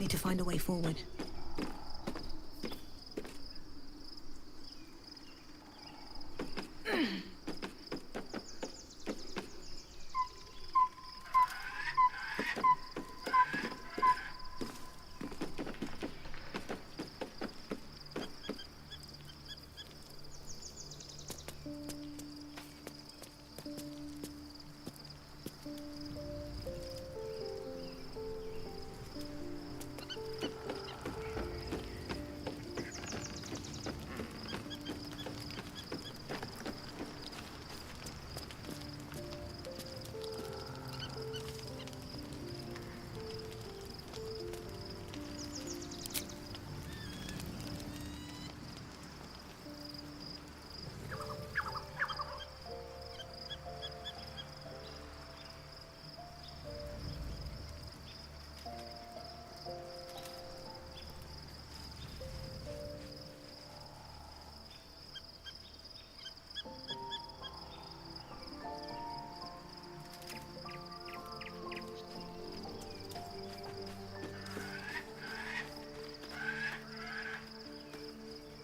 need to find a way forward.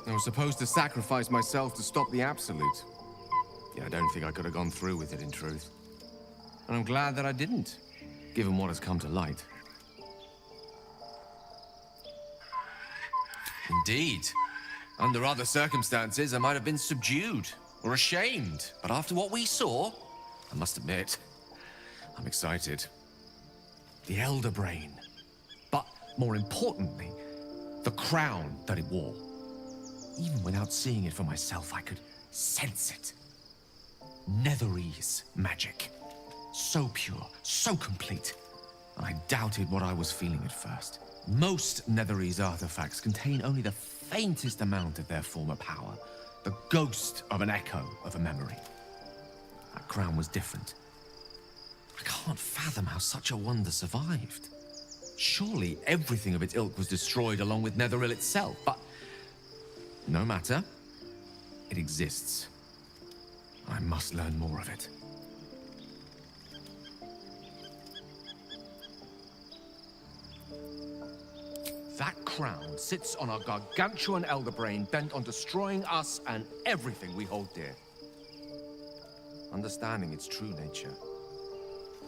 I was supposed to sacrifice myself to stop the Absolute. Yeah, I don't think I could have gone through with it, in truth. And I'm glad that I didn't, given what has come to light. Indeed. Under other circumstances, I might have been subdued or ashamed. But after what we saw, I must admit, I'm excited. The Elder Brain. But more importantly, the crown that it wore. Even without seeing it for myself, I could sense it. Netherese magic. So pure, so complete. And I doubted what I was feeling at first. Most Netherese artifacts contain only the faintest amount of their former power. The ghost of an echo of a memory. That crown was different. I can't fathom how such a wonder survived. Surely everything of its ilk was destroyed along with Netheril itself, but no matter. It exists. I must learn more of it. That crown sits on a gargantuan elder brain bent on destroying us and everything we hold dear. Understanding its true nature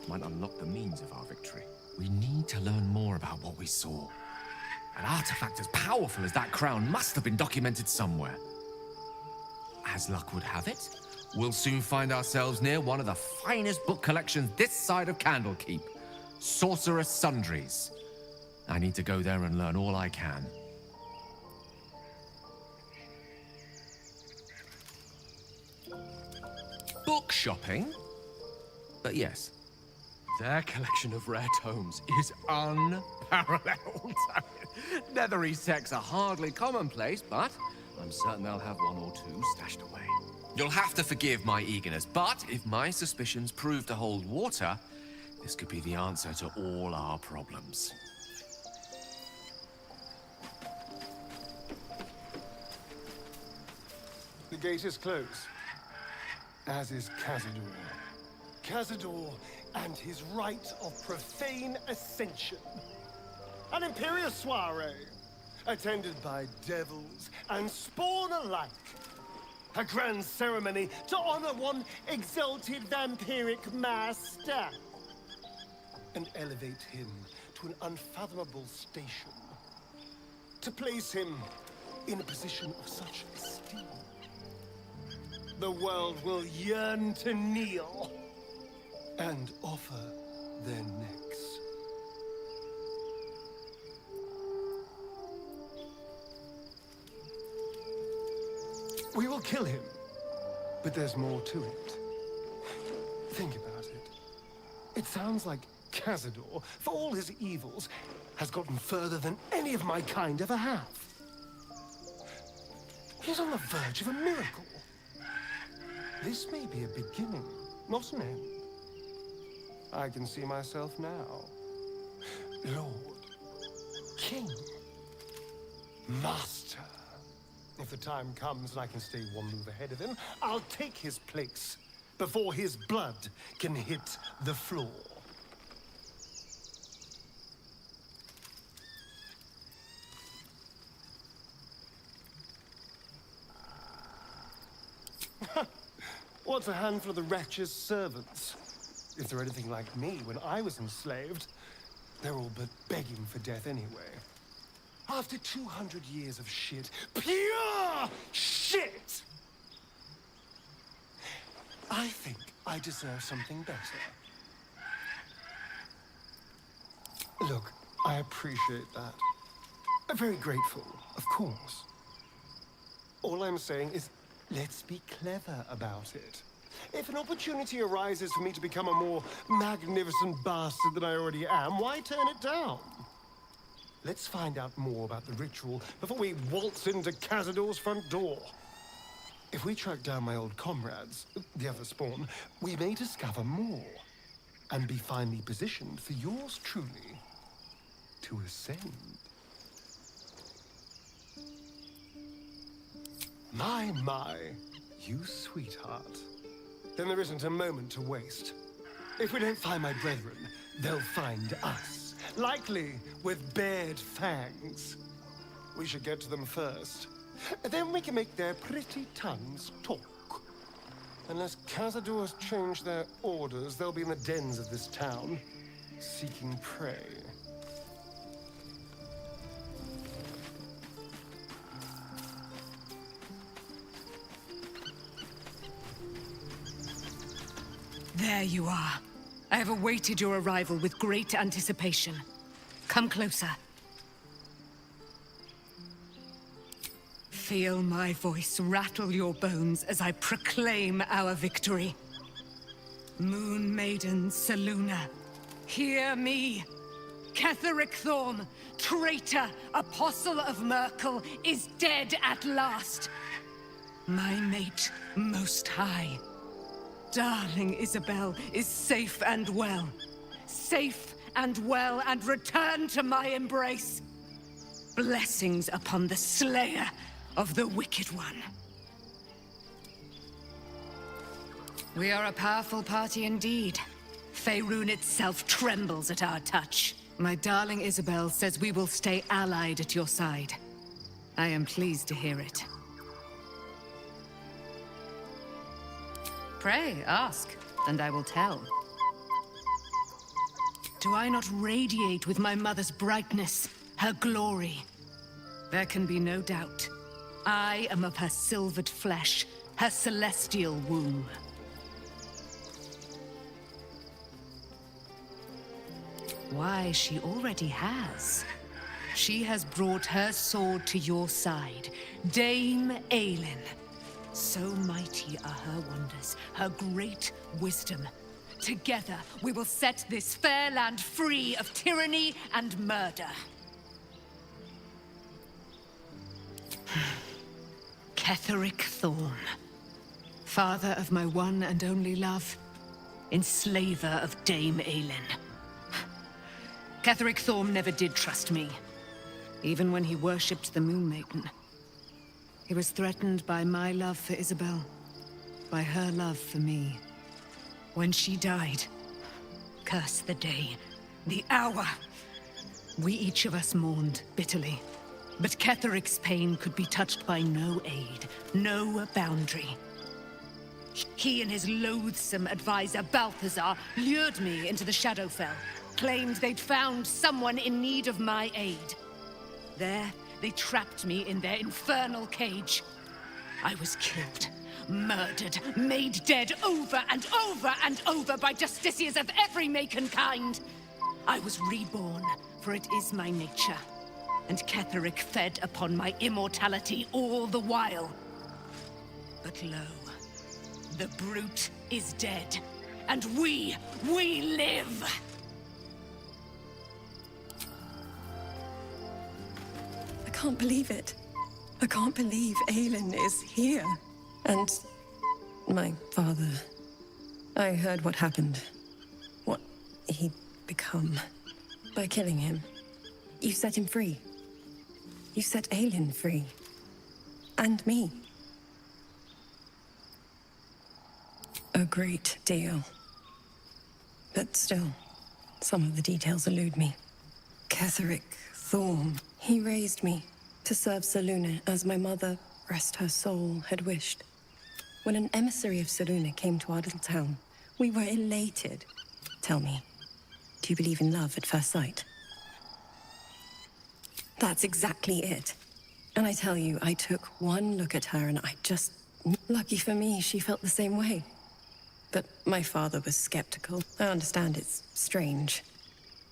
might unlock the means of our victory. We need to learn more about what we saw. An artifact as powerful as that crown must have been documented somewhere. As luck would have it, we'll soon find ourselves near one of the finest book collections this side of Candlekeep. Sorcerous Sundries. I need to go there and learn all I can. Book shopping? But yes, their collection of rare tomes is unparalleled. Netherese texts are hardly commonplace, but I'm certain they'll have one or two stashed away. You'll have to forgive my eagerness, but if my suspicions prove to hold water, this could be the answer to all our problems. The gate is closed, as is Cazador. Cazador and his rite of profane ascension. An imperial soiree, attended by devils and spawn alike. A grand ceremony to honor one exalted vampiric master. And elevate him to an unfathomable station. To place him in a position of such esteem. The world will yearn to kneel and offer their necks. We will kill him, but there's more to it. Think about it. It sounds like Cazador, for all his evils, has gotten further than any of my kind ever have. He's on the verge of a miracle. This may be a beginning, not an end. I can see myself now. Lord, King, Master. If the time comes and I can stay one move ahead of him, I'll take his place before his blood can hit the floor. What's a handful of the wretch's servants? If they're anything like me when I was enslaved, they're all but begging for death anyway. After 200 years of shit, pure shit! I think I deserve something better. Look, I appreciate that. I'm very grateful, of course. All I'm saying is, let's be clever about it. If an opportunity arises for me to become a more magnificent bastard than I already am, why turn it down? Let's find out more about the ritual before we waltz into Cazador's front door. If we track down my old comrades, the other spawn, we may discover more and be finely positioned for yours truly to ascend. My, you sweetheart. Then there isn't a moment to waste. If we don't find my brethren, they'll find us, likely with bared fangs. We should get to them first. Then we can make their pretty tongues talk. Unless Cazadors change their orders, they'll be in the dens of this town, seeking prey. There you are. I have awaited your arrival with great anticipation. Come closer. Feel my voice rattle your bones as I proclaim our victory. Moon Maiden Selûne, hear me. Ketheric Thorm, traitor, apostle of Merkel, is dead at last. My mate, Most High. Darling Isabel is safe and well. Safe and well, and returned to my embrace. Blessings upon the slayer of the Wicked One. We are a powerful party indeed. Faerun itself trembles at our touch. My darling Isabel says we will stay allied at your side. I am pleased to hear it. Pray, ask, and I will tell. Do I not radiate with my mother's brightness, her glory? There can be no doubt. I am of her silvered flesh, her celestial womb. Why, she already has. She has brought her sword to your side, Dame Aelin. So mighty are her wonders, her great wisdom. Together, we will set this fair land free of tyranny and murder. Ketheric Thorm, father of my one and only love, enslaver of Dame Aelin. Ketheric Thorm never did trust me, even when he worshipped the Moon Maiden. He was threatened by my love for Isabel, by her love for me. When she died, curse the day, the hour. We each of us mourned bitterly. But Ketheric's pain could be touched by no aid, no boundary. He and his loathsome advisor, Balthazar, lured me into the Shadowfell, claimed they'd found someone in need of my aid. There, they trapped me in their infernal cage. I was killed, murdered, made dead over and over and over by justiciars of every make and kind. I was reborn, for it is my nature. And Ketheric fed upon my immortality all the while. But lo, the brute is dead, and we live! I can't believe it. I can't believe Aelin is here. And my father. I heard what happened. What he'd become. By killing him. You set him free. You set Aelin free. And me. A great deal. But still, some of the details elude me. Ketheric Thorm. He raised me to serve Selûne as my mother, rest her soul, had wished. When an emissary of Saruna came to our little town, we were elated. Tell me, do you believe in love at first sight? That's exactly it. And I tell you, I took one look at her and I just... Lucky for me, she felt the same way. But my father was skeptical. I understand it's strange.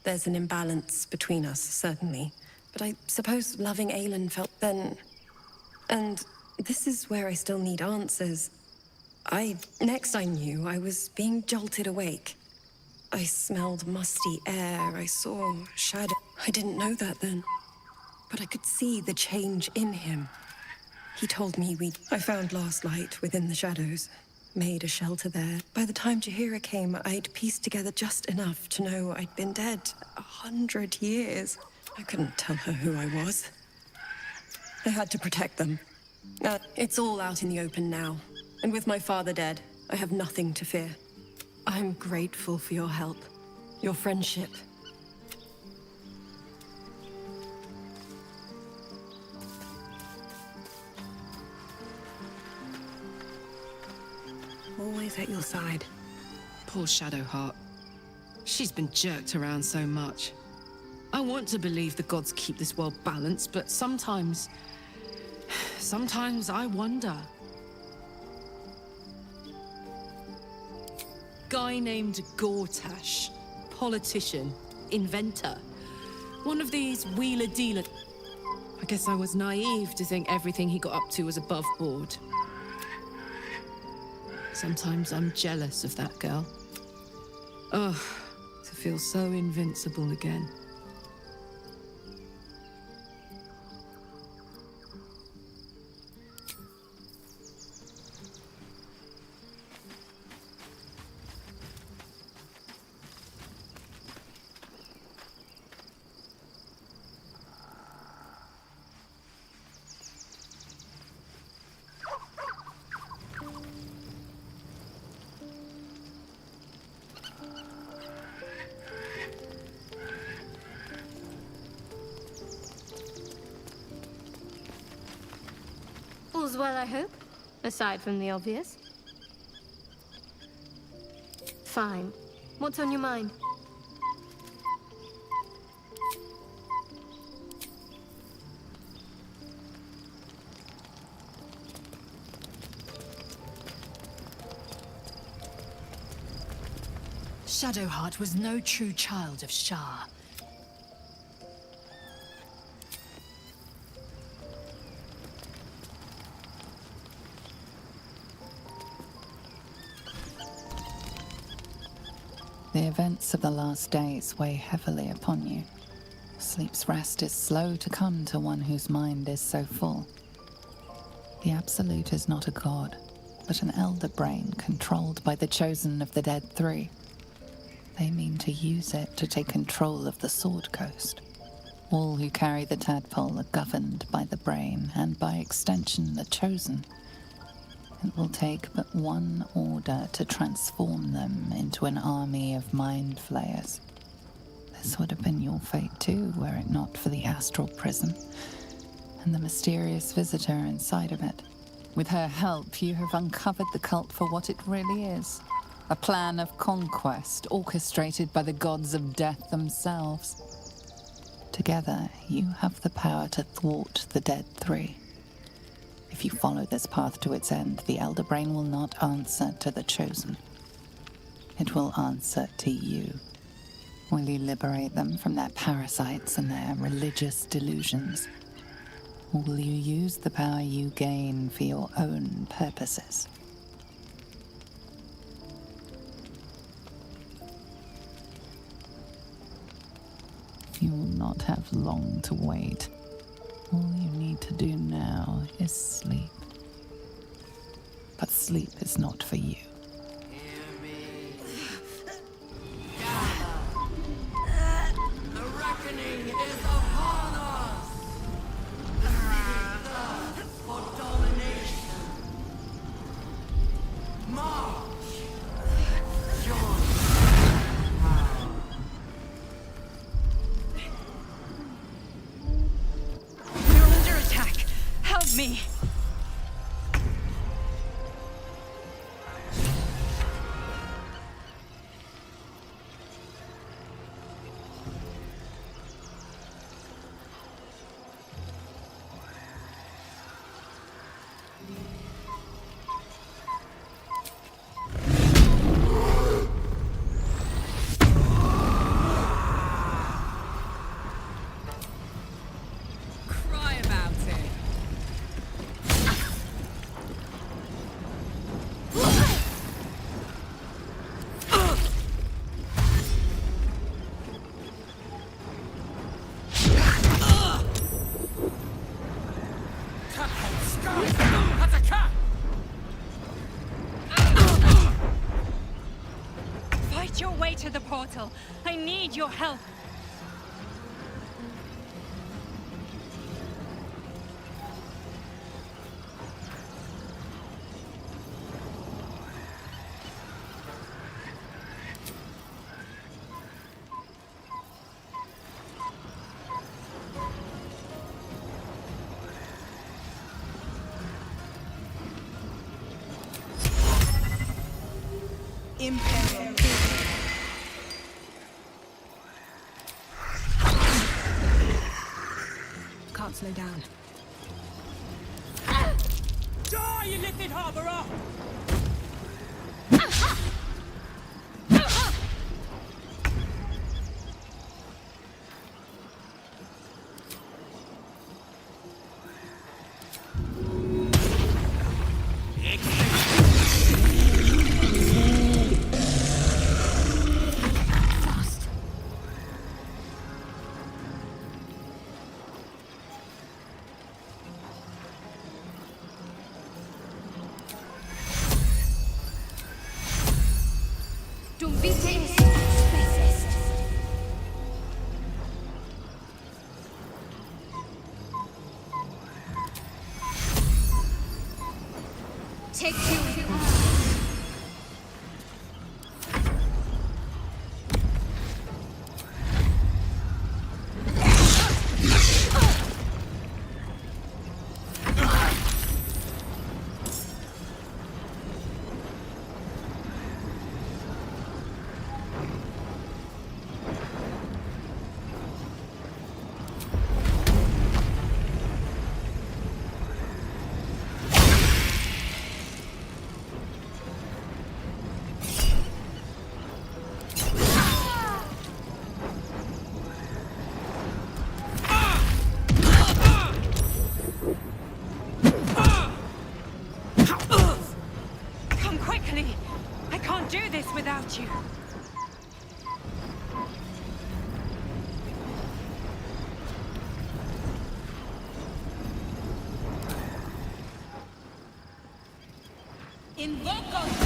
There's an imbalance between us, certainly. But I suppose loving Aelin felt then... And this is where I still need answers. Next I knew, I was being jolted awake. I smelled musty air, I saw shadow. I didn't know that then. But I could see the change in him. He told me I found last light within the shadows, made a shelter there. By the time Jaheira came, I'd pieced together just enough to know I'd been dead 100 years. I couldn't tell her who I was. I had to protect them. It's all out in the open now. And with my father dead, I have nothing to fear. I'm grateful for your help, your friendship. Always at your side. Poor Shadowheart. She's been jerked around so much. I want to believe the gods keep this world balanced, but sometimes I wonder. Guy named Gortash. Politician. Inventor. One of these wheeler-dealer... I guess I was naive to think everything he got up to was above board. Sometimes I'm jealous of that girl. Ugh, to feel so invincible again. All's well, I hope, aside from the obvious. Fine. What's on your mind? Shadowheart was no true child of Shah. The events of the last days weigh heavily upon you. Sleep's rest is slow to come to one whose mind is so full. The Absolute is not a god, but an elder brain controlled by the chosen of the Dead Three. They mean to use it to take control of the Sword Coast. All who carry the tadpole are governed by the brain, and by extension the chosen. It will take but one order to transform them into an army of mind flayers. This would have been your fate too, were it not for the astral prison and the mysterious visitor inside of it. With her help, you have uncovered the cult for what it really is. A plan of conquest orchestrated by the gods of death themselves. Together, you have the power to thwart the Dead Three. If you follow this path to its end, the Elder Brain will not answer to the Chosen. It will answer to you. Will you liberate them from their parasites and their religious delusions? Or will you use the power you gain for your own purposes? You will not have long to wait. All you need to do now is sleep. But sleep is not for you. The reckoning is upon us! For domination! March! Join power! We're under attack! Help me! Fight your way to the portal. I need your help. Imperial. Can't slow down. Die, you little harborer! Take two. Come quickly! I can't do this without you. Invoco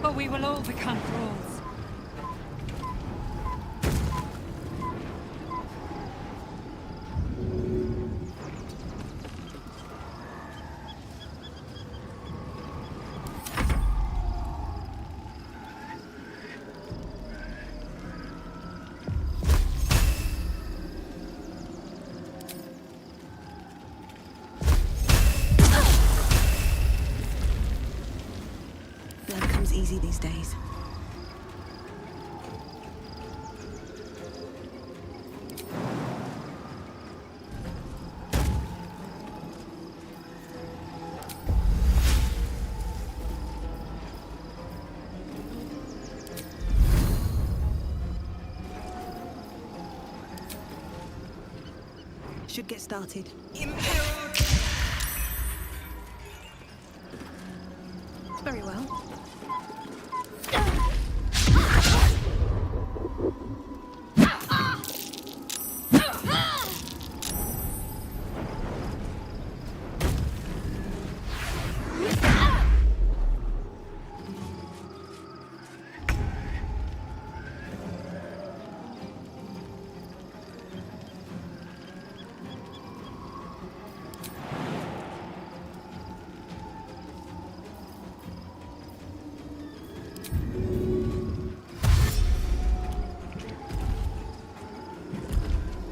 But we will all become thralls. comes easy these days. Should get started. Very well.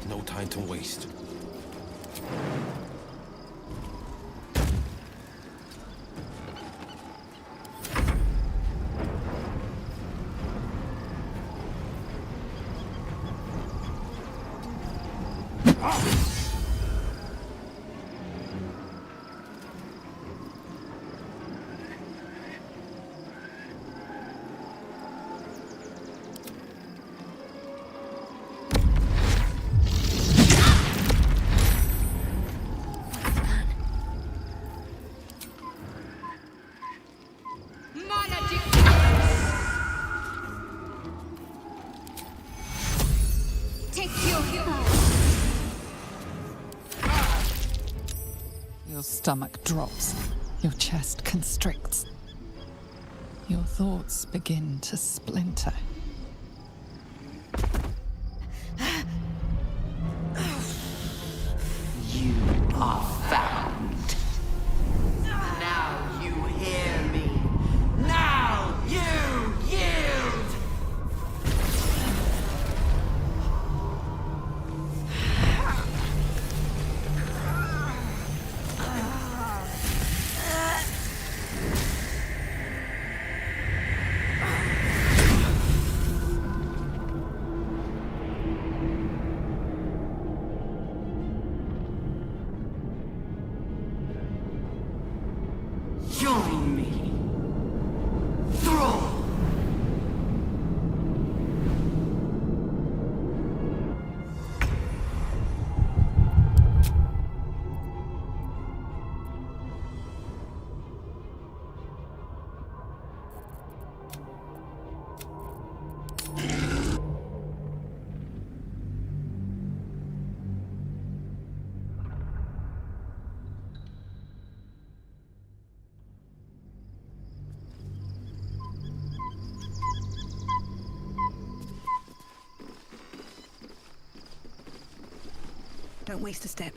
No time to waste. Your stomach drops. Your chest constricts. Your thoughts begin to splinter. You are found. Now you hear me. Now you yield. Join me. Thrall. Don't waste a step.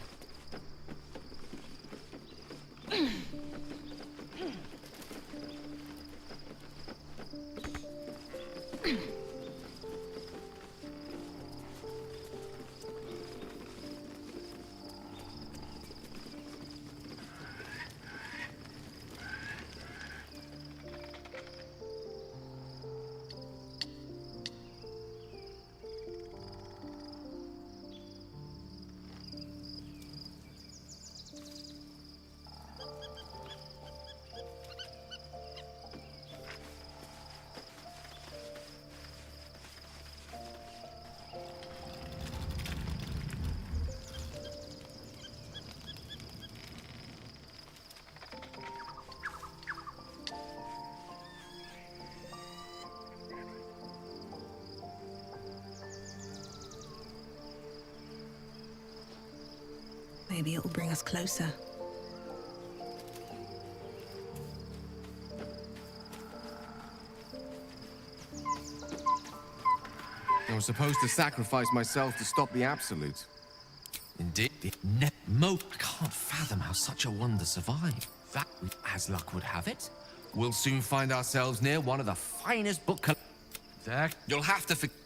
Maybe it'll bring us closer. I was supposed to sacrifice myself to stop the Absolute. Indeed, I can't fathom how such a wonder survived. That, as luck would have it, we'll soon find ourselves near one of the finest book collections. You'll have to forgive.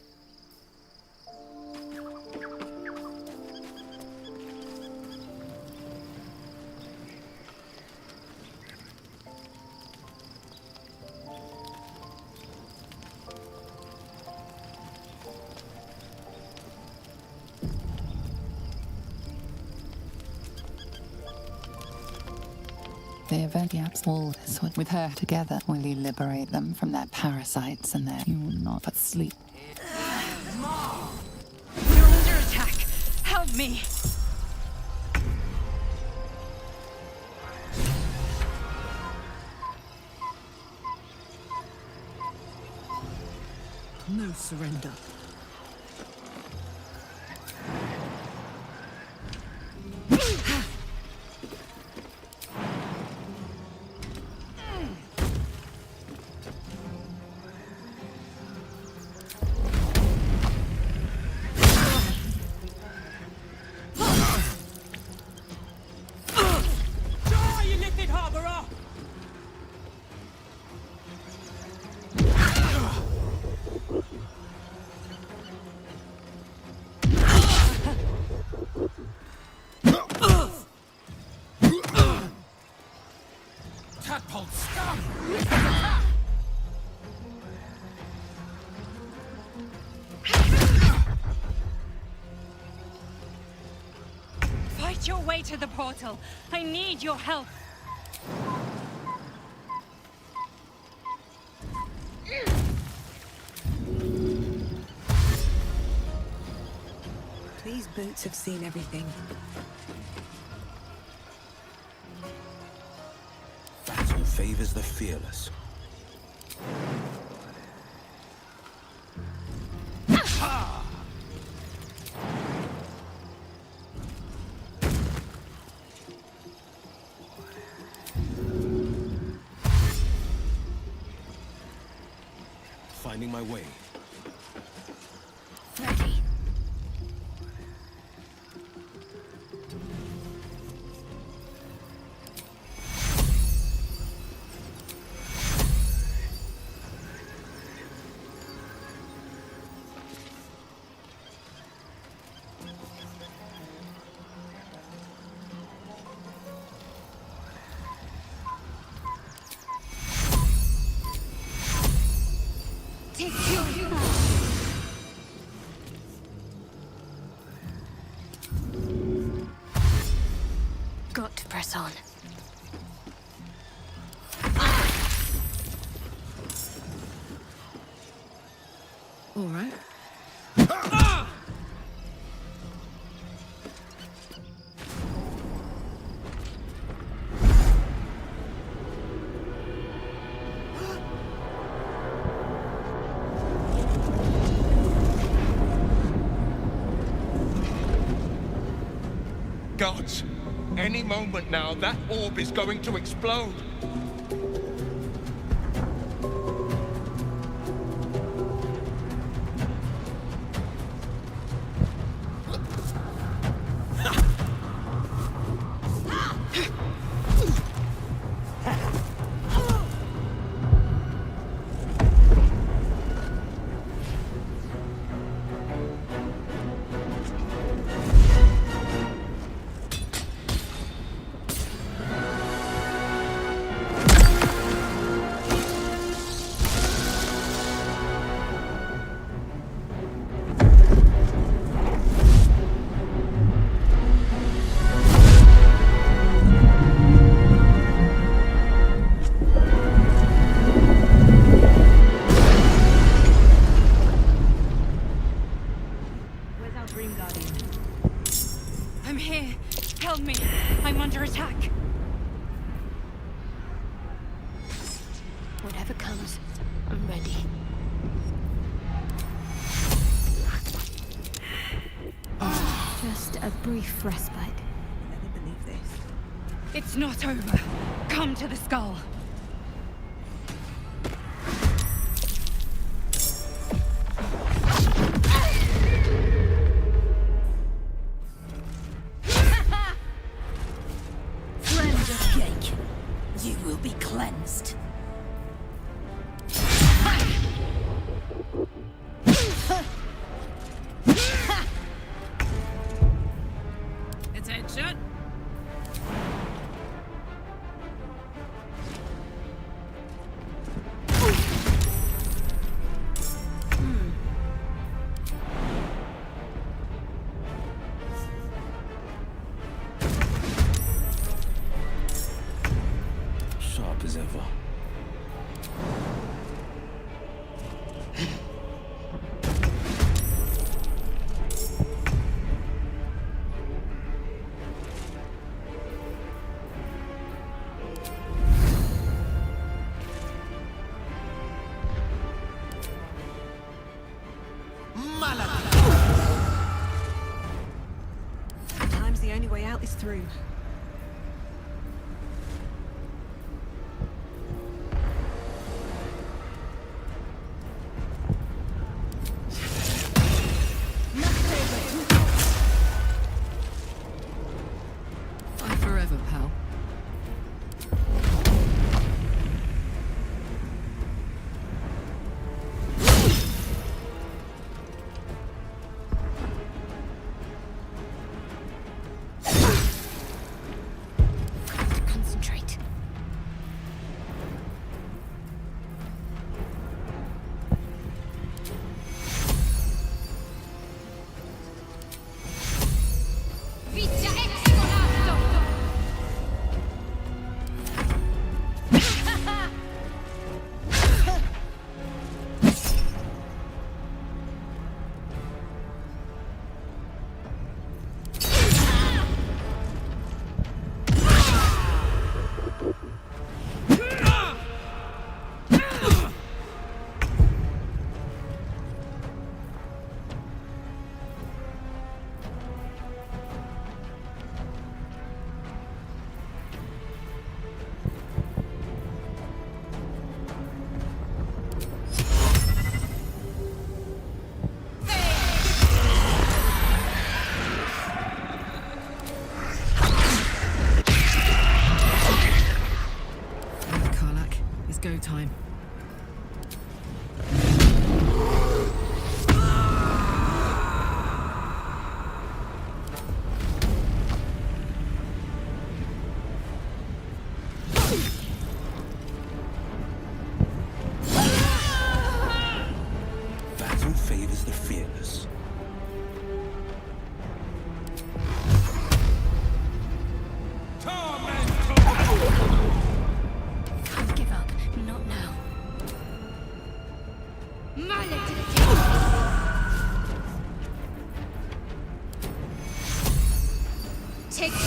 eventually all this with her together. Will you liberate them from their parasites and their... You will not but sleep. We're under attack. Help me. No surrender. Fight your way to the portal. I need your help. These boots have seen everything. Battle favors the fearless. Finding my way. Ready. Got to press on. All right. Gods, any moment now, that orb is going to explode. I'm here. Help me. I'm under attack. Whatever comes, I'm ready. Just a brief respite. Never believe this. It's not over. Come to the skull. You will be cleansed. Attention. cut this through. Fight forever, pal. Concentrate. Go time. Battle favors the fearless. Can't give up. Not now. Take two.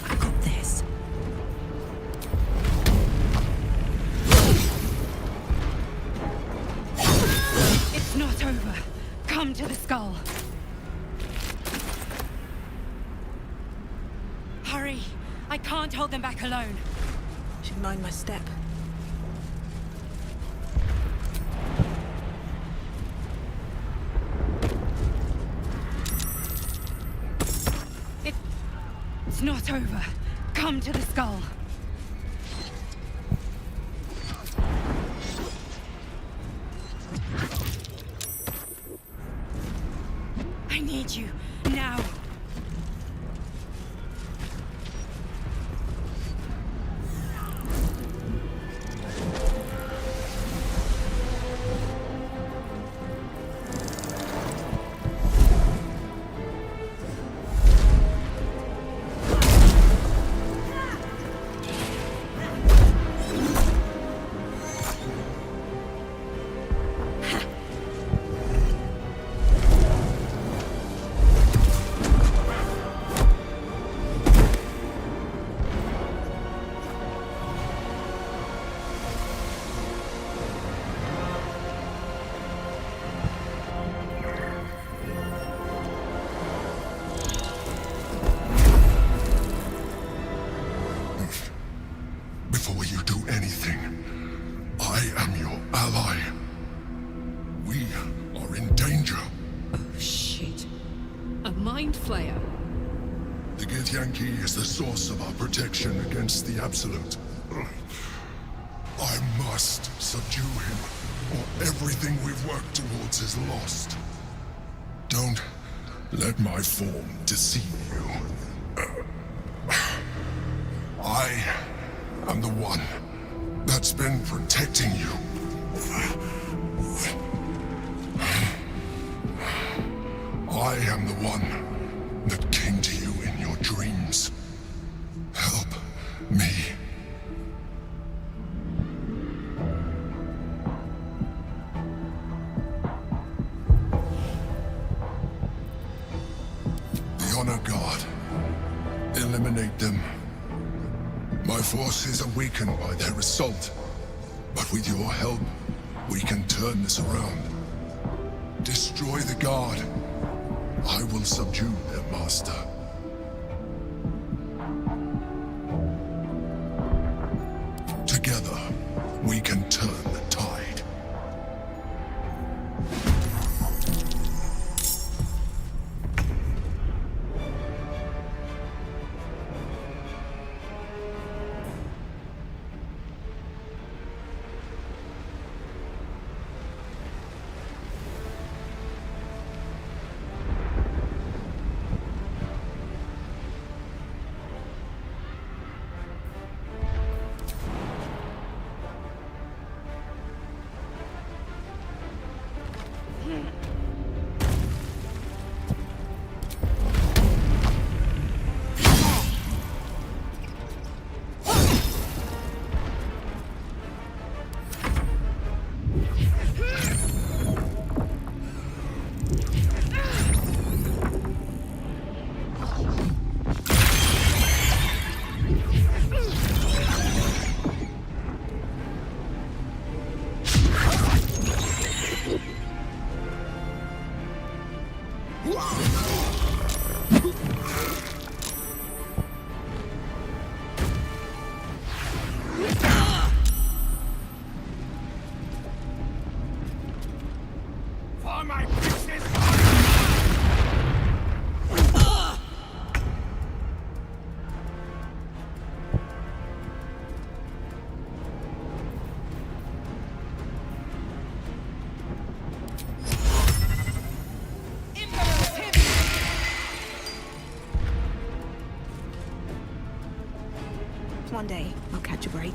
I got this. It's not over. Come to the skull. Hurry. I can't hold them back alone. Should mind my step. It's not over. Come to the skull. I need you now. Before you do anything, I am your ally. We are in danger. Oh, shit. A mind flayer. The Githyanki is the source of our protection against the Absolute. I must subdue him, or everything we've worked towards is lost. Don't let my form deceive you. I am the one that's been protecting you. I am the one that came to you in your dreams. Help me. The Honor Guard. Eliminate them, My forces are weakened by their assault, but with your help, we can turn this around. Destroy the Guard. I will subdue their master. Together, we can turn the tide. One day, I'll catch a break.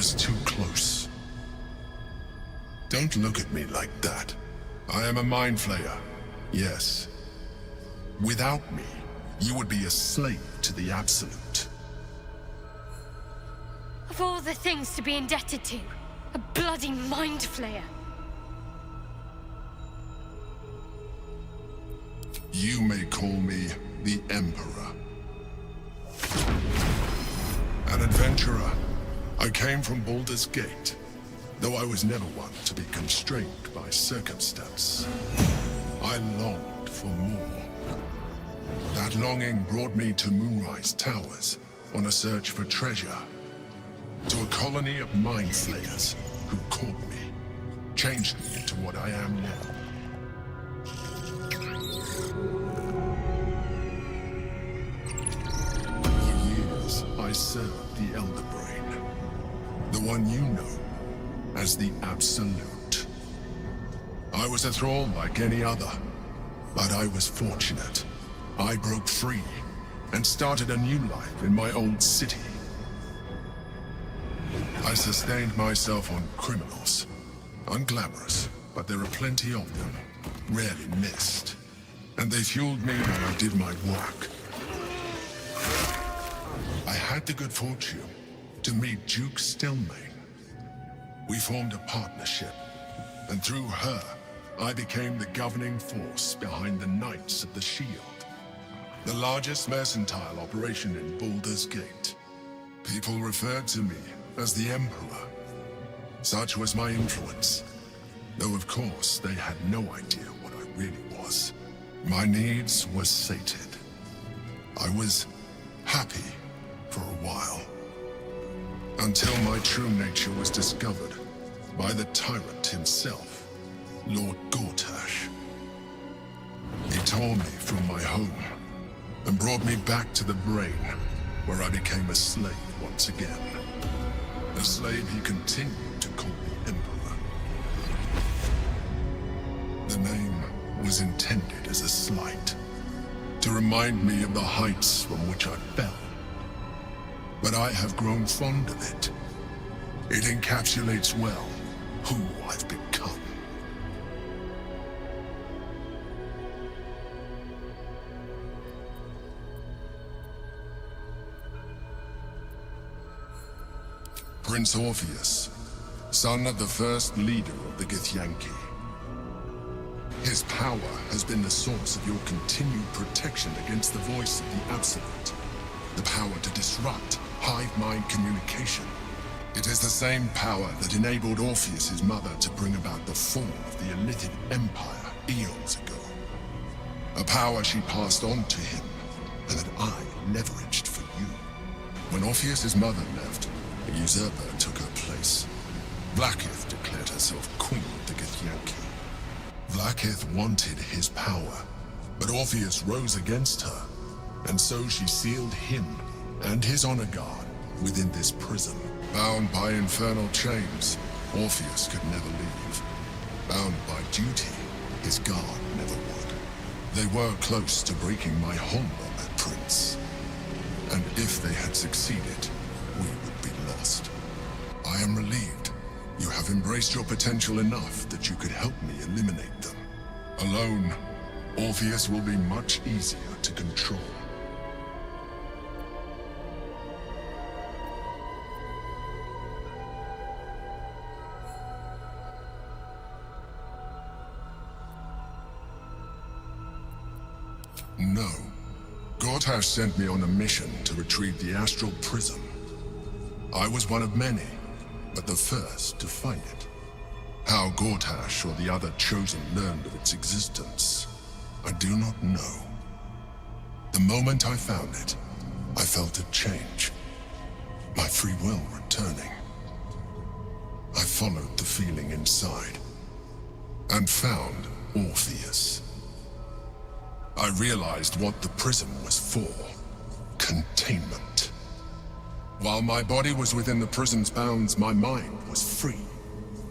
was too close. Don't look at me like that. I am a mind flayer, yes. Without me, you would be a slave to the Absolute. Of all the things to be indebted to, a bloody mind flayer. You may call me the Emperor. An adventurer. I came from Bulders Gate, though I was never one to be constrained by circumstance. I longed for more. That longing brought me to Moonrise Towers on a search for treasure. To a colony of mind flayers who caught me, changed me into what I am now. For years, I served the Elder Brain, the one you know as the Absolute. I was a thrall like any other, but I was fortunate. I broke free and started a new life in my old city. I sustained myself on criminals. Unglamorous, but there are plenty of them, rarely missed. And they fueled me while I did my work. I had the good fortune to meet Duke Stelmane. We formed a partnership, and through her, I became the governing force behind the Knights of the Shield, the largest mercantile operation in Bulders Gate. People referred to me as the Emperor. Such was my influence, though of course they had no idea what I really was. My needs were sated. I was happy for a while, until my true nature was discovered by the tyrant himself, Lord Gortash. He tore me from my home and brought me back to the Brain, where I became a slave once again. A slave he continued to call the Emperor. The name was intended as a slight, to remind me of the heights from which I fell. But I have grown fond of it. It encapsulates well who I've become. Prince Orpheus, son of the first leader of the Githyanki. His power has been the source of your continued protection against the voice of the Absolute. The power to disrupt hive mind communication. It is the same power that enabled Orpheus's mother to bring about the fall of the Elitid Empire eons ago. A power she passed on to him, and that I leveraged for you. When Orpheus's mother left, a usurper took her place. Vlaakith declared herself queen of the Githyanki. Vlaakith wanted his power, but Orpheus rose against her, and so she sealed him and his honor guard within this prison. Bound by infernal chains, Orpheus could never leave. Bound by duty, his guard never would. They were close to breaking my hold on that prince. And if they had succeeded, we would be lost. I am relieved. You have embraced your potential enough that you could help me eliminate them. Alone, Orpheus will be much easier to control. No. Gortash sent me on a mission to retrieve the Astral Prism. I was one of many, but the first to find it. How Gortash or the other Chosen learned of its existence, I do not know. The moment I found it, I felt a change. My free will returning. I followed the feeling inside, and found Orpheus. I realized what the prism was for. Containment. While my body was within the prison's bounds, my mind was free.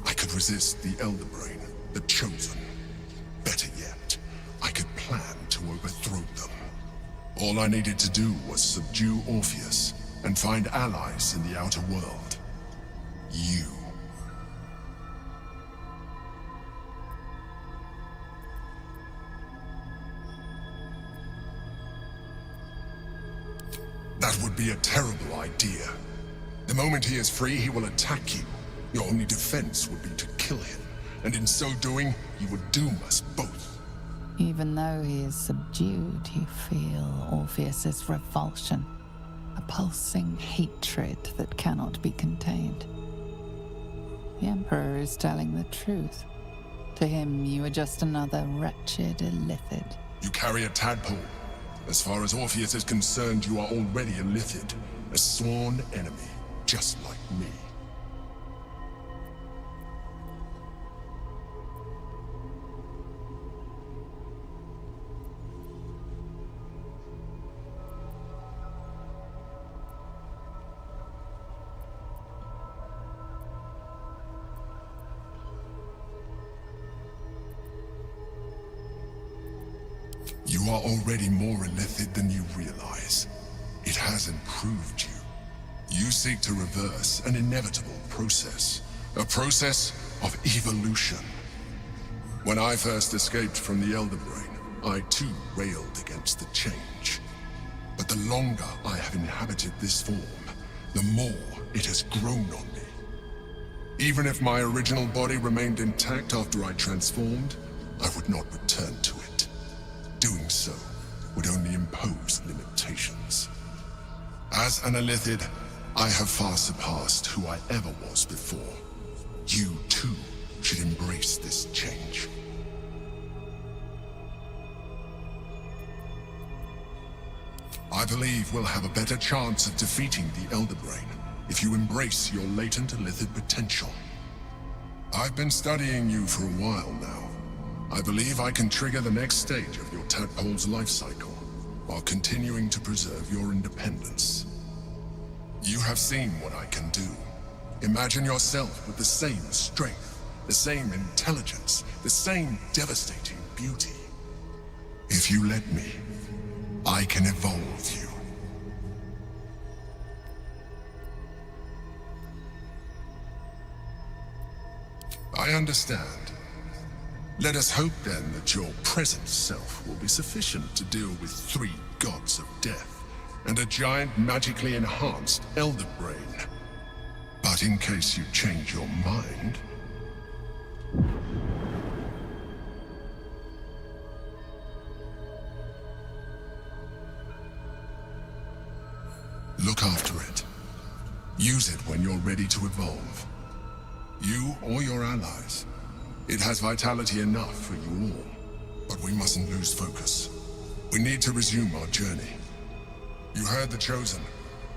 I could resist the Elder Brain, the Chosen. Better yet, I could plan to overthrow them. All I needed to do was subdue Orpheus and find allies in the outer world. You. That would be a terrible idea. The moment he is free, he will attack you. Your only defense would be to kill him, and in so doing, he would doom us both. Even though he is subdued, you feel Orpheus's revulsion, a pulsing hatred that cannot be contained. The Emperor is telling the truth. To him, you are just another wretched illithid. You carry a tadpole. As far as Orpheus is concerned, you are already a illithid, a sworn enemy, just like me. You are already more illithid than you realize. It has improved you. You seek to reverse an inevitable process. A process of evolution. When I first escaped from the Elder Brain, I too railed against the change. But the longer I have inhabited this form, the more it has grown on me. Even if my original body remained intact after I transformed, I would not return to it. Doing so would only impose limitations. As an illithid, I have far surpassed who I ever was before. You, too, should embrace this change. I believe we'll have a better chance of defeating the Elder Brain if you embrace your latent illithid potential. I've been studying you for a while now. I believe I can trigger the next stage of your tadpole's life cycle, while continuing to preserve your independence. You have seen what I can do. Imagine yourself with the same strength, the same intelligence, the same devastating beauty. If you let me, I can evolve you. I understand. Let us hope then that your present self will be sufficient to deal with 3 gods of death and a giant magically enhanced Elder Brain. But in case you change your mind... look after it. Use it when you're ready to evolve. You or your allies. It has vitality enough for you all, but we mustn't lose focus. We need to resume our journey. You heard the Chosen.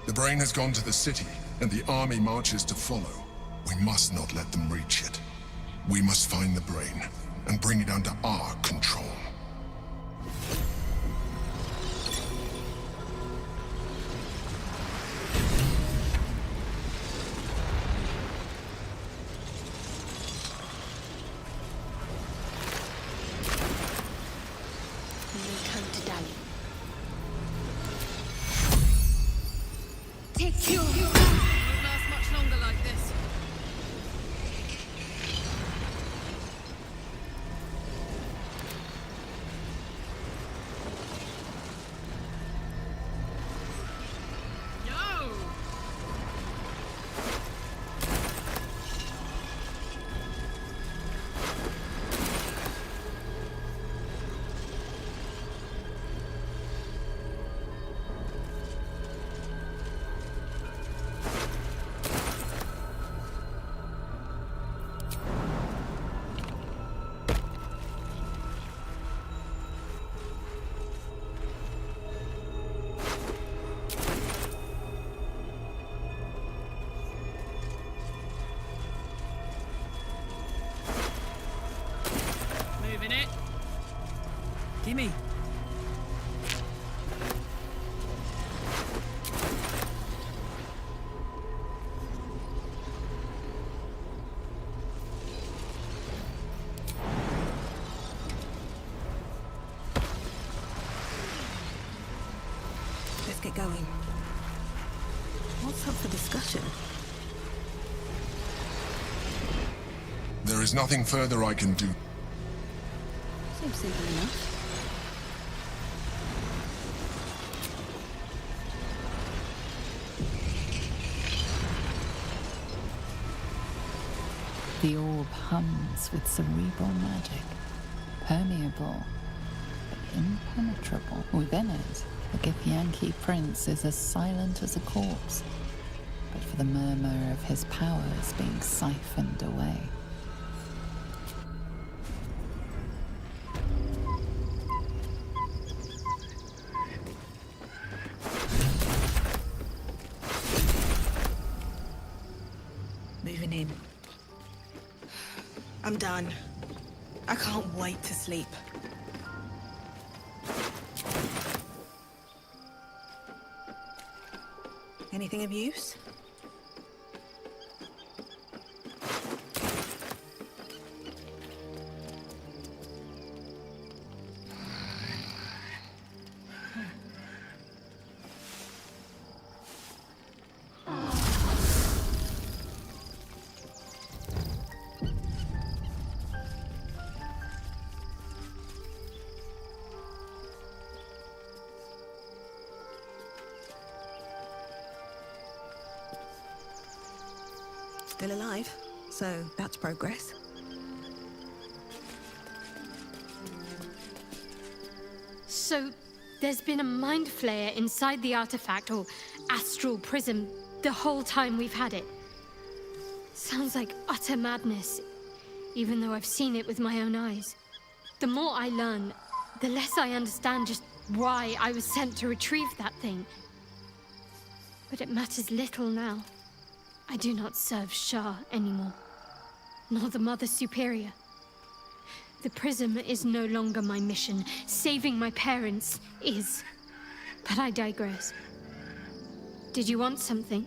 The Brain has gone to the city, and the army marches to follow. We must not let them reach it. We must find the Brain, and bring it under our control. Gimme. Let's get going. What's up for discussion? There is nothing further I can do. Seems simple enough. The orb hums with cerebral magic, permeable but impenetrable. Within it, the Githyanki prince is as silent as a corpse, but for the murmur of his powers being siphoned away. Moving in. I'm done. I can't wait to sleep. Anything of use? Still alive, so that's progress. So, there's been a mind flayer inside the artifact, or astral prism, the whole time we've had it. Sounds like utter madness, even though I've seen it with my own eyes. The more I learn, the less I understand just why I was sent to retrieve that thing. But it matters little now. I do not serve Shah anymore, nor the Mother Superior. The prism is no longer my mission. Saving my parents is. But I digress. Did you want something?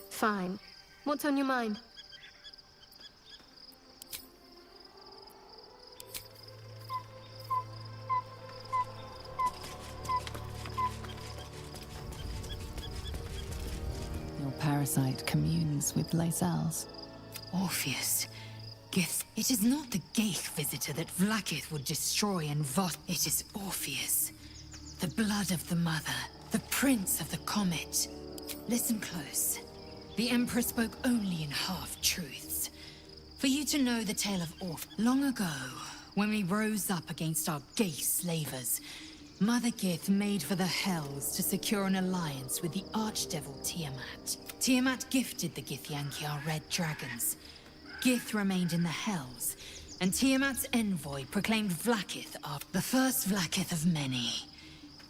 Fine. What's on your mind? Your parasite communes with Lae'zel's. Orpheus. Gith. It is not the Geich visitor that Vlaakith would destroy and Vos. It is Orpheus. The blood of the mother. The prince of the comet. Listen close. The Emperor spoke only in half-truths. For you to know the tale of Orpheus. Long ago, when we rose up against our Geich slavers, Mother Gith made for the Hells to secure an alliance with the archdevil Tiamat. Tiamat gifted the Githyanki our red dragons. Gith remained in the Hells, and Tiamat's envoy proclaimed Vlaakith the first Vlaakith of many.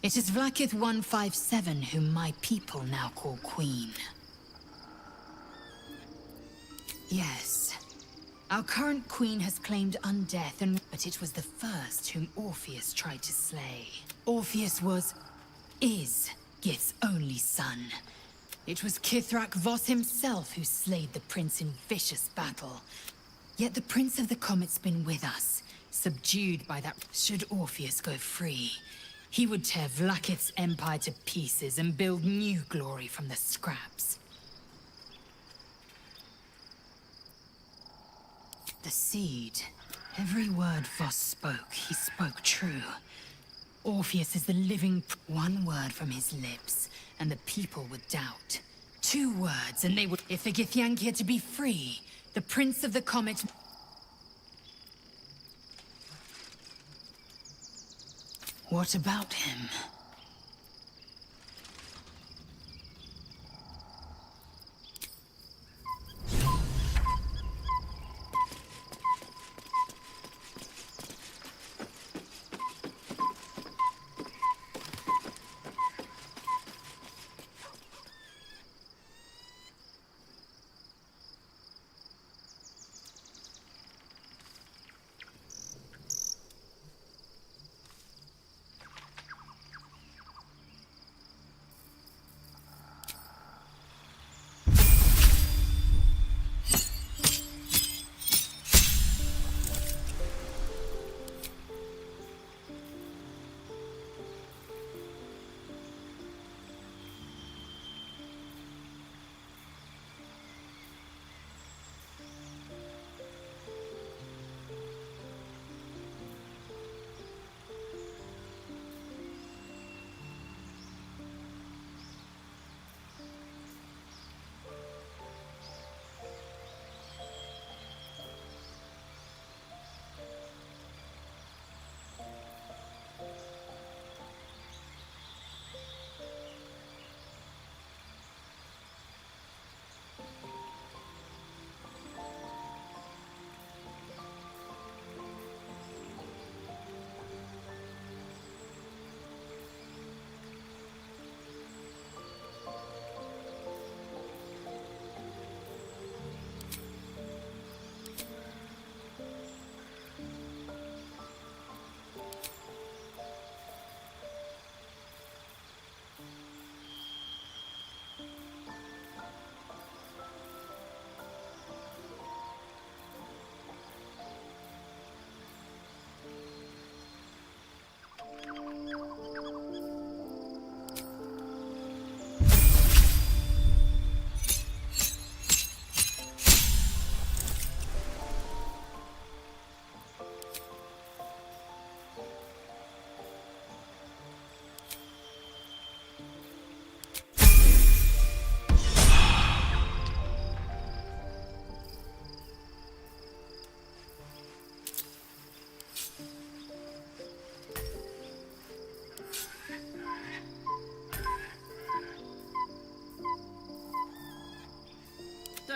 It is Vlaakith 157 whom my people now call Queen. Yes. Our current queen has claimed undeath, but it was the first whom Orpheus tried to slay. Orpheus is Gith's only son. It was Kithrak Voss himself who slayed the prince in vicious battle. Yet the Prince of the Comet's been with us, subdued by that. Should Orpheus go free, he would tear Vlaakith's empire to pieces and build new glory from the scraps. The seed. Every word Voss spoke, he spoke true. Orpheus is the living. One word from his lips, and the people would doubt. 2 words, and they would. If the Githyanki are to be free, the Prince of the Comet. What about him?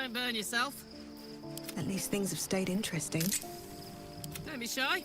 Don't burn yourself. At least things have stayed interesting. Don't be shy.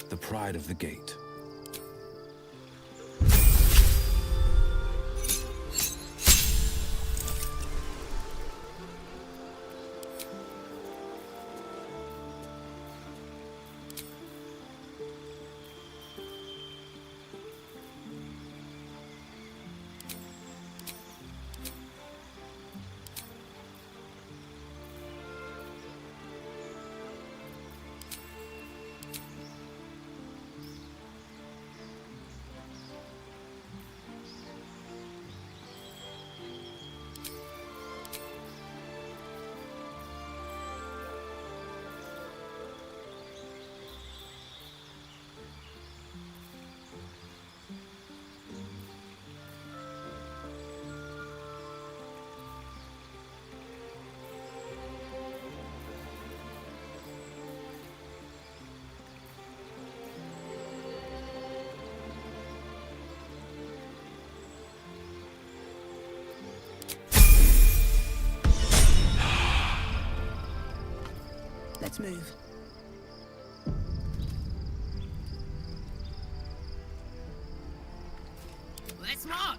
The pride of the gate. Let's move. Let's march!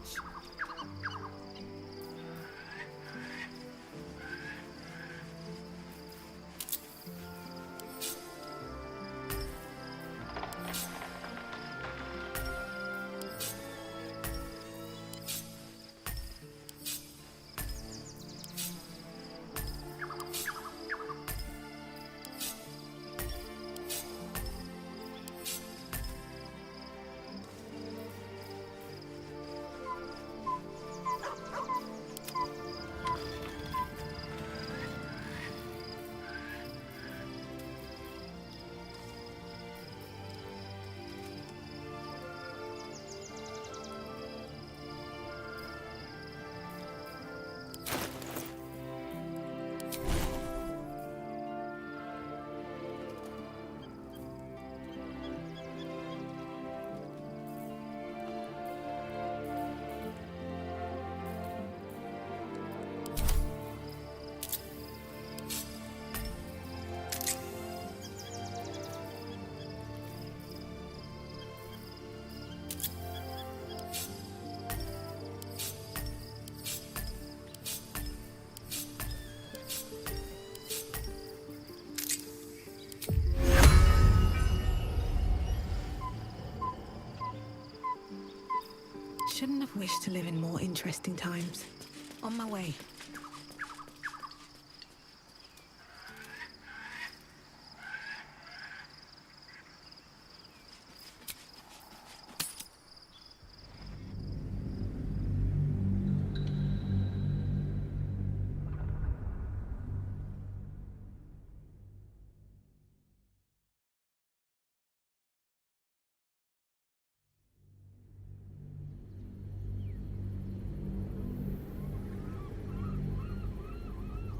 Shouldn't have wished to live in more interesting times. On my way.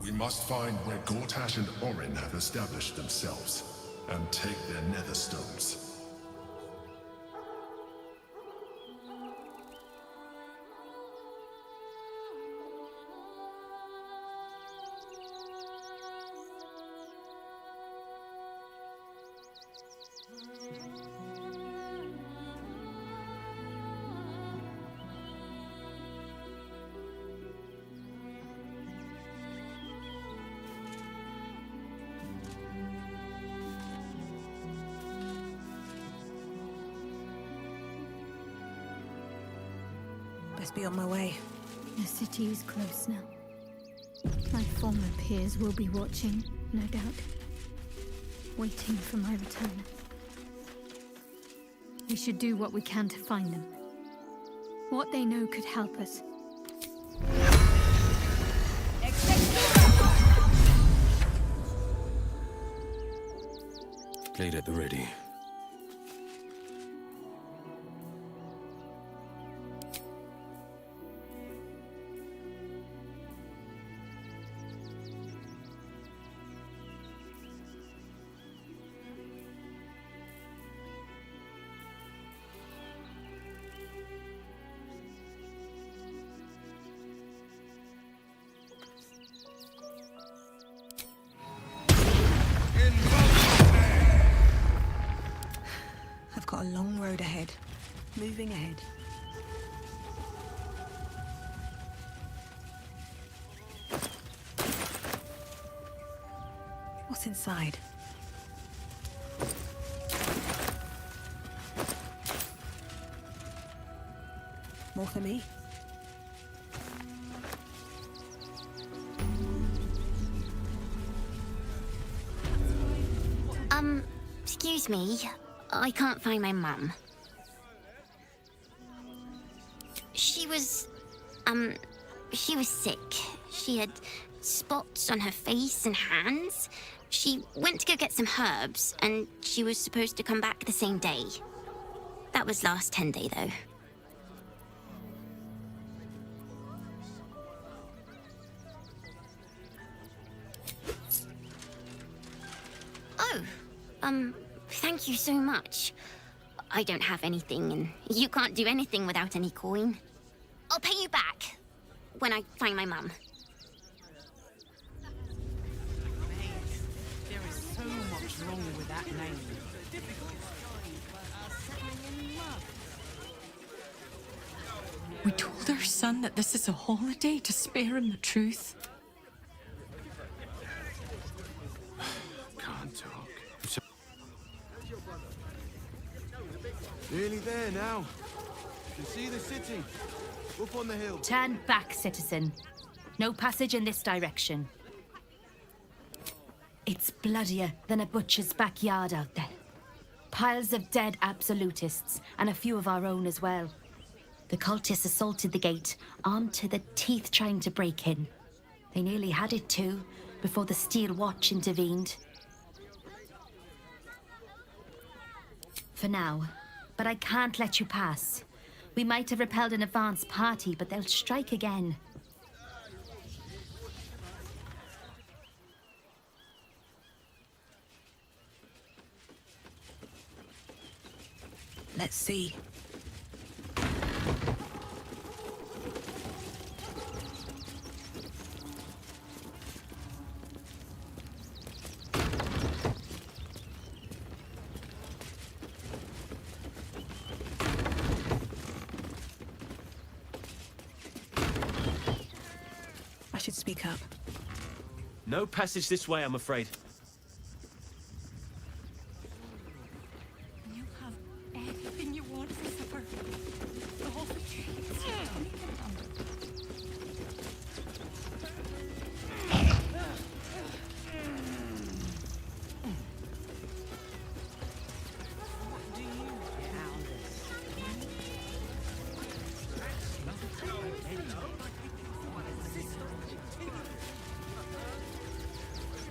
We must find where Gortash and Orin have established themselves, and take their nether stones. Best be on my way. The city is close now. My former peers will be watching, no doubt. Waiting for my return. We should do what we can to find them. What they know could help us. Blade at the ready. I've got a long road ahead. Moving ahead. What's inside? More for me? Excuse me. I can't find my mum. She was sick. She had spots on her face and hands. She went to go get some herbs, and she was supposed to come back the same day. That was last 10 day, though. Oh, thank you so much. I don't have anything, and you can't do anything without any coin. I'll pay you back when I find my mum. There is so What's wrong with that name? We told our son that this is a holiday to spare him the truth. Can't talk. Nearly there now. You can see the city. Up on the hill. Turn back, citizen. No passage in this direction. It's bloodier than a butcher's backyard out there. Piles of dead absolutists, and a few of our own as well. The cultists assaulted the gate, armed to the teeth trying to break in. They nearly had it too, before the Steel Watch intervened. For now, but I can't let you pass. We might have repelled an advance party, but they'll strike again. Let's see. I should speak up. No passage this way, I'm afraid. You have everything you want for supper. The whole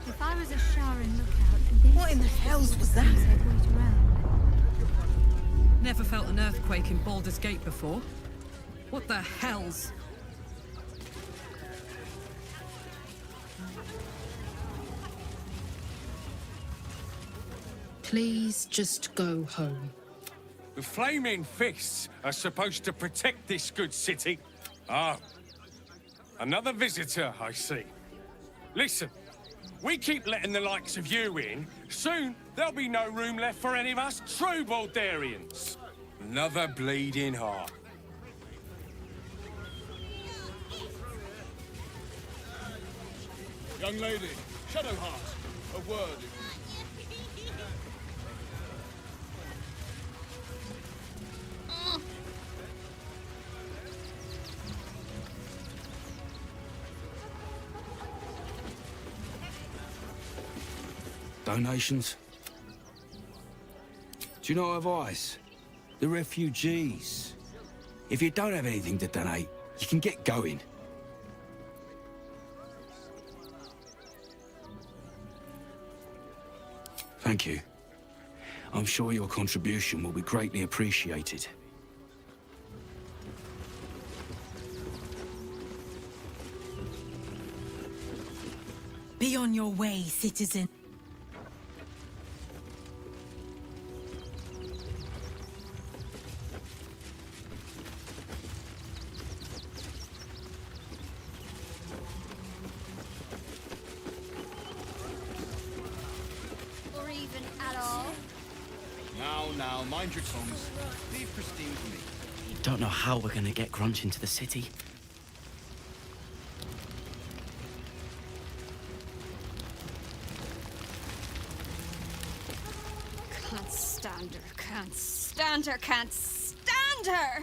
If I was a Sharon lookout, What in the hells was that? Never felt an earthquake in Bulders Gate before. What the hells? Please just go home. The flaming fists are supposed to protect this good city. Ah, another visitor, I see. Listen, we keep letting the likes of you in. Soon, there'll be no room left for any of us true Bulderians. Another bleeding heart. Young lady, Shadowheart, a word. Donations? Do you know advice? The refugees. If you don't have anything to donate, you can get going. Thank you. I'm sure your contribution will be greatly appreciated. Be on your way, citizen. Or even at all. Now, mind your tongues. Leave Christine to me. Don't know how we're gonna get Grunch into the city. Can't stand her, can't stand her, can't stand her!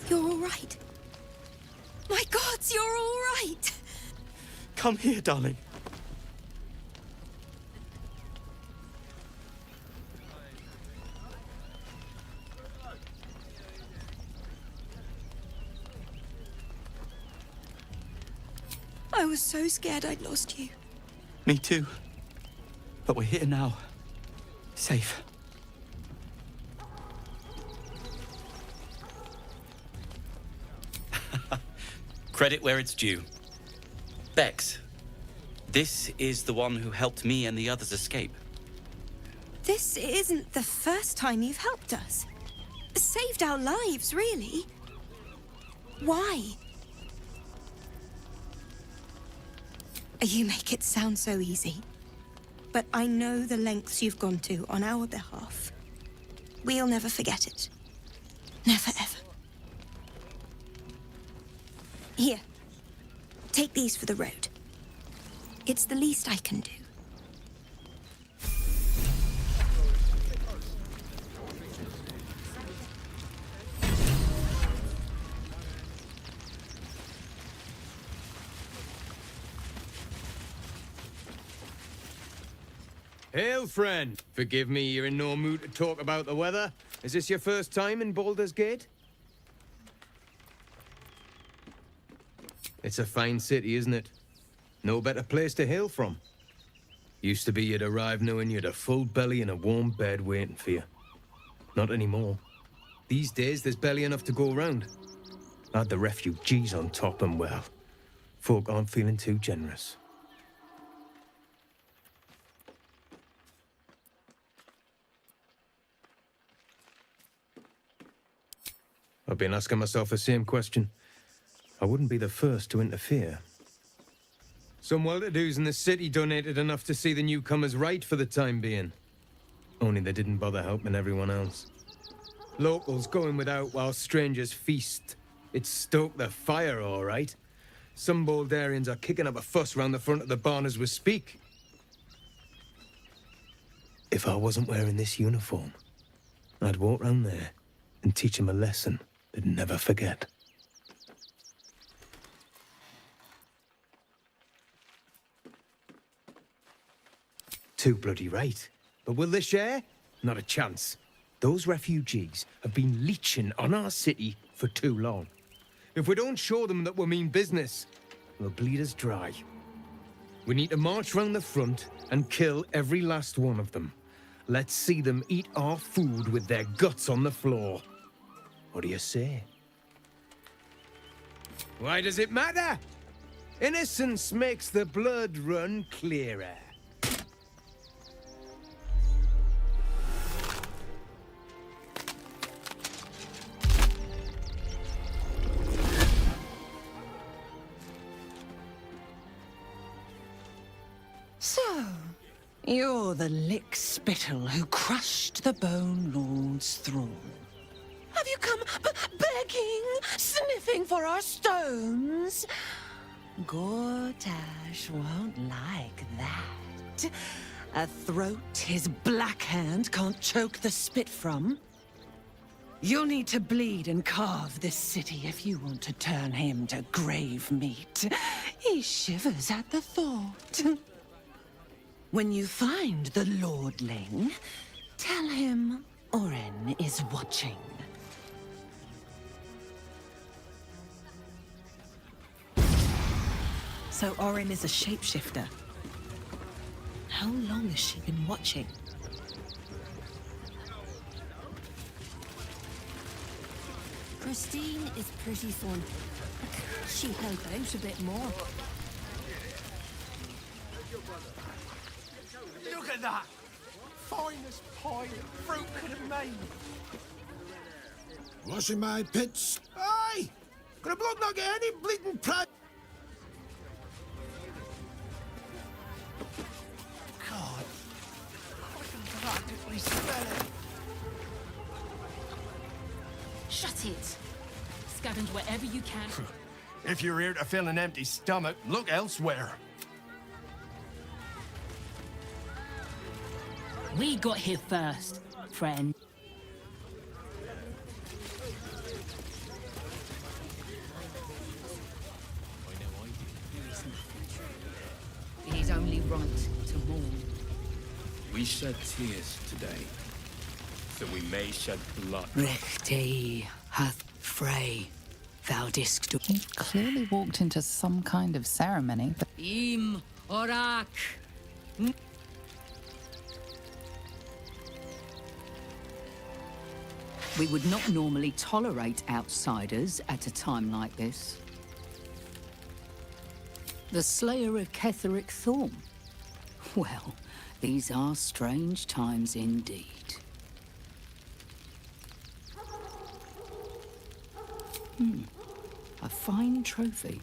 You're all right. My gods, you're all right. Come here, darling. I was so scared I'd lost you. Me too. But we're here now. Safe. Credit where it's due. Bex, this is the one who helped me and the others escape. This isn't the first time you've helped us. Saved our lives, really. Why? You make it sound so easy. But I know the lengths you've gone to on our behalf. We'll never forget it. Never, ever. Here. Take these for the road. It's the least I can do. Hail, friend. Forgive me, you're in no mood to talk about the weather. Is this your first time in Bulders Gate? It's a fine city, isn't it? No better place to hail from. Used to be you'd arrive knowing you'd a full belly and a warm bed waiting for you. Not anymore. These days, there's barely enough to go around. Add the refugees on top and, well, folk aren't feeling too generous. I've been asking myself the same question. I wouldn't be the first to interfere. Some well-to-dos in the city donated enough to see the newcomers right for the time being. Only they didn't bother helping everyone else. Locals going without while strangers feast. It stoked the fire, all right. Some Buldarians are kicking up a fuss round the front of the barn as we speak. If I wasn't wearing this uniform, I'd walk round there and teach them a lesson they'd never forget. Too bloody right. But will they share? Not a chance. Those refugees have been leeching on our city for too long. If we don't show them that we mean business, they'll bleed us dry. We need to march round the front and kill every last one of them. Let's see them eat our food with their guts on the floor. What do you say? Why does it matter? Innocence makes the blood run clearer. So, you're the lick-spittle who crushed the Bone Lord's thrall. Have you come begging, sniffing for our stones? Gortash won't like that. A throat his black hand can't choke the spit from. You'll need to bleed and carve this city if you want to turn him to grave meat. He shivers at the thought. When you find the Lordling, tell him Orin is watching. So Orin is a shapeshifter. How long has she been watching? Christine is pretty fun. She help out a bit more. Look at that! Finest pie that fruit could have made. Washing my pits. Aye! Could a bloke not get any bleeding pride? God, I can practically smell it. Shut it. Scavenge wherever you can. If you're here to fill an empty stomach, look elsewhere. We got here first, friend. It is only right to mourn. We shed tears today, so we may shed blood. Rechte hath Frey, thou didst do. He clearly walked into some kind of ceremony, but Im Orak. We would not normally tolerate outsiders at a time like this. The slayer of Ketheric Thorn. Well, These are strange times indeed. A fine trophy.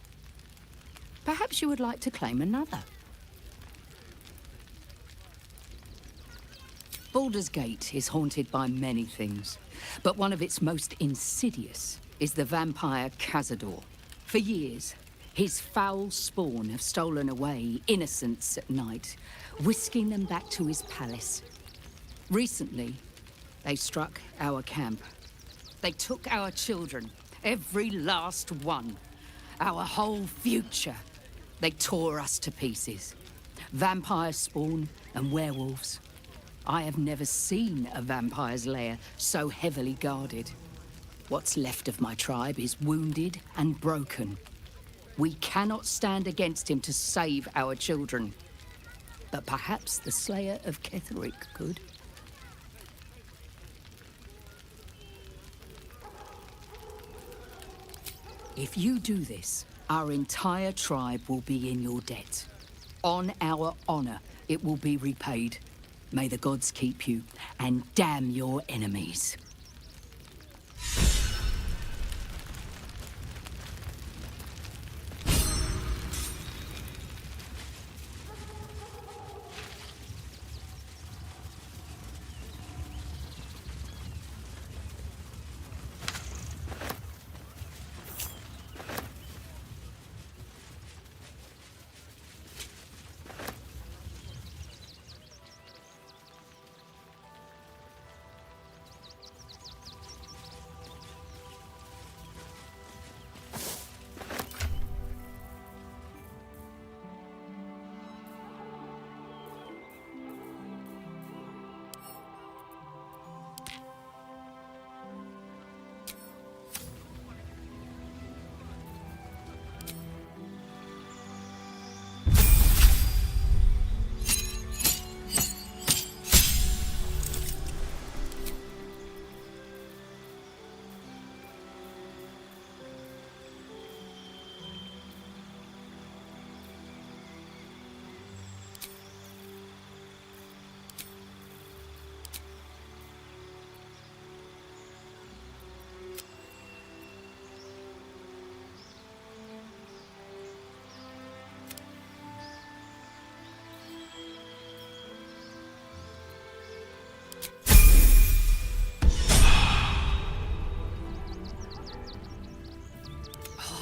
Perhaps you would like to claim another. Bulders Gate is haunted by many things, but one of its most insidious is the vampire Cazador. For years, his foul spawn have stolen away innocents at night, whisking them back to his palace. Recently, they struck our camp. They took our children, every last one. Our whole future. They tore us to pieces. Vampire spawn and werewolves. I have never seen a vampire's lair so heavily guarded. What's left of my tribe is wounded and broken. We cannot stand against him to save our children. But perhaps the Slayer of Ketheric could. If you do this, our entire tribe will be in your debt. On our honor, it will be repaid. May the gods keep you, and damn your enemies.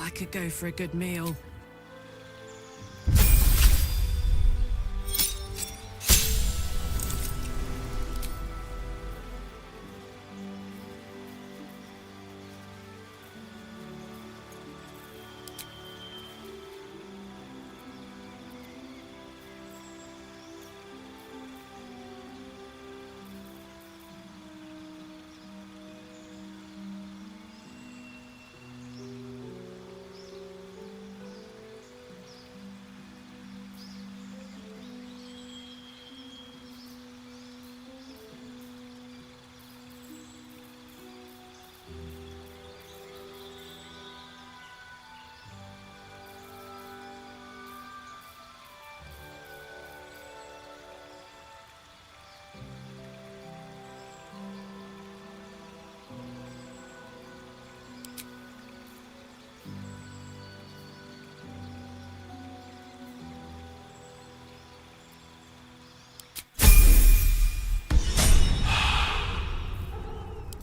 I could go for a good meal.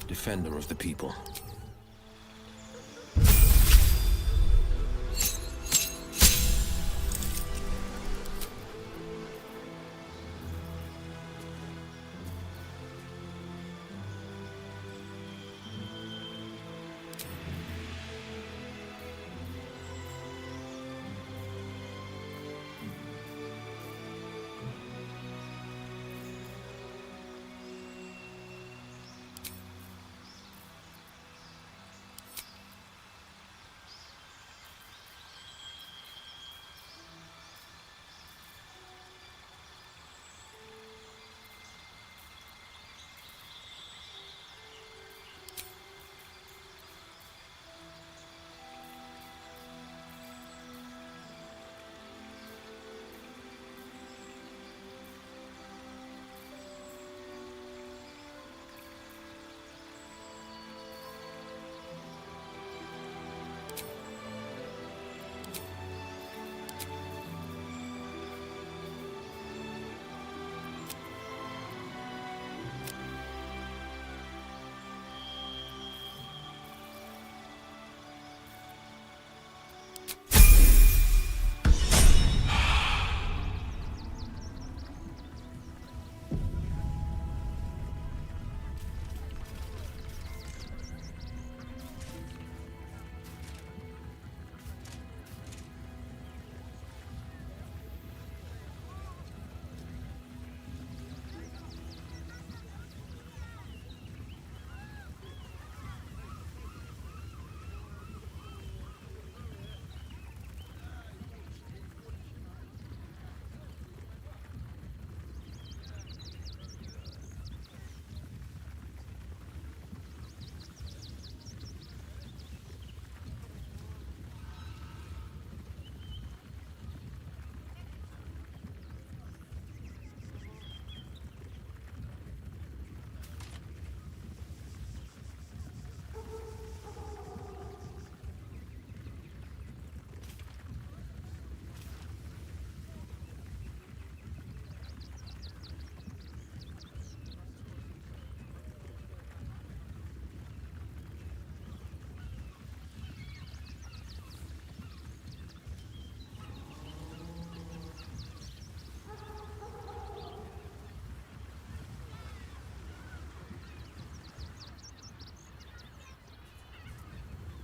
Defender of the people.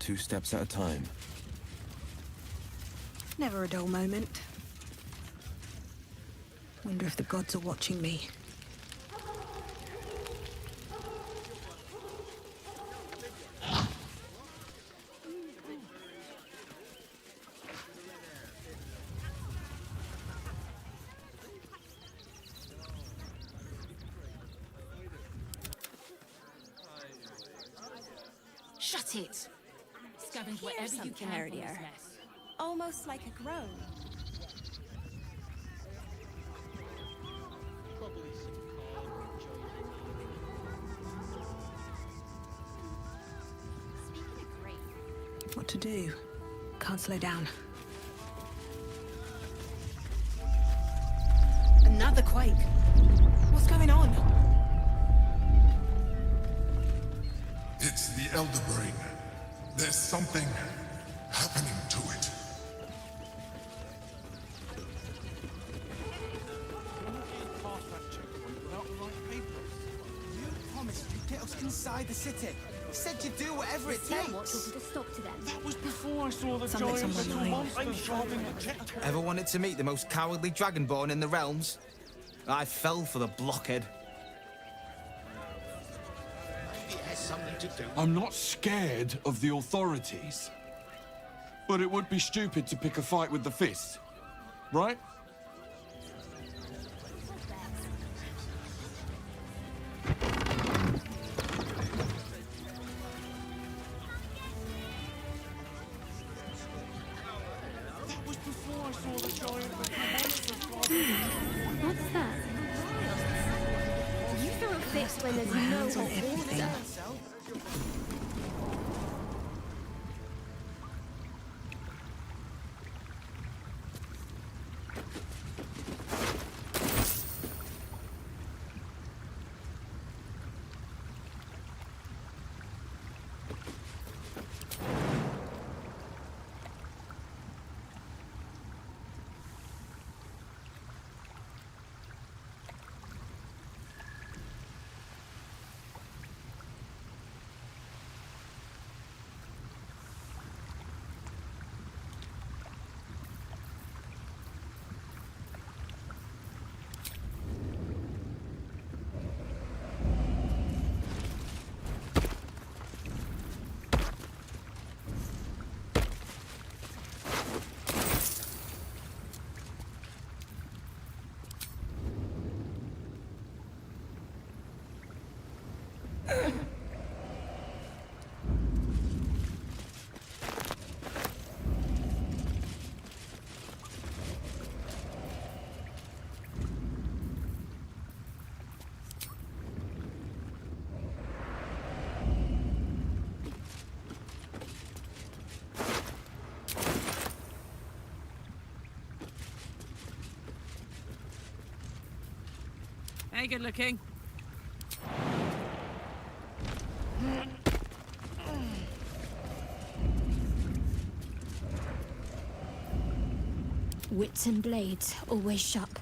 2 steps at a time. Never a dull moment. Wonder if the gods are watching me. Shut it! Scavenge wherever you can from this mess. Almost like a groan. What to do? Can't slow down. Another quake. What's going on? It's the Elder Brain. There's something happening to it. You promised you'd get us inside the city. Said you'd do whatever it takes. What told you to stop to them? That was before I saw the Something's giant on my little mind. monsters driving the jet. Ever wanted to meet the most cowardly dragonborn in the realms? I fell for the blockhead. Maybe it has something to do. I'm not scared of the authorities. But it would be stupid to pick a fight with the fist, right? That was before I saw the giant little monsters driving. What's that? You throw a fit when there's no order. Hey, good looking. Wits and blades, always sharp.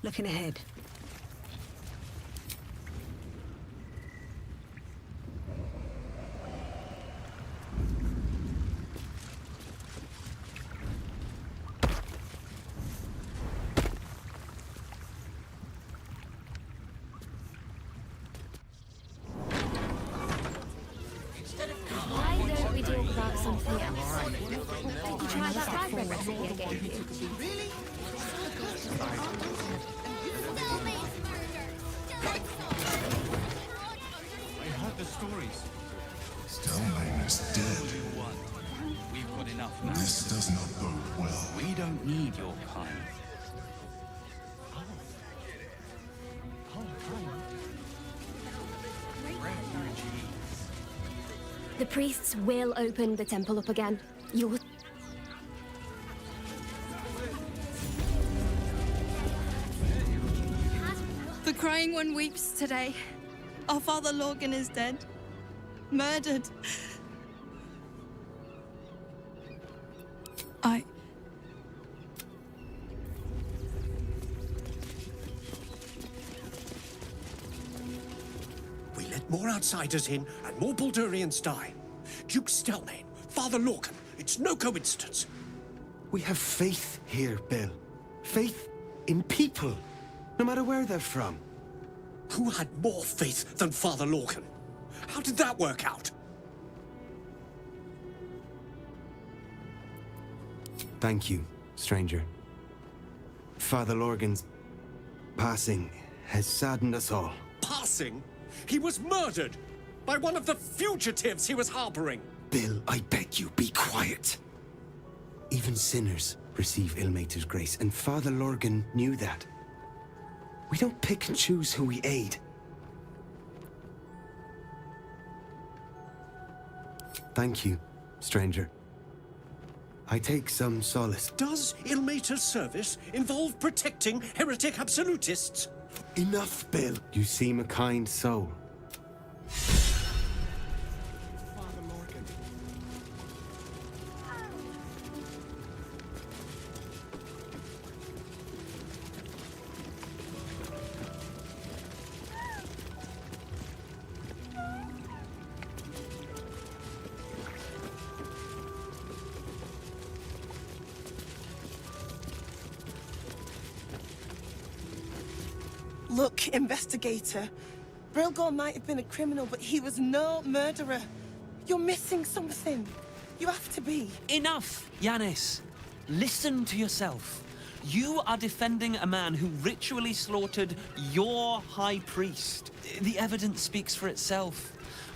Looking ahead. Why don't we talk about something else? Did you try that vibrant recipe I gave you? Really? I heard the stories. Stelmane is dead. We've got enough now. This does not bode well. We don't need your kind. The priests will open the temple up again. You'll... The crying one weeps today. Our father Logan is dead. Murdered. We let more outsiders in, and more Buldurians die. Duke Stelmane, Father Lorcan, it's no coincidence. We have faith here, Bill. Faith in people, no matter where they're from. Who had more faith than Father Lorcan? How did that work out? Thank you, stranger. Father Lorgan's passing has saddened us all. Passing? He was murdered by one of the fugitives he was harboring. Bill, I beg you, be quiet. Even sinners receive Ilmater's grace, and Father Lorgan knew that. We don't pick and choose who we aid. Thank you, stranger. I take some solace. Does Ilmater's service involve protecting heretic absolutists? Enough, Bill. You seem a kind soul. Father Lorcan. Look, investigator. Brilgor might have been a criminal, but he was no murderer. You're missing something. You have to be. Enough, Yanis. Listen to yourself. You are defending a man who ritually slaughtered your high priest. The evidence speaks for itself.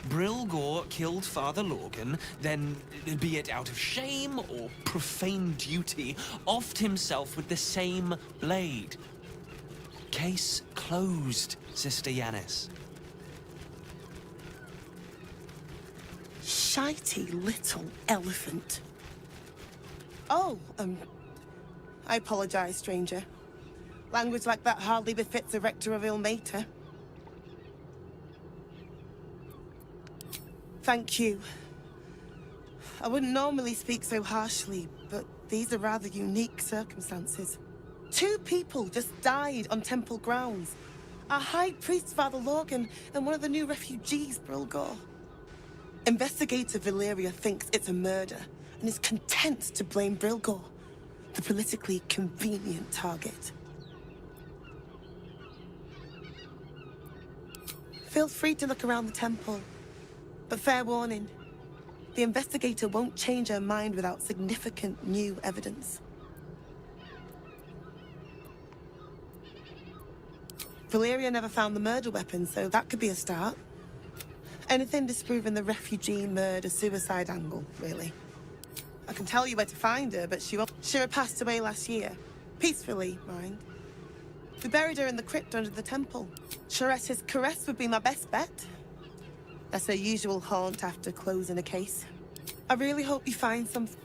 Brilgor killed Father Lorgan, then, be it out of shame or profane duty, offed himself with the same blade. Case closed, Sister Yanis. Shitey little elephant. Oh, I apologize, stranger. Language like that hardly befits a rector of Ilmater. Thank you. I wouldn't normally speak so harshly, but these are rather unique circumstances. 2 people just died on temple grounds. Our high priest, Father Lorgan, and one of the new refugees, Brilgor. Investigator Valeria thinks it's a murder and is content to blame Brilgor, the politically convenient target. Feel free to look around the temple, but fair warning, the investigator won't change her mind without significant new evidence. Valeria never found the murder weapon, so that could be a start. Anything disproving the refugee murder-suicide angle, really. I can tell you where to find her, but she passed away last year. Peacefully, mind. We buried her in the crypt under the temple. Charette's caress would be my best bet. That's her usual haunt after closing a case. I really hope you find something.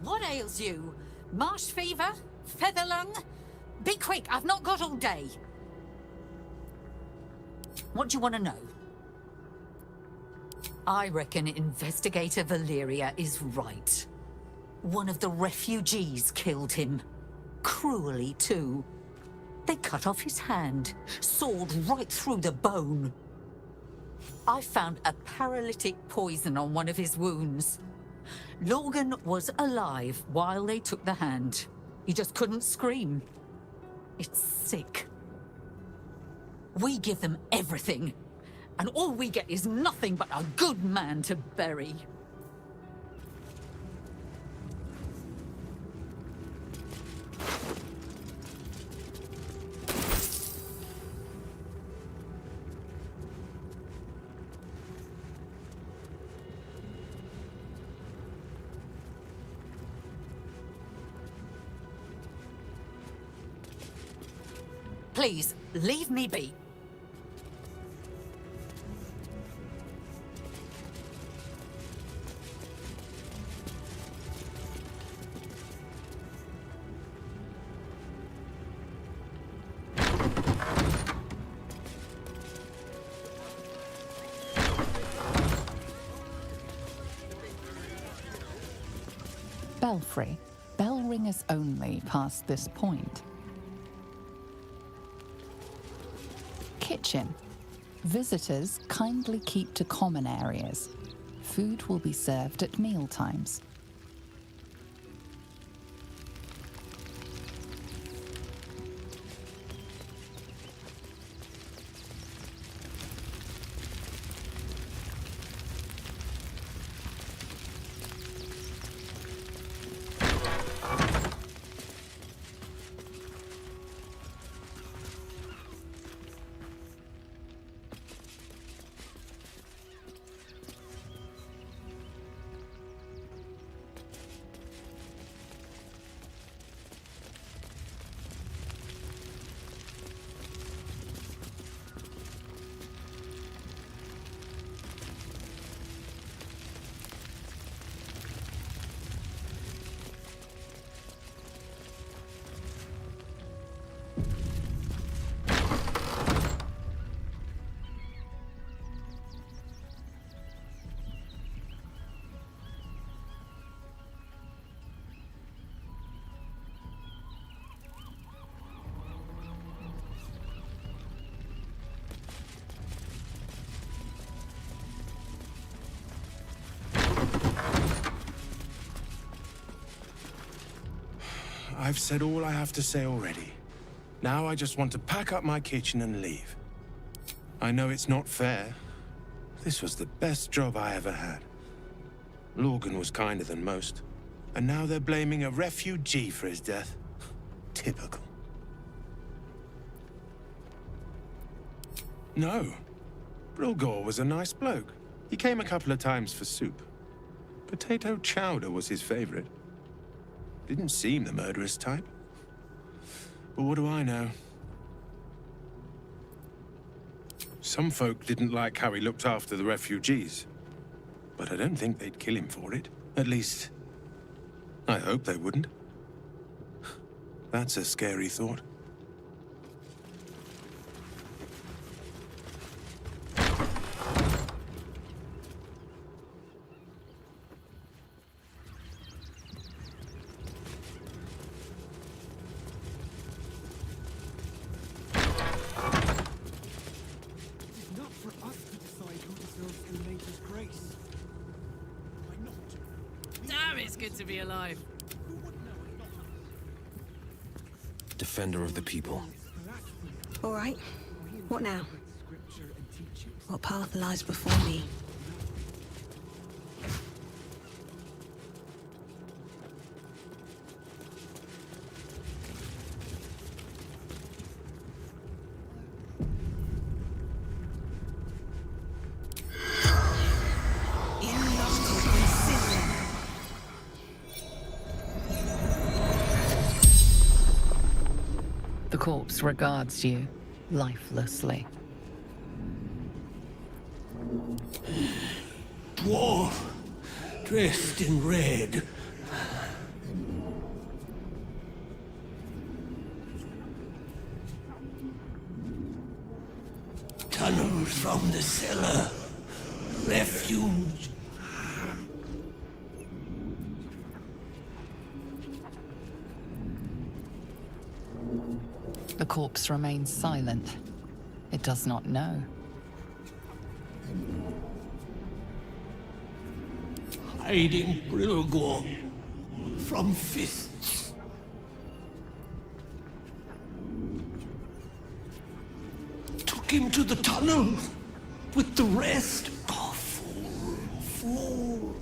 What ails you? Marsh fever? Feather lung? Be quick, I've not got all day. What do you want to know? I reckon Investigator Valeria is right. One of the refugees killed him. Cruelly, too. They cut off his hand, sawed right through the bone. I found a paralytic poison on one of his wounds. Logan was alive while they took the hand. He just couldn't scream. It's sick. We give them everything, and all we get is nothing but a good man to bury. Please, Leave me be. Belfry. Bell ringers only past this point. Kitchen. Visitors kindly keep to common areas. Food will be served at meal times. I've said all I have to say already. Now I just want to pack up my kitchen and leave. I know it's not fair. This was the best job I ever had. Lorgan was kinder than most. And now they're blaming a refugee for his death. Typical. No. Brilgor was a nice bloke. He came a couple of times for soup. Potato chowder was his favorite. Didn't seem the murderous type. But what do I know? Some folk didn't like how he looked after the refugees. But I don't think they'd kill him for it. At least, I hope they wouldn't. That's a scary thought. Damn, it's good to be alive. Defender of the people. All right. What now? What path lies before me? The corpse regards you lifelessly. Dwarf, dressed in red. Tunnels from the cellar. Refuge. The corpse remains silent. It does not know. Hiding Brilgor from fists. Took him to the tunnel with the rest. Oh, fool.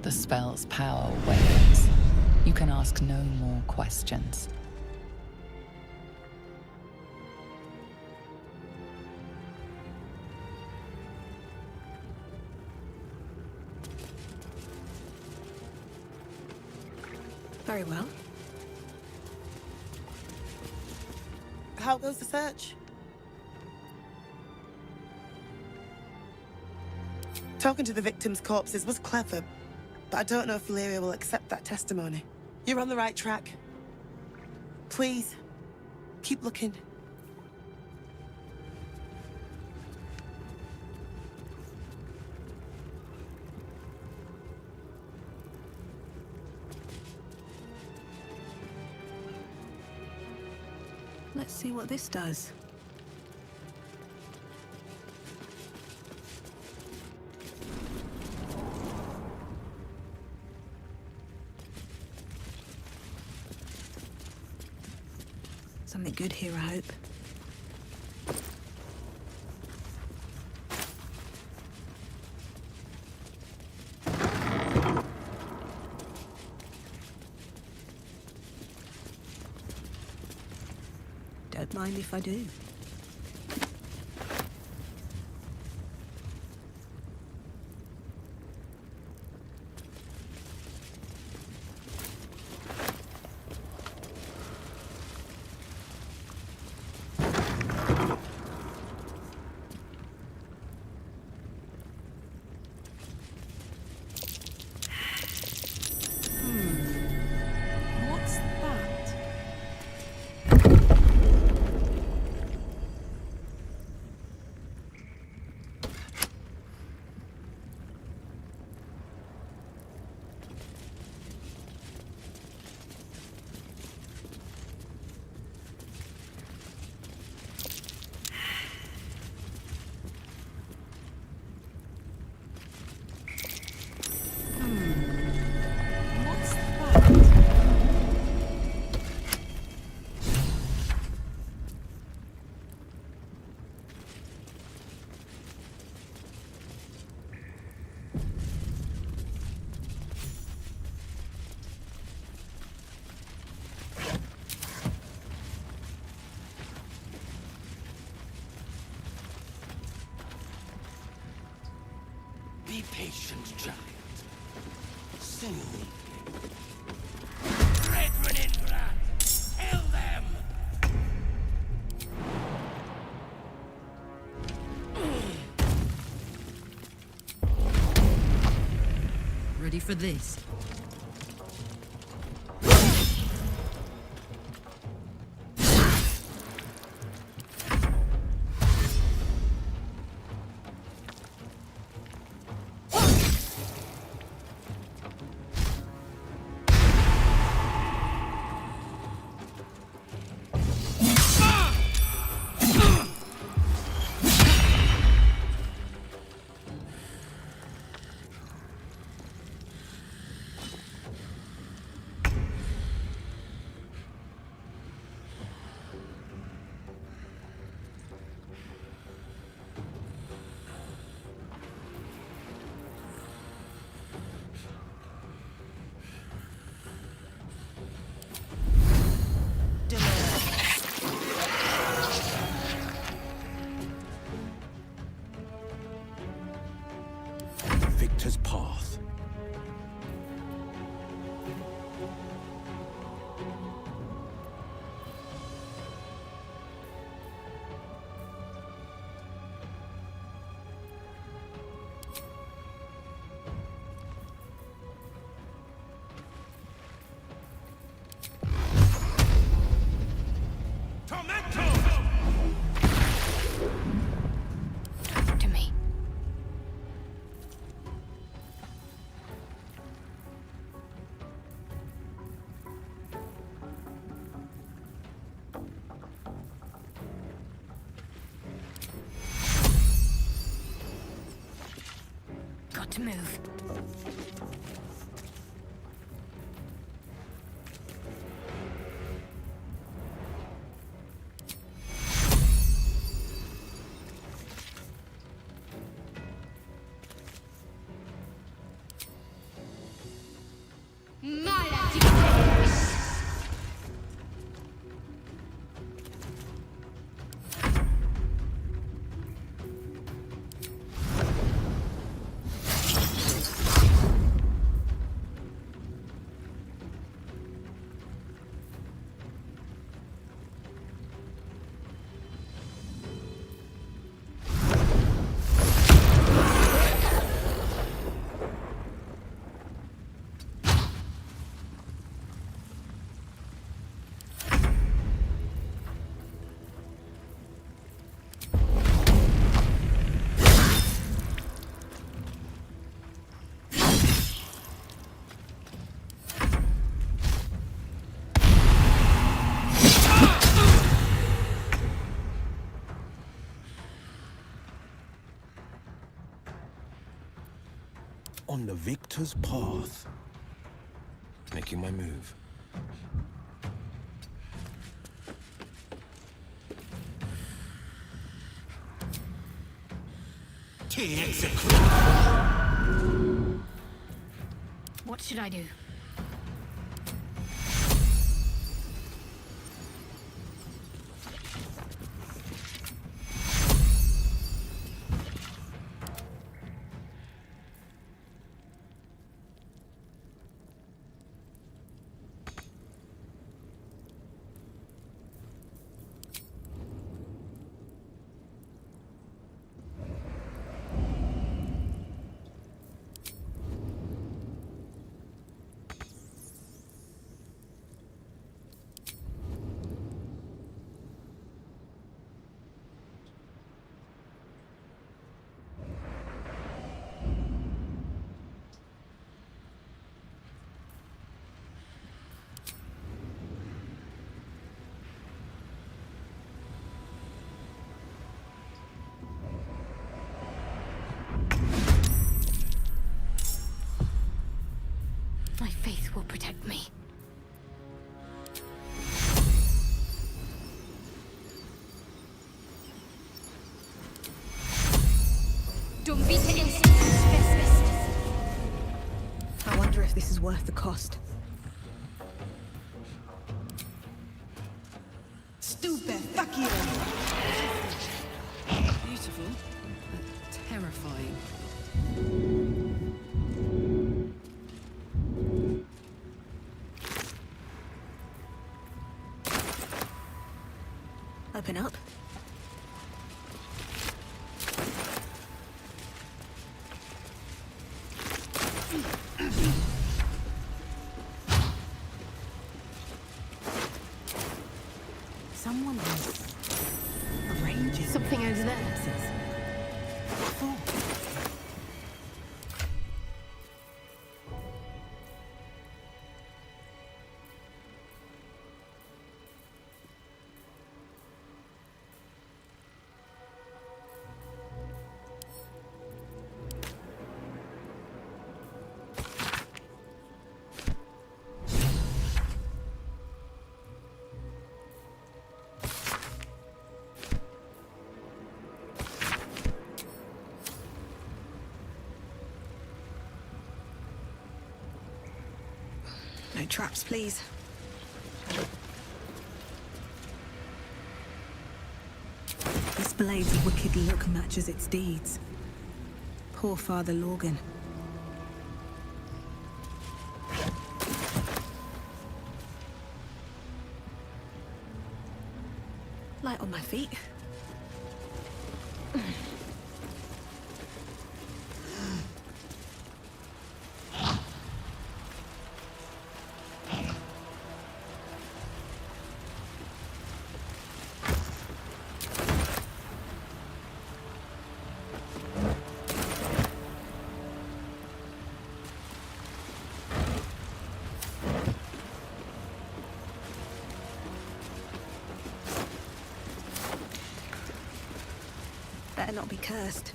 The spell's power wanes. You can ask no more questions. Very well. how goes the search? Talking to the victims' corpses was clever, but I don't know if Valeria will accept that testimony. You're on the right track. Please, keep looking. Let's see what this does. Something good here, I hope. Don't mind if I do. What's that? What's that? Be patient, giant. Soon. Brethren in blood, kill them! Ready for this? Victor's path. To me. Got to move. on the victor's path. Making my move. What should I do? My faith will protect me. I wonder if this is worth the cost. Stupefaccio! Beautiful, but terrifying. Open up. Someone has arranged Something over there. No traps, please. This blade's wicked look matches its deeds. Poor Father Lorgan. Light on my feet. Better not be cursed.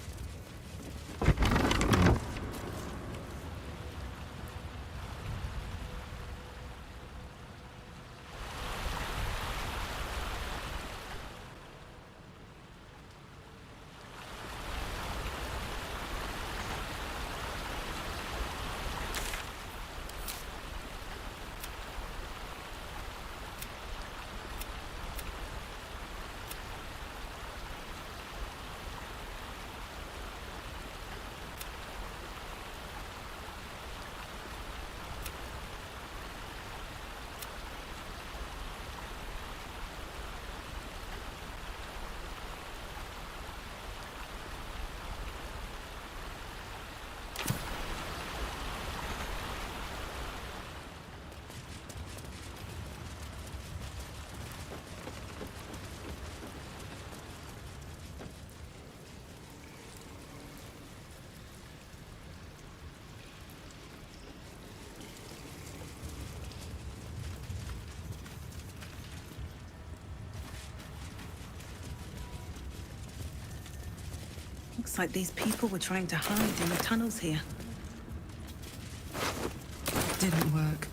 Looks like these people were trying to hide in the tunnels here. Didn't work.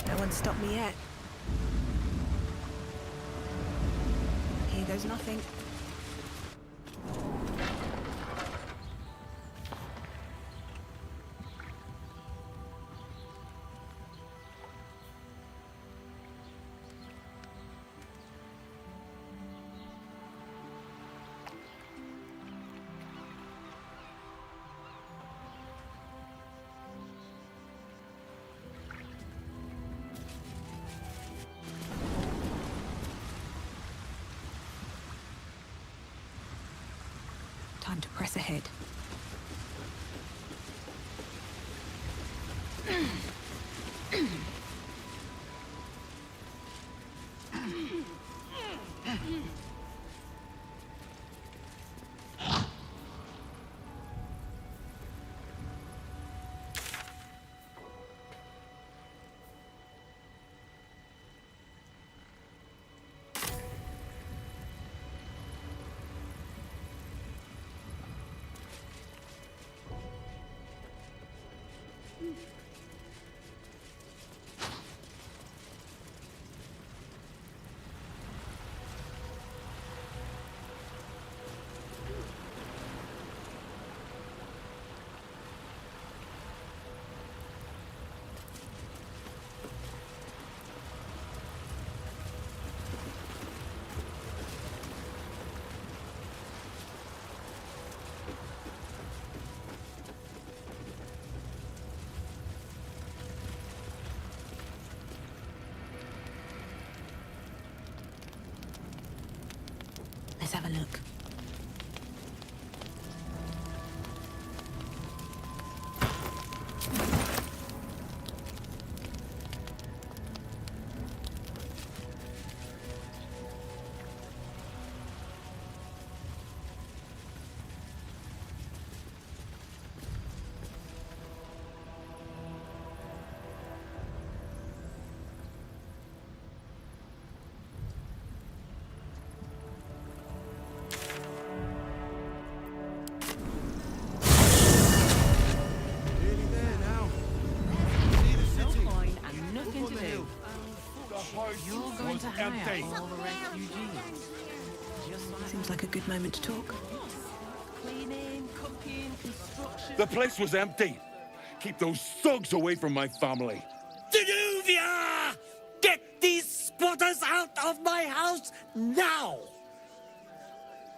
No one's stopped me yet. Here goes nothing. Time to press ahead. Let's have a look. empty. Seems like a good moment to talk. Cleaning, cooking, construction. The place was empty. Keep those thugs away from my family. Danuvia! Get these squatters out of my house now!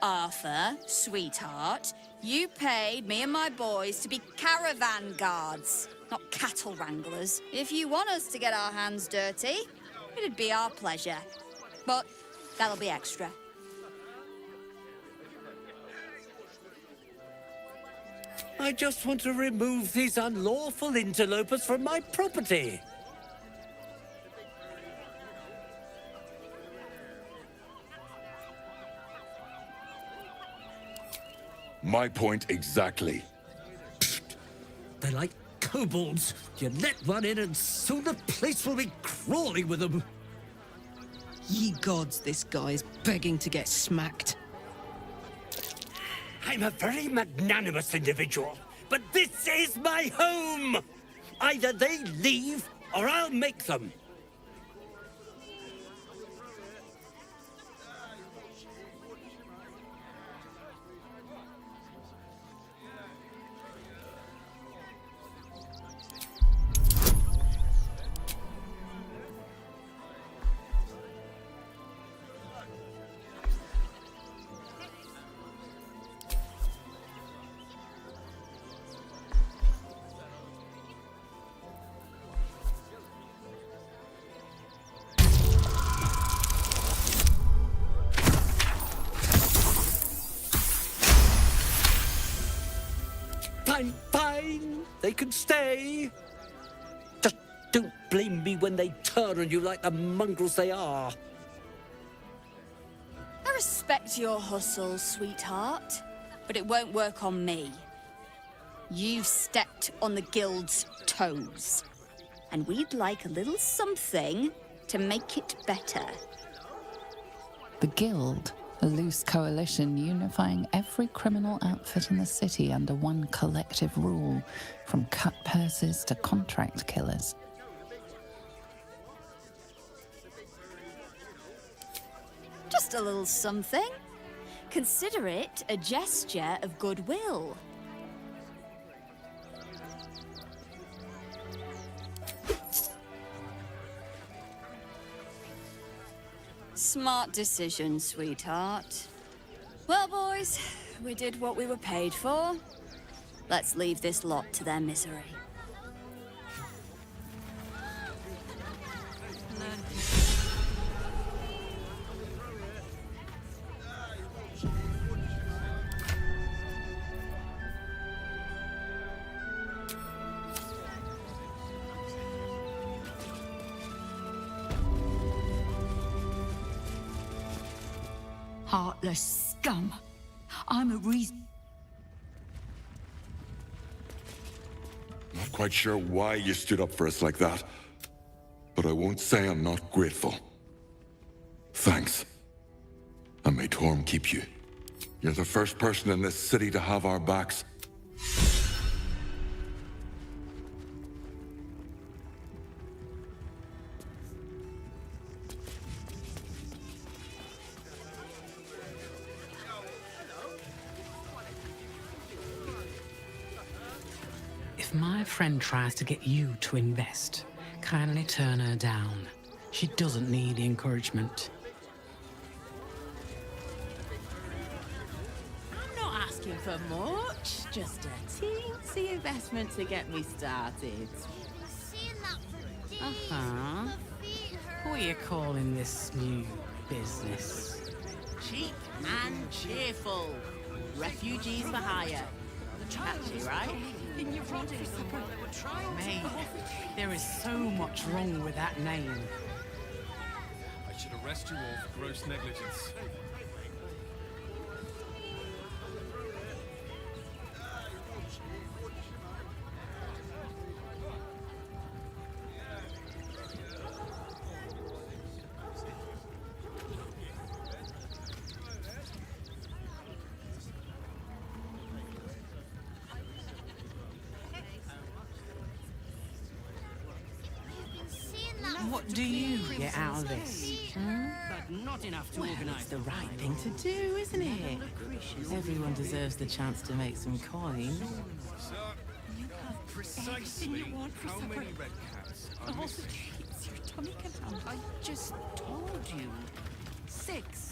Arthur, sweetheart, you paid me and my boys to be caravan guards, not cattle wranglers. If you want us to get our hands dirty, it'd be our pleasure. But that'll be extra. I just want to remove these unlawful interlopers from my property. My point exactly. They're like kobolds. You let one in and soon the place will be crawling with them. Ye gods, this guy is begging to get smacked. I'm a very magnanimous individual, but this is my home! Either they leave, or I'll make them. Fine. They can stay. Just don't blame me when they turn on you like the mongrels they are. I respect your hustle, sweetheart, but it won't work on me. You've stepped on the guild's toes, and we'd like a little something to make it better. The Guild, a loose coalition unifying every criminal outfit in the city under one collective rule, from cut purses to contract killers. Just a little something. Consider it a gesture of goodwill. Smart decision, sweetheart. Well, boys, we did what we were paid for. Let's leave this lot to their misery. Heartless scum. I'm a reason. Not quite sure why you stood up for us like that, but I won't say I'm not grateful. Thanks. And may Torm keep you. You're the first person in this city to have our backs. If my friend tries to get you to invest, kindly turn her down. She doesn't need encouragement. I'm not asking for much, just a teensy investment to get me started. Uh-huh. What are you calling this new business? Cheap and cheerful. Refugees for hire. Catchy, right? Mate, there is so much wrong with that name. I should arrest you all for gross negligence. What do you get out of this? Hmm? not enough to Well, organize it's the right thing to do, isn't it? Everyone deserves the chance to make some coin. So, You have precisely everything you want for how supper. many red caps are All the missing? treats your tummy can handle. I just told you. 6.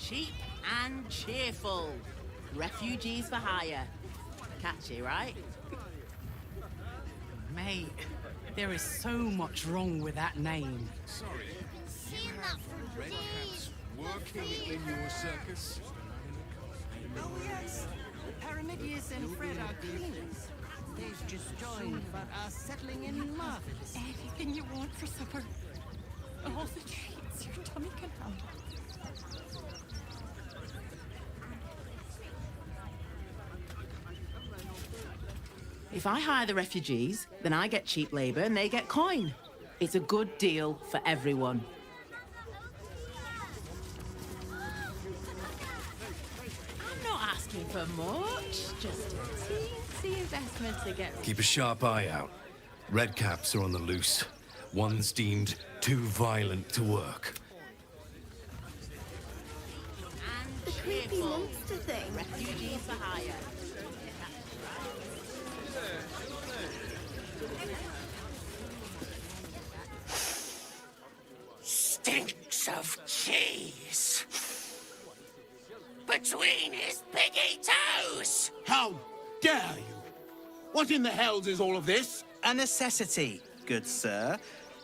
Cheap and cheerful. Refugees for hire. Catchy, right? Mate, there is so much wrong with that name. Sorry, you have red caps working in your circus? Oh, yes. Paramidius and Fred are cleaners. They've just joined, but are settling in marvelous. Anything you want for supper. All the treats your tummy can handle. If I hire the refugees, then I get cheap labor and they get coin. It's a good deal for everyone. I'm not asking for much, just a teensy investment to get... Keep a sharp eye out. Red caps are on the loose. One's deemed too violent to work. The creepy monster thing. Refugees for hire. Stinks of cheese. Between his piggy toes. How dare you? What in the hells is all of this? A necessity, good sir.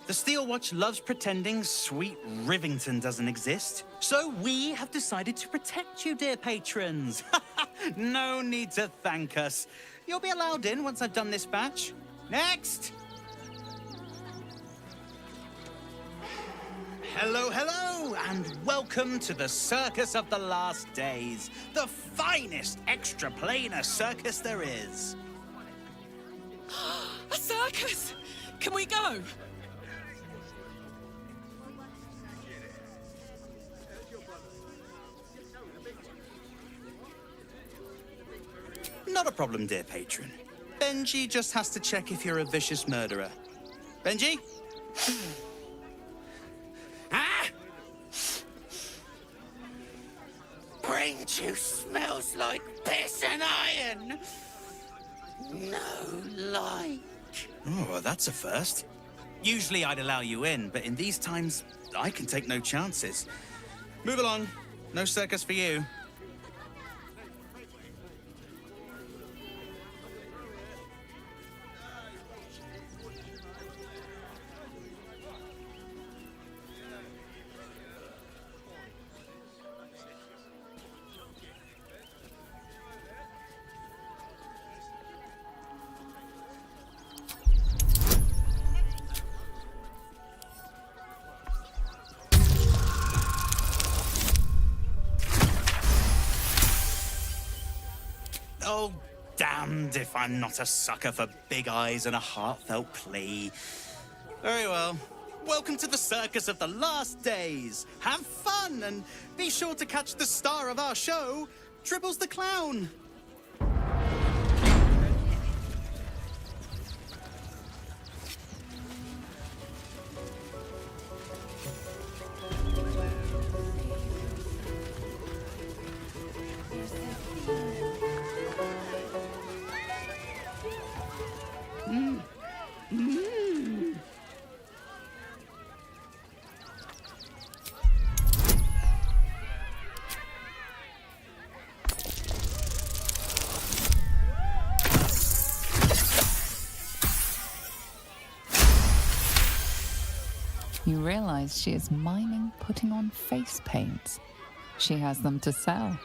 The Steel Watch loves pretending sweet Rivington doesn't exist. So we have decided to protect you, dear patrons. No need to thank us. You'll be allowed in once I've done this batch. Next! Hello, hello, and welcome to the Circus of the Last Days, the finest extra-planar circus there is. A circus! Can we go? Not a problem, dear patron. Benji just has to check if you're a vicious murderer. Benji? Ah! Brain juice smells like piss and iron. No light. Oh, well, that's a first. Usually I'd allow you in, but in these times, I can take no chances. Move along. No circus for you. Oh, damned if I'm not a sucker for big eyes and a heartfelt plea. Very well. Welcome to the Circus of the Last Days. Have fun and be sure to catch the star of our show, Tribbles the Clown. You realize she is miming putting on face paints. She has them to sell.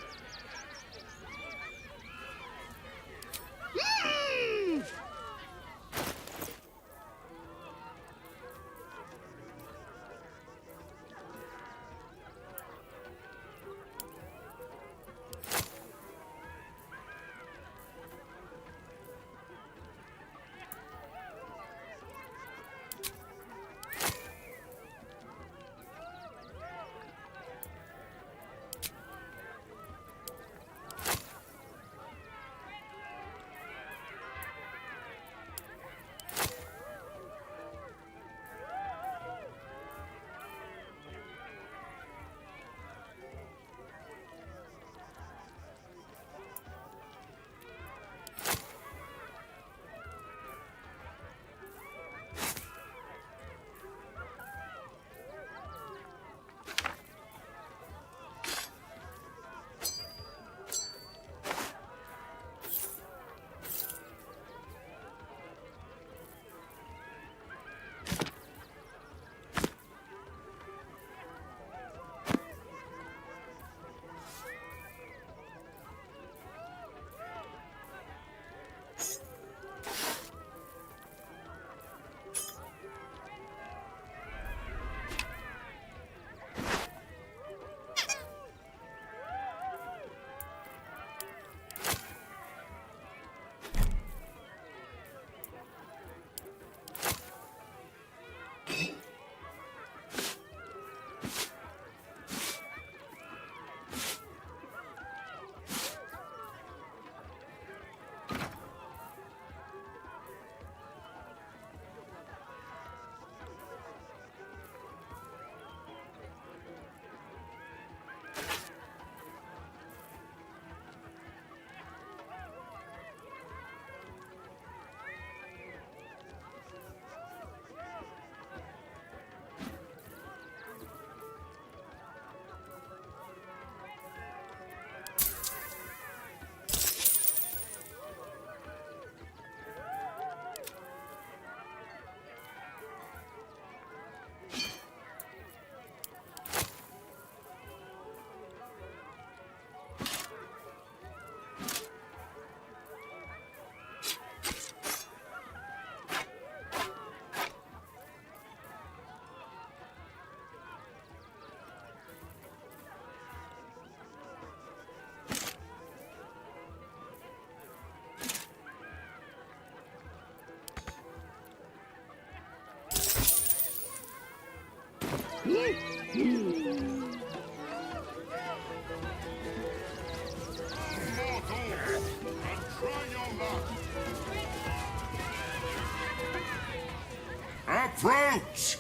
Approach!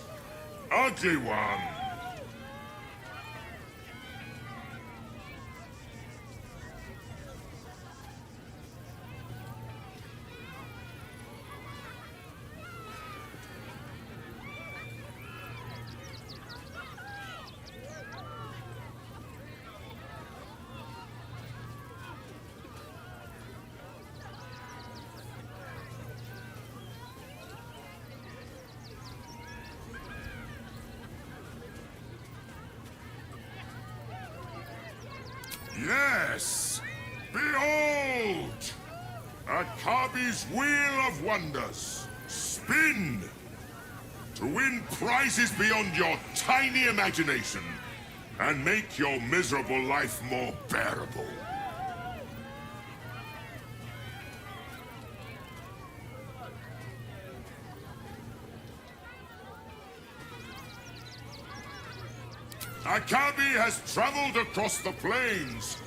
Ugly one! Yes! Behold! Akabi's Wheel of Wonders. Spin! To win prizes beyond your tiny imagination and make your miserable life more bearable. Akabi has traveled across the plains,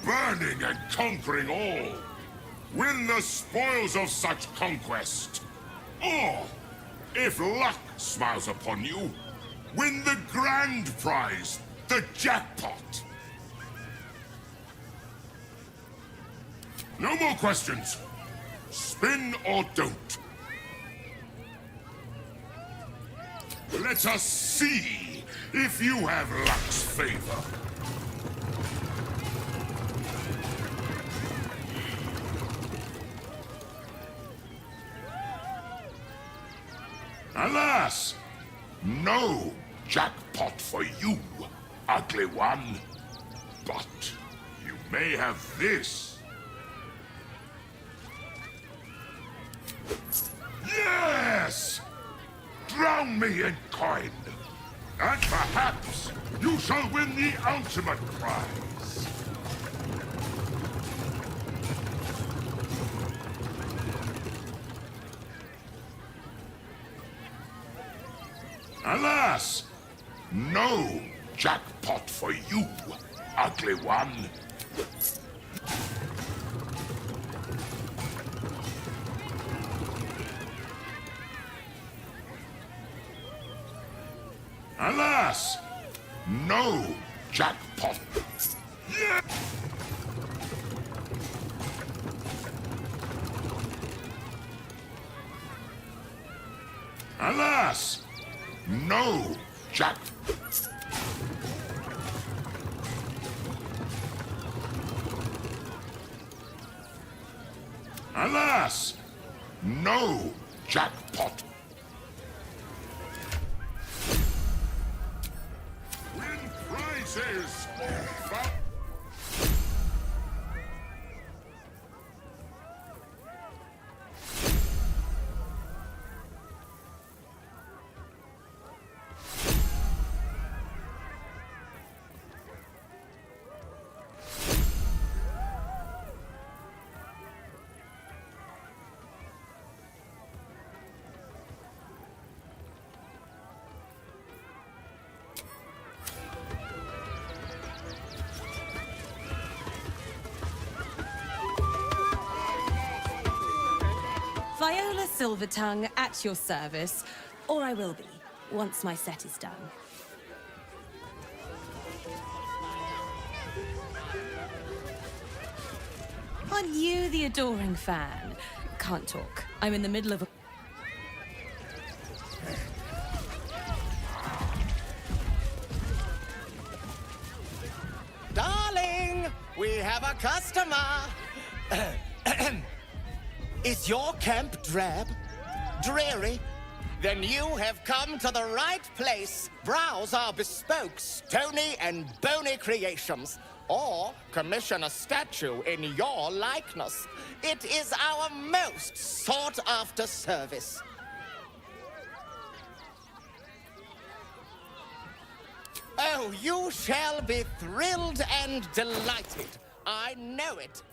burning and conquering all. Win the spoils of such conquest. Or, if luck smiles upon you, win the grand prize, the jackpot. No more questions. Spin or don't. Let us see if you have luck's favor. Alas, no jackpot for you, ugly one. But you may have this. Yes! Drown me in coin, and perhaps you shall win the ultimate prize. Alas, no jackpot for you, ugly one. Alas, no jackpot. Yeah. Alas, no jackpot. Alas, no jackpot. Win prizes. Viola Silvertongue at your service, or I will be, once my set is done. Aren't you the adoring fan? Can't talk. I'm in the middle of a... Darling, we have a customer. Is your camp drab? Dreary? Then you have come to the right place. Browse our bespoke, stony and bony creations. Or commission a statue in your likeness. It is our most sought-after service. Oh, you shall be thrilled and delighted. I know it.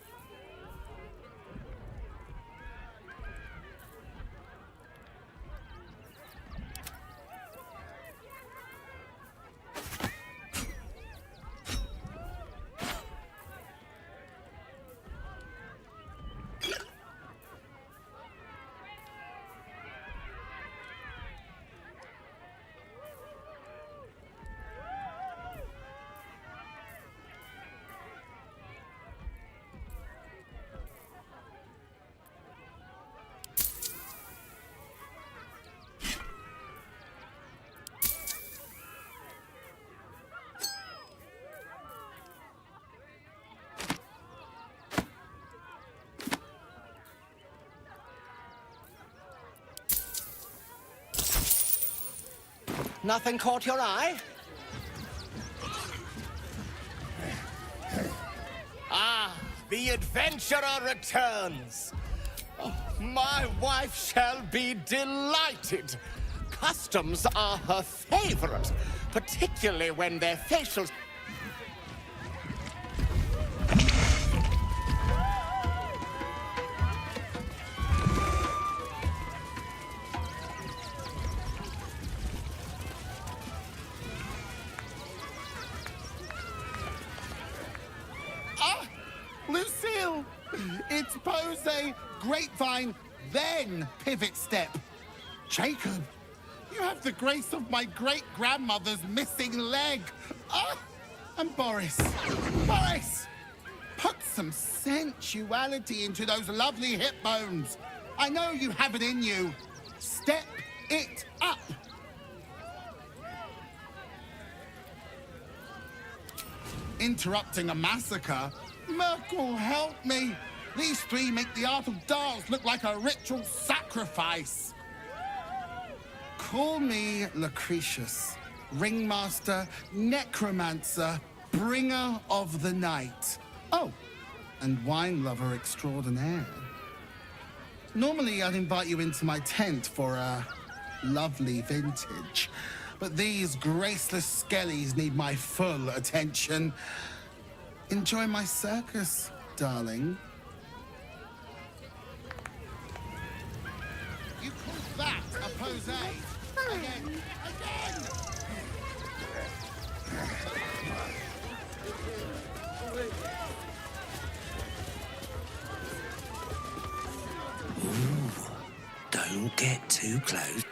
Nothing caught your eye? Ah, the adventurer returns. Oh, my wife shall be delighted. Customs are her favorite, particularly when their facials... Ah! Lucille! It's pose, grapevine, then pivot step. Jacob, you have the grace of my great-grandmother's missing leg. Ah! And Boris, put some sensuality into those lovely hip bones. I know you have it in you. Step it up. Interrupting a massacre? Merkel, help me. These three make the art of dance look like a ritual sacrifice. Call me Lucretius, ringmaster, necromancer, bringer of the night. Oh, and wine lover extraordinaire. Normally, I'd invite you into my tent for a lovely vintage, but these graceless skellies need my full attention. Enjoy my circus, darling. You call that a pose? Again! Ooh, don't get too close.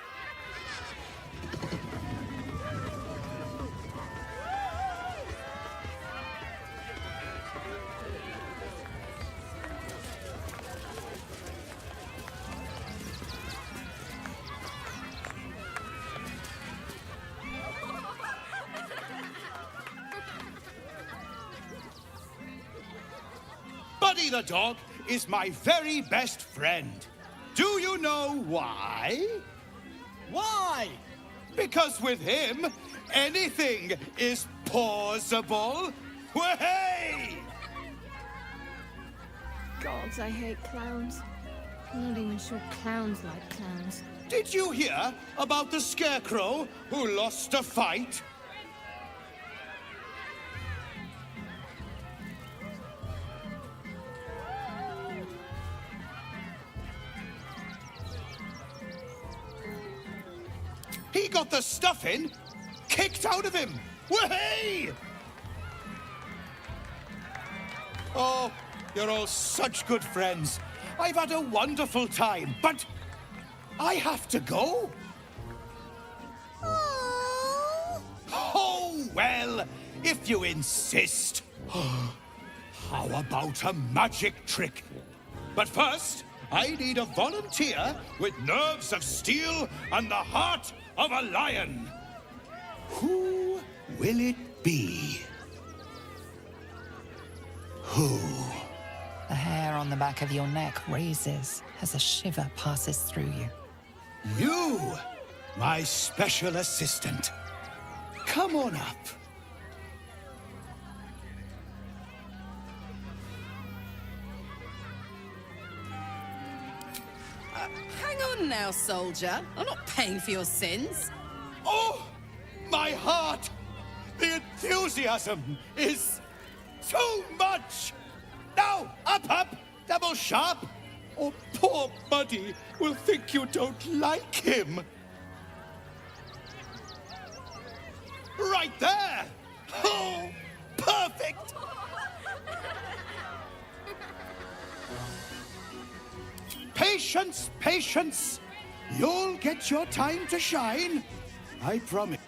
Buddy the dog is my very best friend. Do you know why? Why? Because with him, anything is possible. Way! Gods, I hate clowns. I'm not even sure clowns like clowns. Did you hear about the scarecrow who lost a fight? He got the stuffing kicked out of him. Way! Oh, you're all such good friends. I've had a wonderful time, but I have to go. Oh, well, if you insist. How about a magic trick? But first, I need a volunteer with nerves of steel and the heart of a lion. Who will it be? Who? The hair on the back of your neck raises as a shiver passes through you. You, my special assistant. Come on up. Hang on now, soldier. I'm not paying for your sins. Oh, my heart! The enthusiasm is too much! Now, up, double sharp, or poor Buddy will think you don't like him. Right there! Oh, perfect! Patience, patience. You'll get your time to shine. I promise.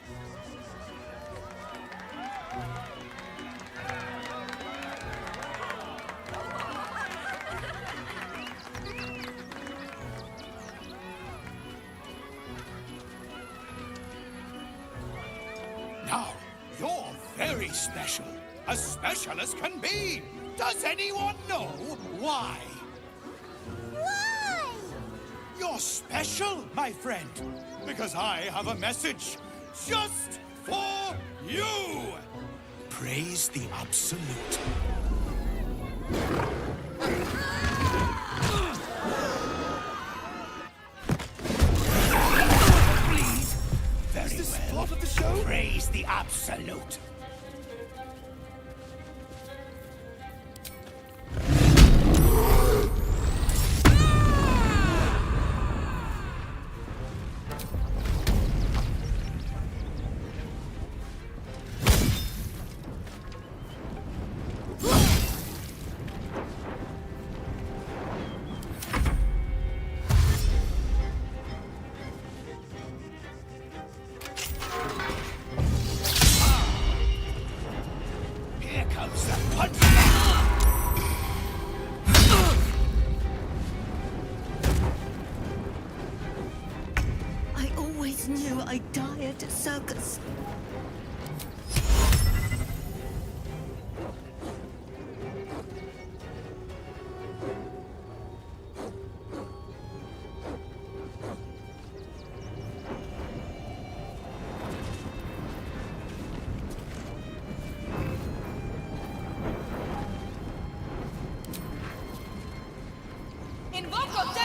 Now, you're very special. As special as can be. Does anyone know why? Why? You're special, my friend, because I have a message just for you! Praise the Absolute. Bleed. Very Is this well. part of the show? Praise the Absolute. Here comes the punch. I always knew I'd die at a circus. Invoco te!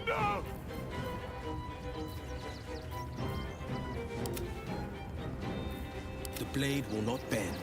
No! The blade will not bend.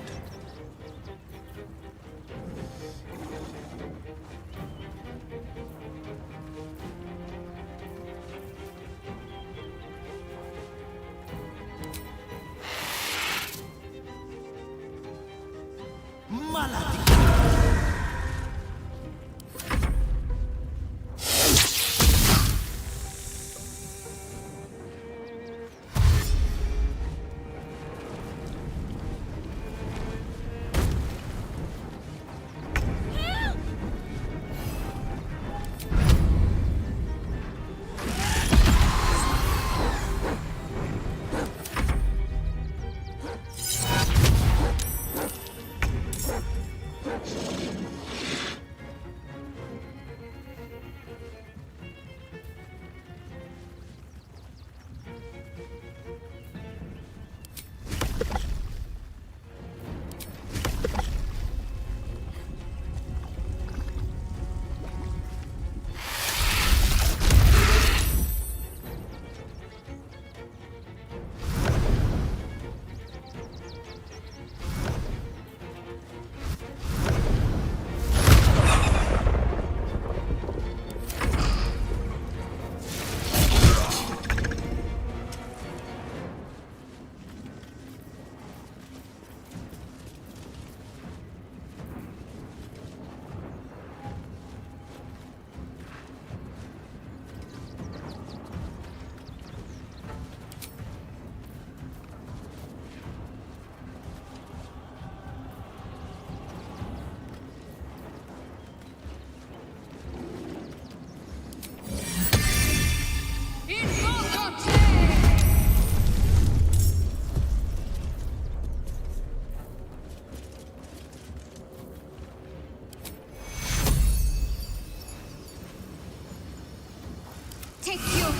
Take your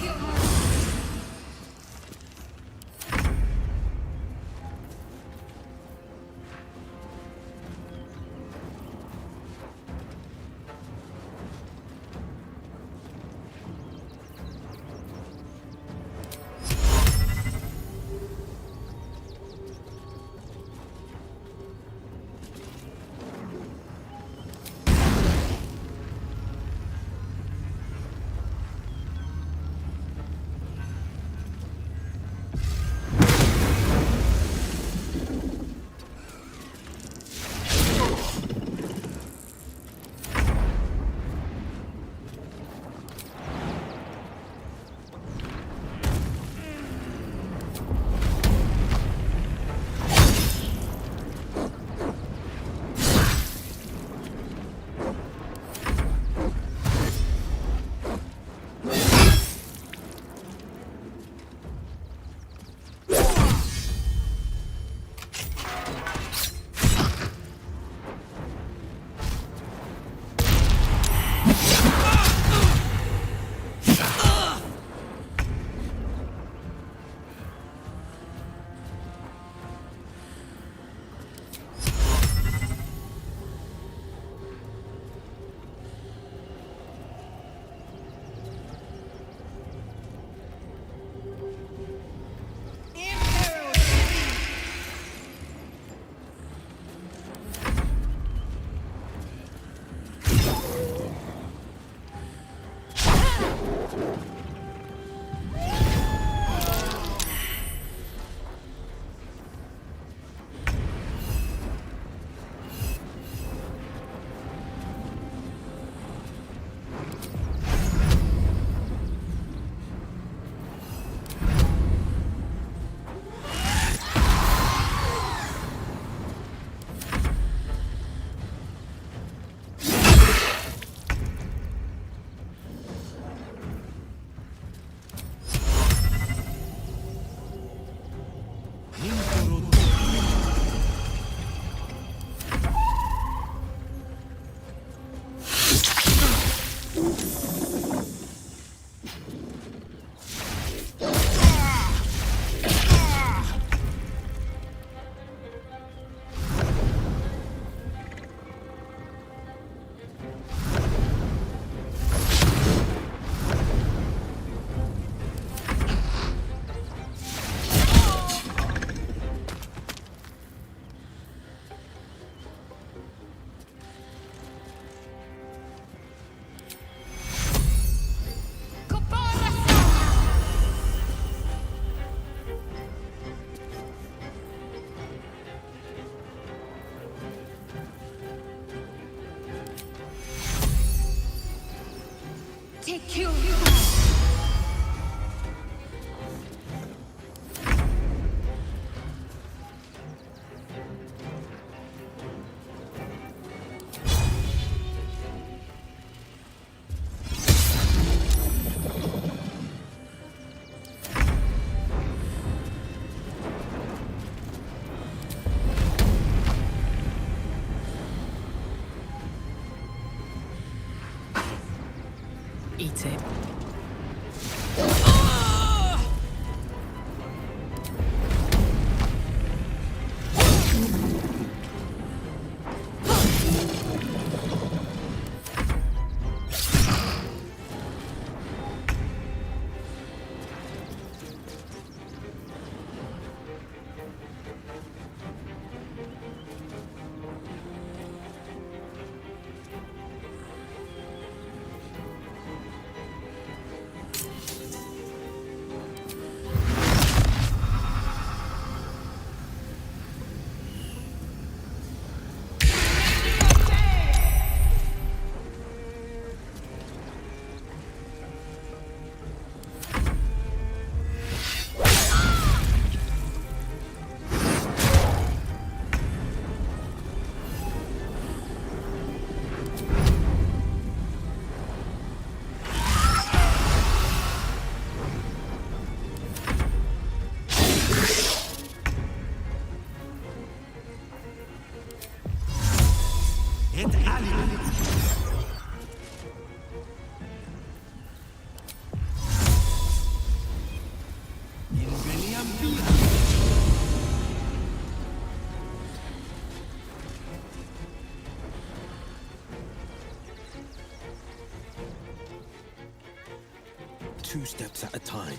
2 steps at a time.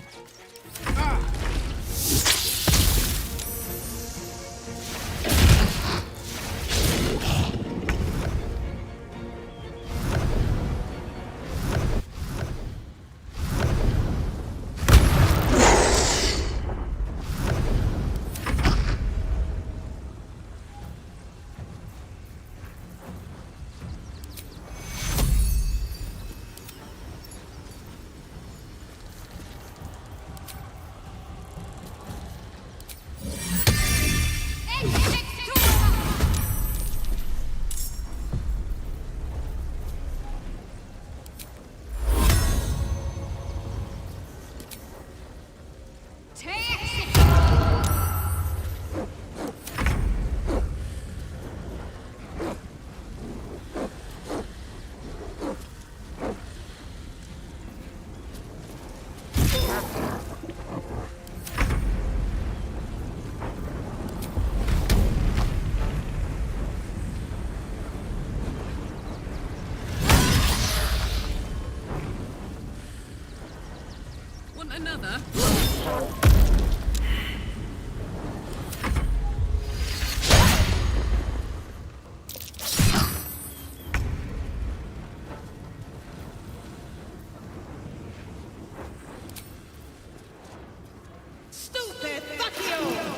Another? Stupid! Fuck you!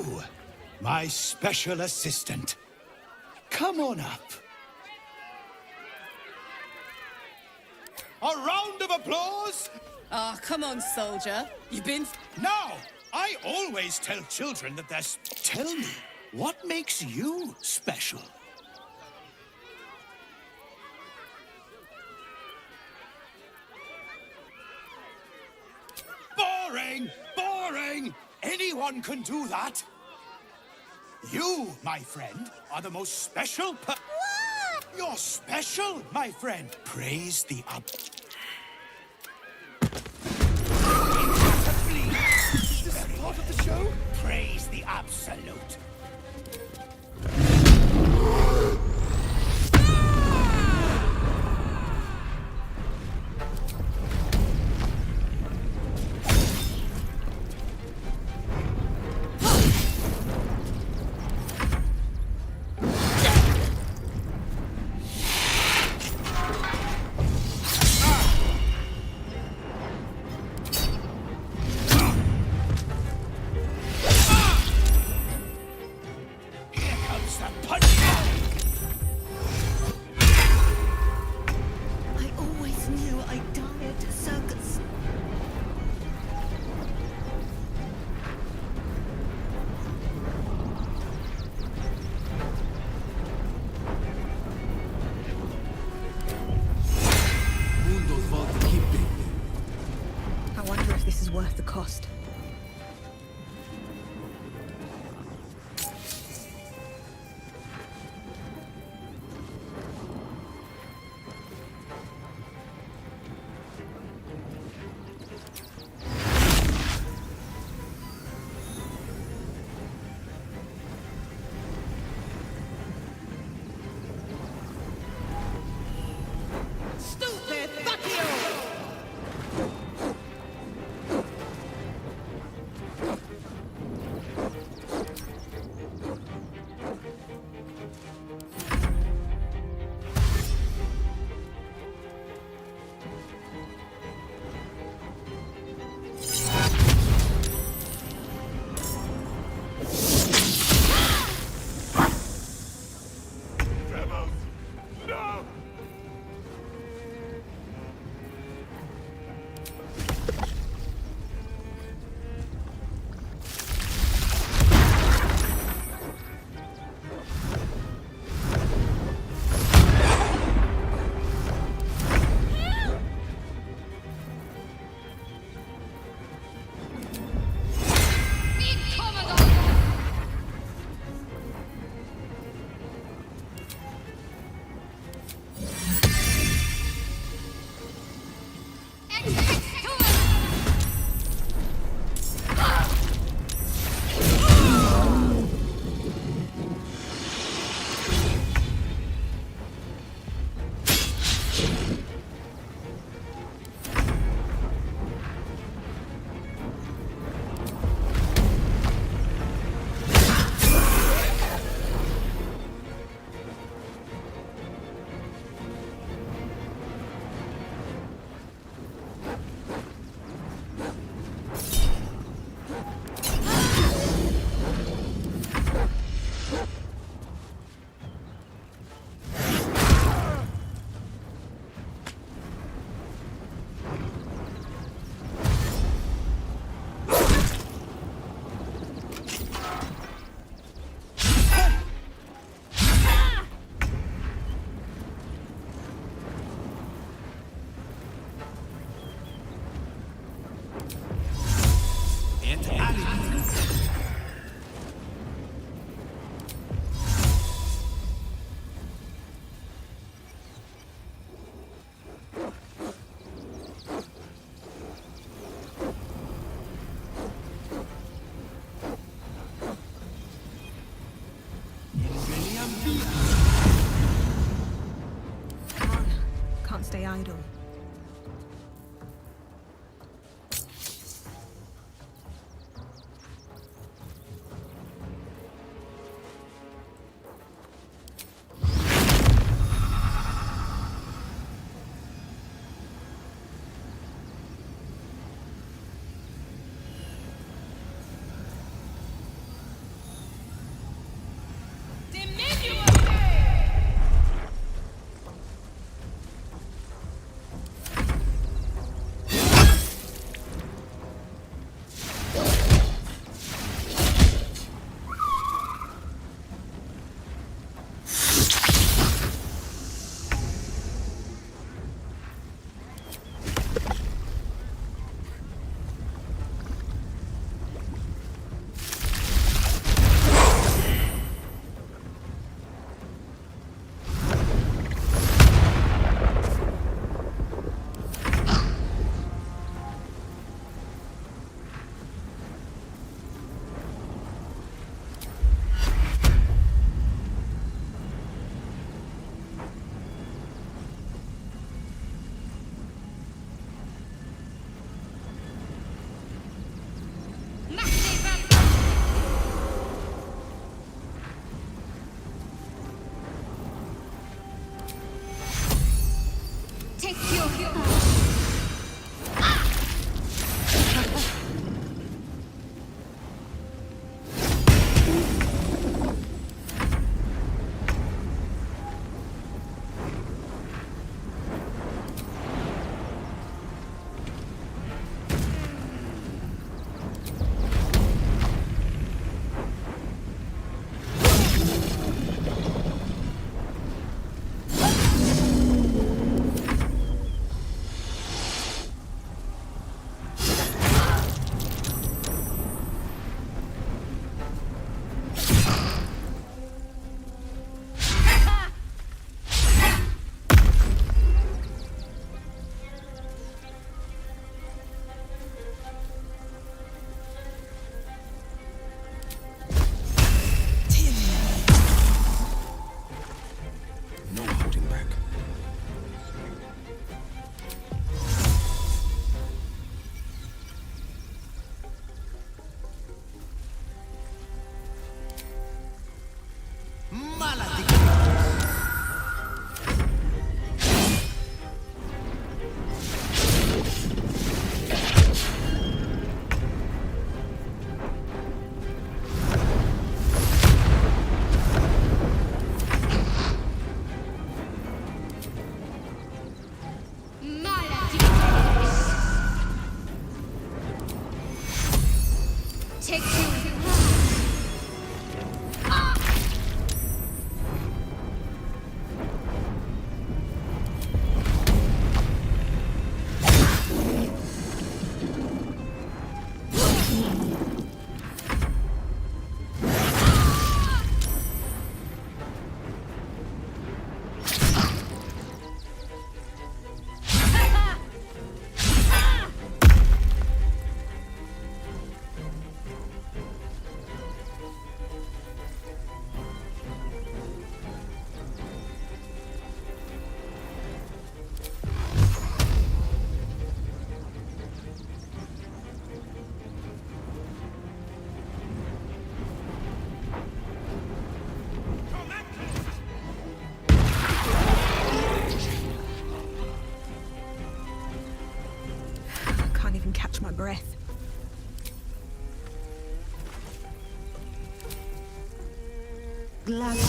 you, my special assistant. Come on up. A round of applause. Ah, come on, soldier. You've been... Now, I always tell children that they're... Tell me, what makes you special? Boring! Boring! Anyone can do that. You, my friend, are the most special What? You're special, my friend. Praise the up. Is this part of the show? Praise the absolute. Worth the cost. Stay idle. gladly.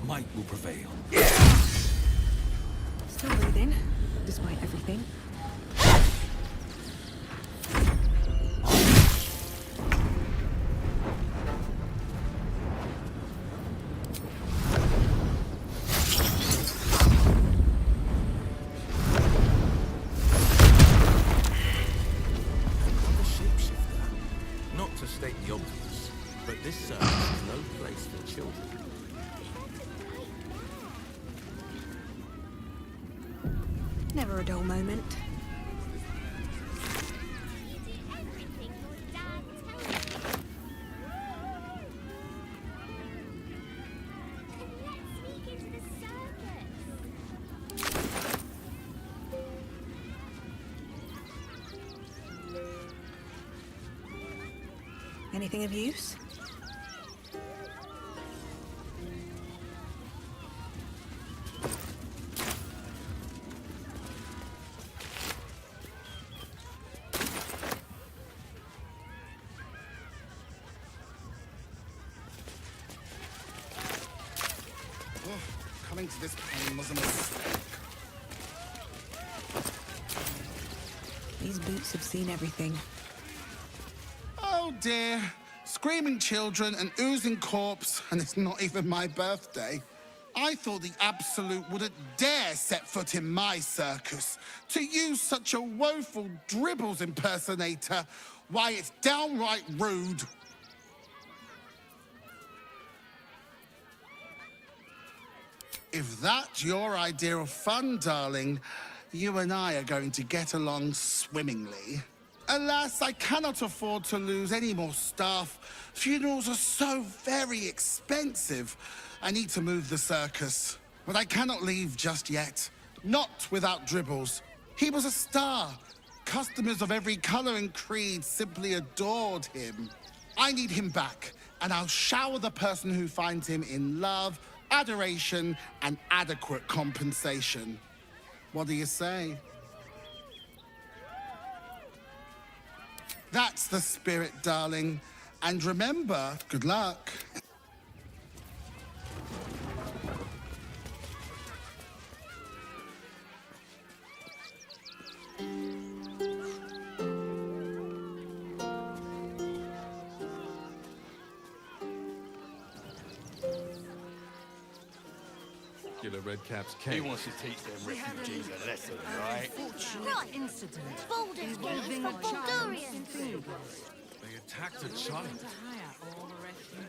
Might will prevail. Still breathing, despite everything. Not to state the obvious, but this service is no place for children. Never a dull moment. Anything of use? Coming to this pain was a mistake. These boots have seen everything. Oh dear. Screaming children, an oozing corpse, and it's not even my birthday. I thought the Absolute wouldn't dare set foot in my circus. To use such a woeful dribbles impersonator, why, it's downright rude. If that's your idea of fun, darling, you and I are going to get along swimmingly. Alas, I cannot afford to lose any more staff. Funerals are so very expensive. I need to move the circus. But I cannot leave just yet. Not without Dribbles. He was a star. Customers of every color and creed simply adored him. I need him back, and I'll shower the person who finds him in love, adoration, and adequate compensation. What do you say? That's the spirit, darling. And remember, good luck. Killer Redcap's case. He wants to teach them refugees a lesson, right? Right. Incident. Bulders Gate from Buldurians. They attacked a child.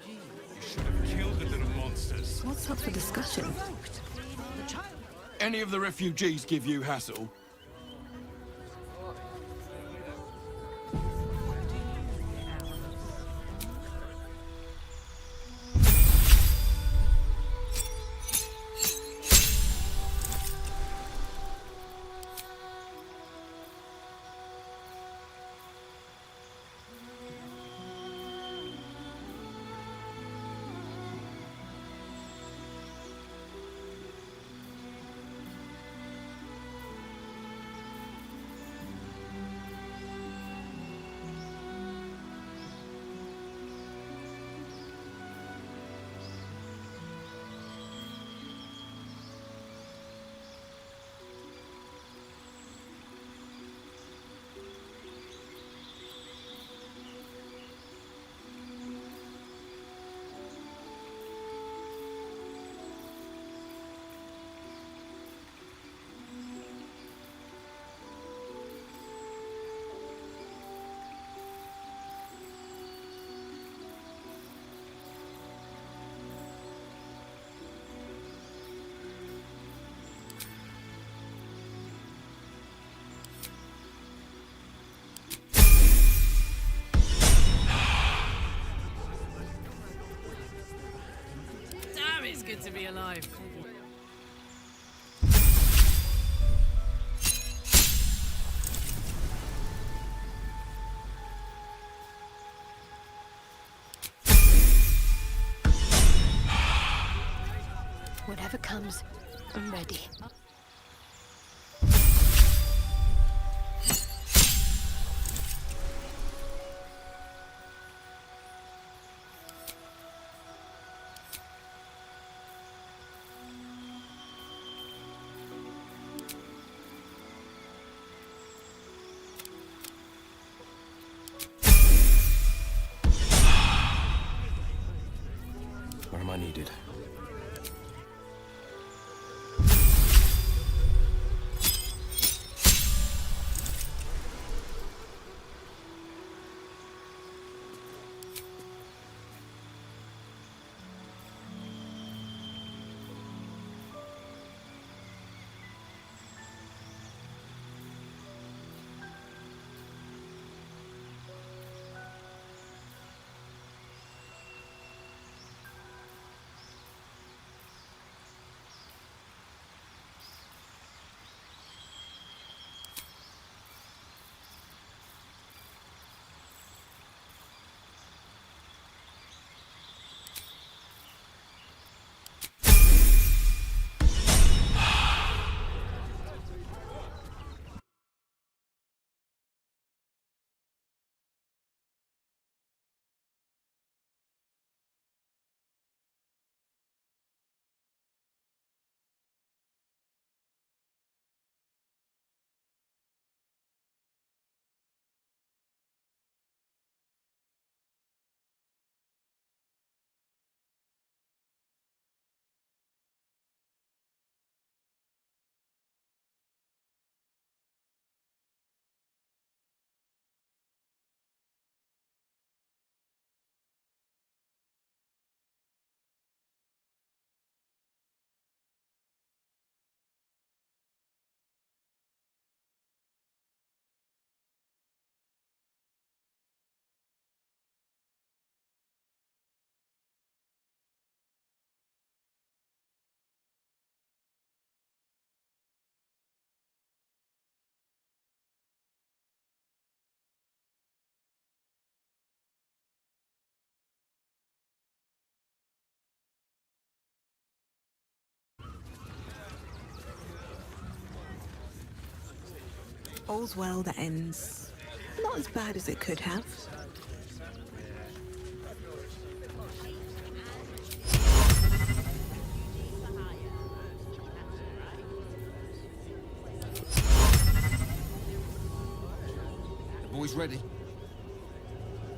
You should have killed the little monsters. What's up for discussion? Any of the refugees give you hassle? to be alive. Whatever comes, I'm ready. Where am I needed? All's well that ends not as bad as it could have. The boys ready?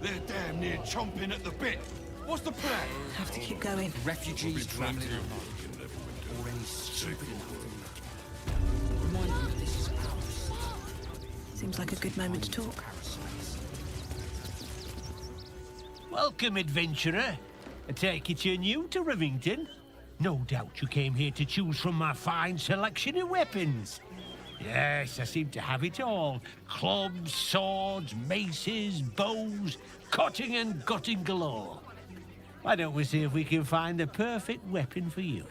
They're damn near chomping at the bit. What's the plan? Have to keep going. Refugees trapped here. Already stupid enough. Seems like a good moment to talk. Welcome, adventurer. I take it you're new to Rivington. No doubt you came here to choose from my fine selection of weapons. Yes, I seem to have it all. Clubs, swords, maces, bows, cutting and gutting galore. Why don't we see if we can find the perfect weapon for you?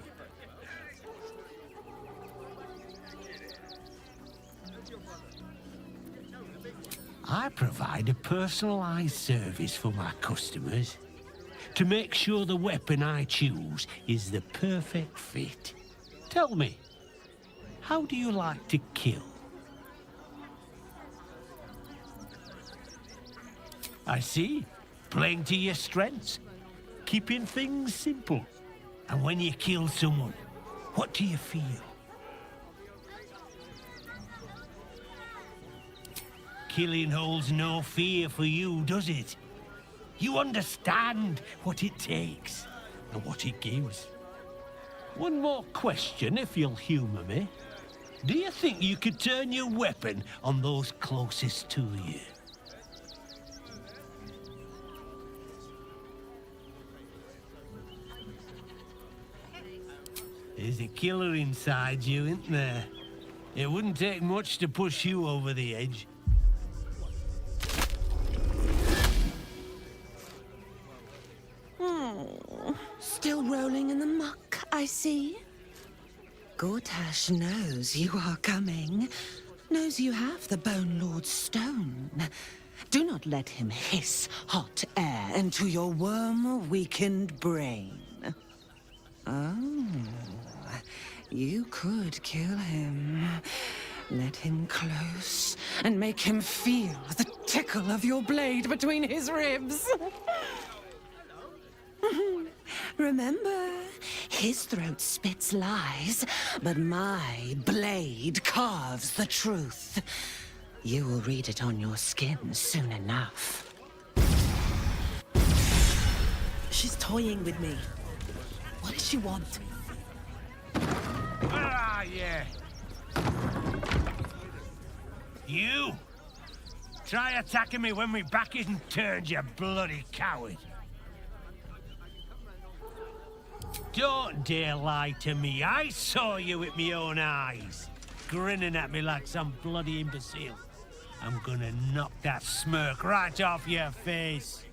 I provide a personalized service for my customers to make sure the weapon I choose is the perfect fit. Tell me, how do you like to kill? I see. Playing to your strengths. Keeping things simple. And when you kill someone, what do you feel? Killing holds no fear for you, does it? You understand what it takes and what it gives. One more question, if you'll humor me. Do you think you could turn your weapon on those closest to you? There's a killer inside you, isn't there? It wouldn't take much to push you over the edge. Still rolling in the muck, I see. Gortash knows you are coming. Knows you have the Bone Lord's stone. Do not let him hiss hot air into your worm-weakened brain. Oh, you could kill him. Let him close and make him feel the tickle of your blade between his ribs. Remember, his throat spits lies, but my blade carves the truth. You will read it on your skin soon enough. She's toying with me. What does she want? Where are you? You? Try attacking me when my back isn't turned, you bloody coward. Don't dare lie to me. I saw you with my own eyes, grinning at me like some bloody imbecile. I'm gonna knock that smirk right off your face.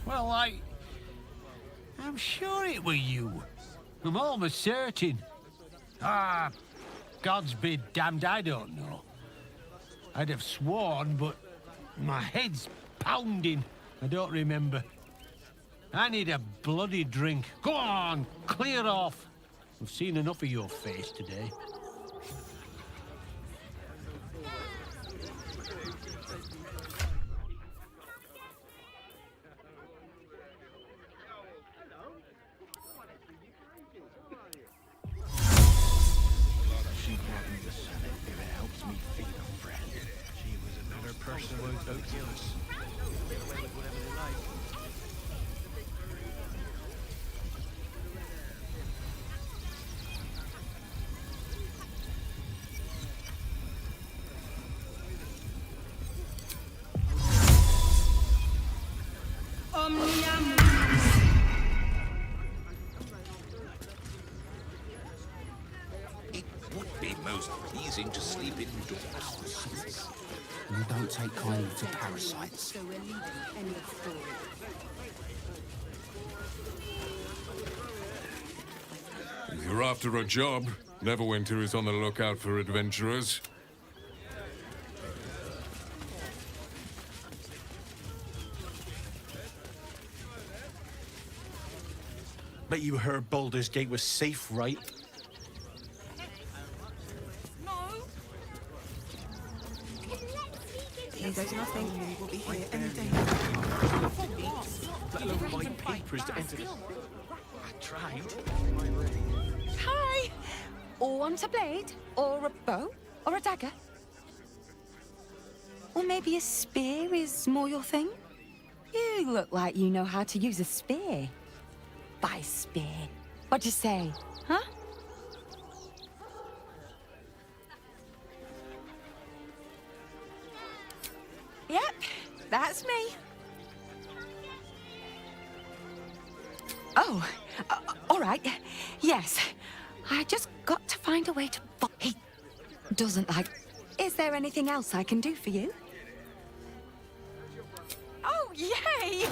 Well, I'm sure it were you. I'm almost certain. Ah, God's be damned, I don't know. I'd have sworn, but my head's pounding. I don't remember. I need a bloody drink. Go on, clear off. I've seen enough of your face today. It would be most pleasing to sleep indoors. You don't take kindly to parasites. If you're after a job, Neverwinter is on the lookout for adventurers. Bet you heard Bulders Gate was safe, right? Here goes nothing. We'll be here any day. Let alone buy papers to enter this. I tried. Hi! Or want a blade? Or a bow? Or a dagger? Or maybe a spear is more your thing? You look like you know how to use a spear. By spear. What'd you say, huh? Yep, that's me. Oh, all right. Yes. I just got to find a way to... He doesn't like... Is there anything else I can do for you? Oh, yay!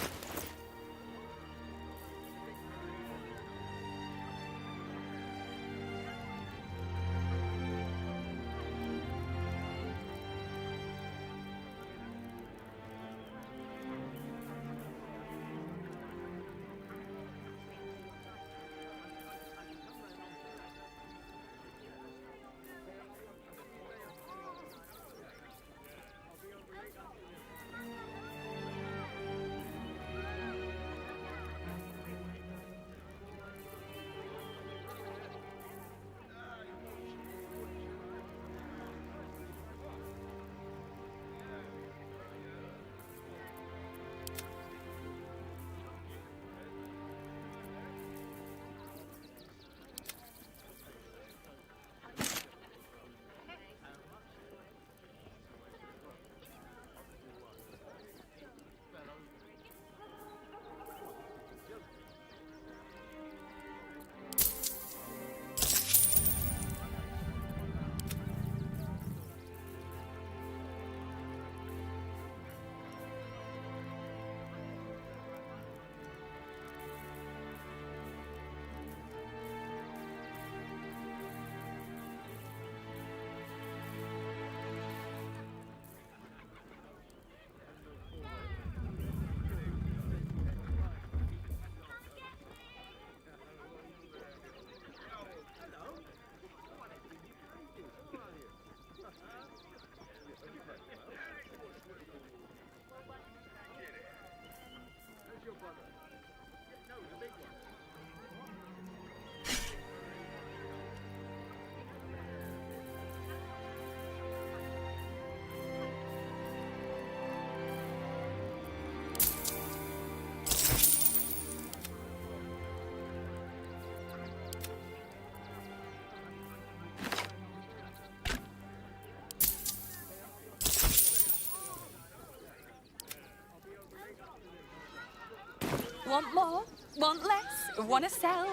Want more? Want less? Want to sell?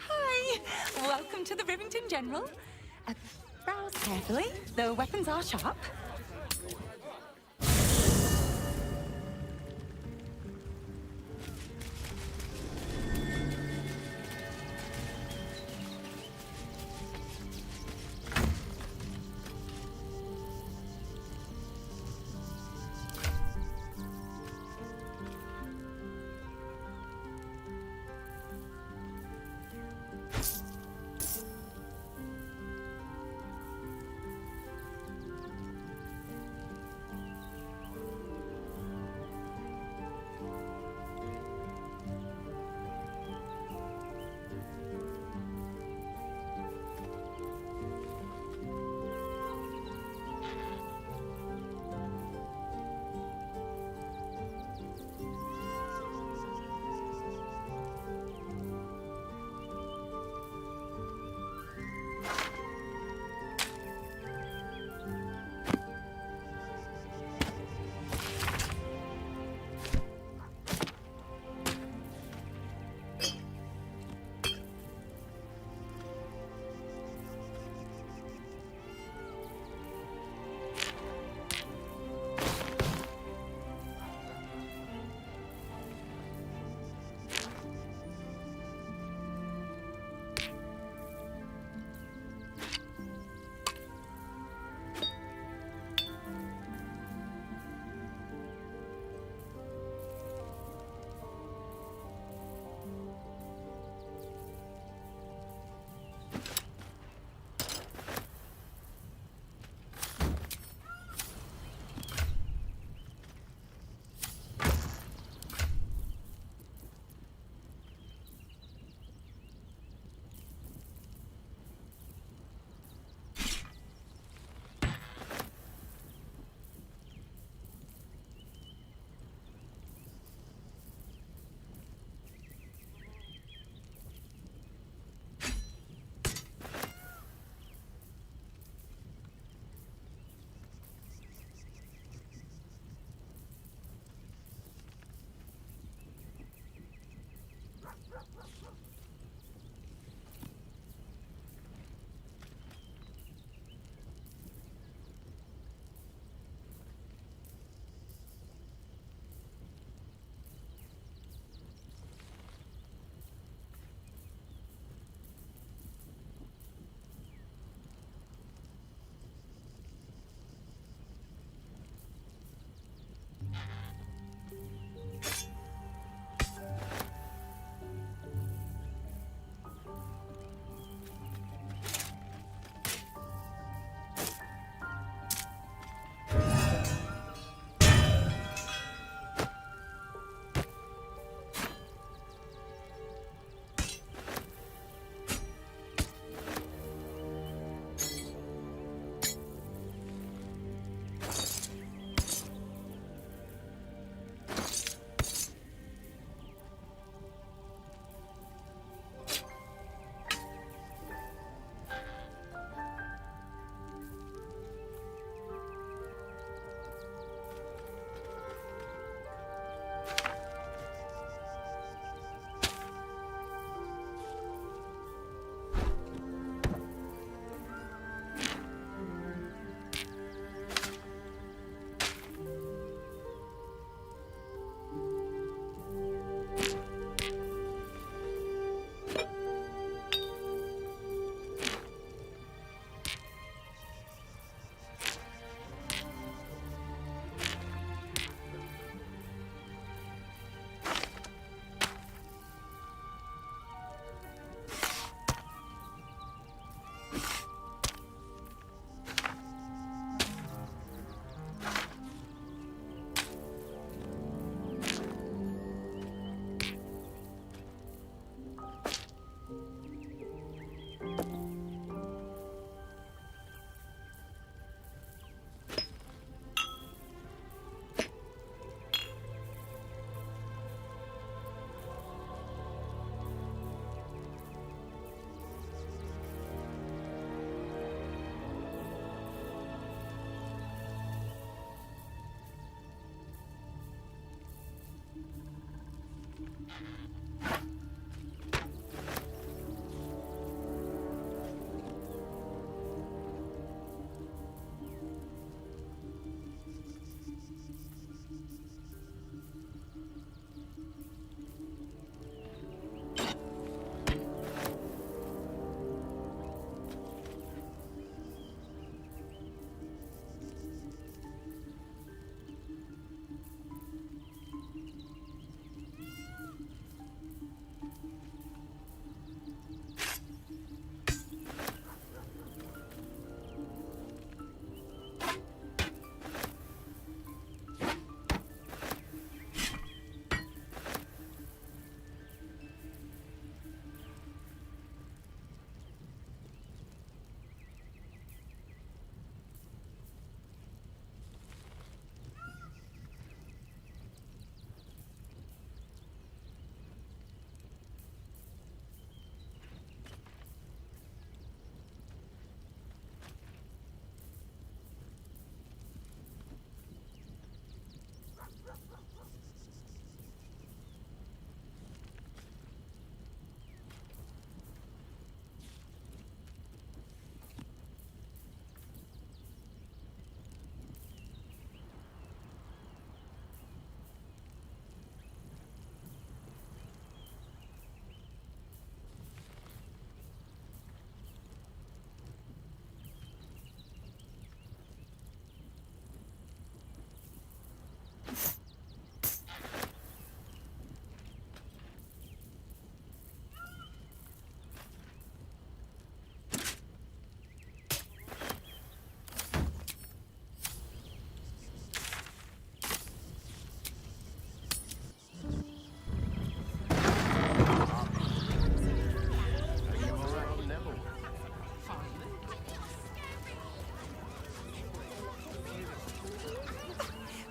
Hi! Welcome to the Rivington General. Browse carefully. The weapons are sharp.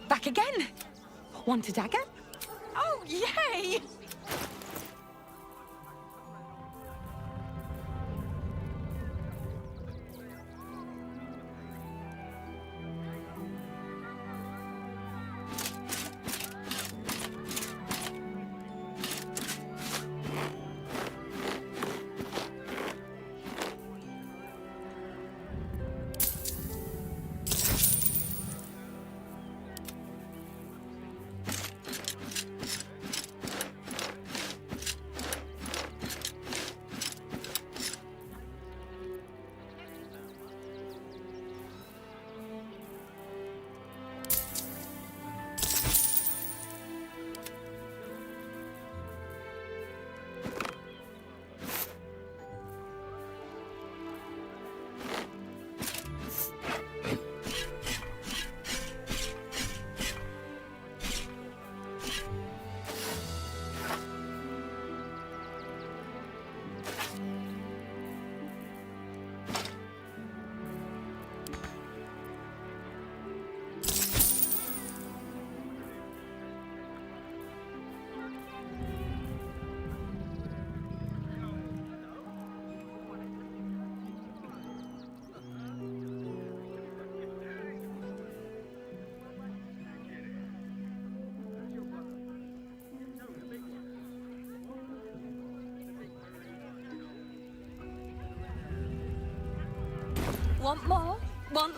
Back again. Want a dagger? Oh, yay! Want more? Want...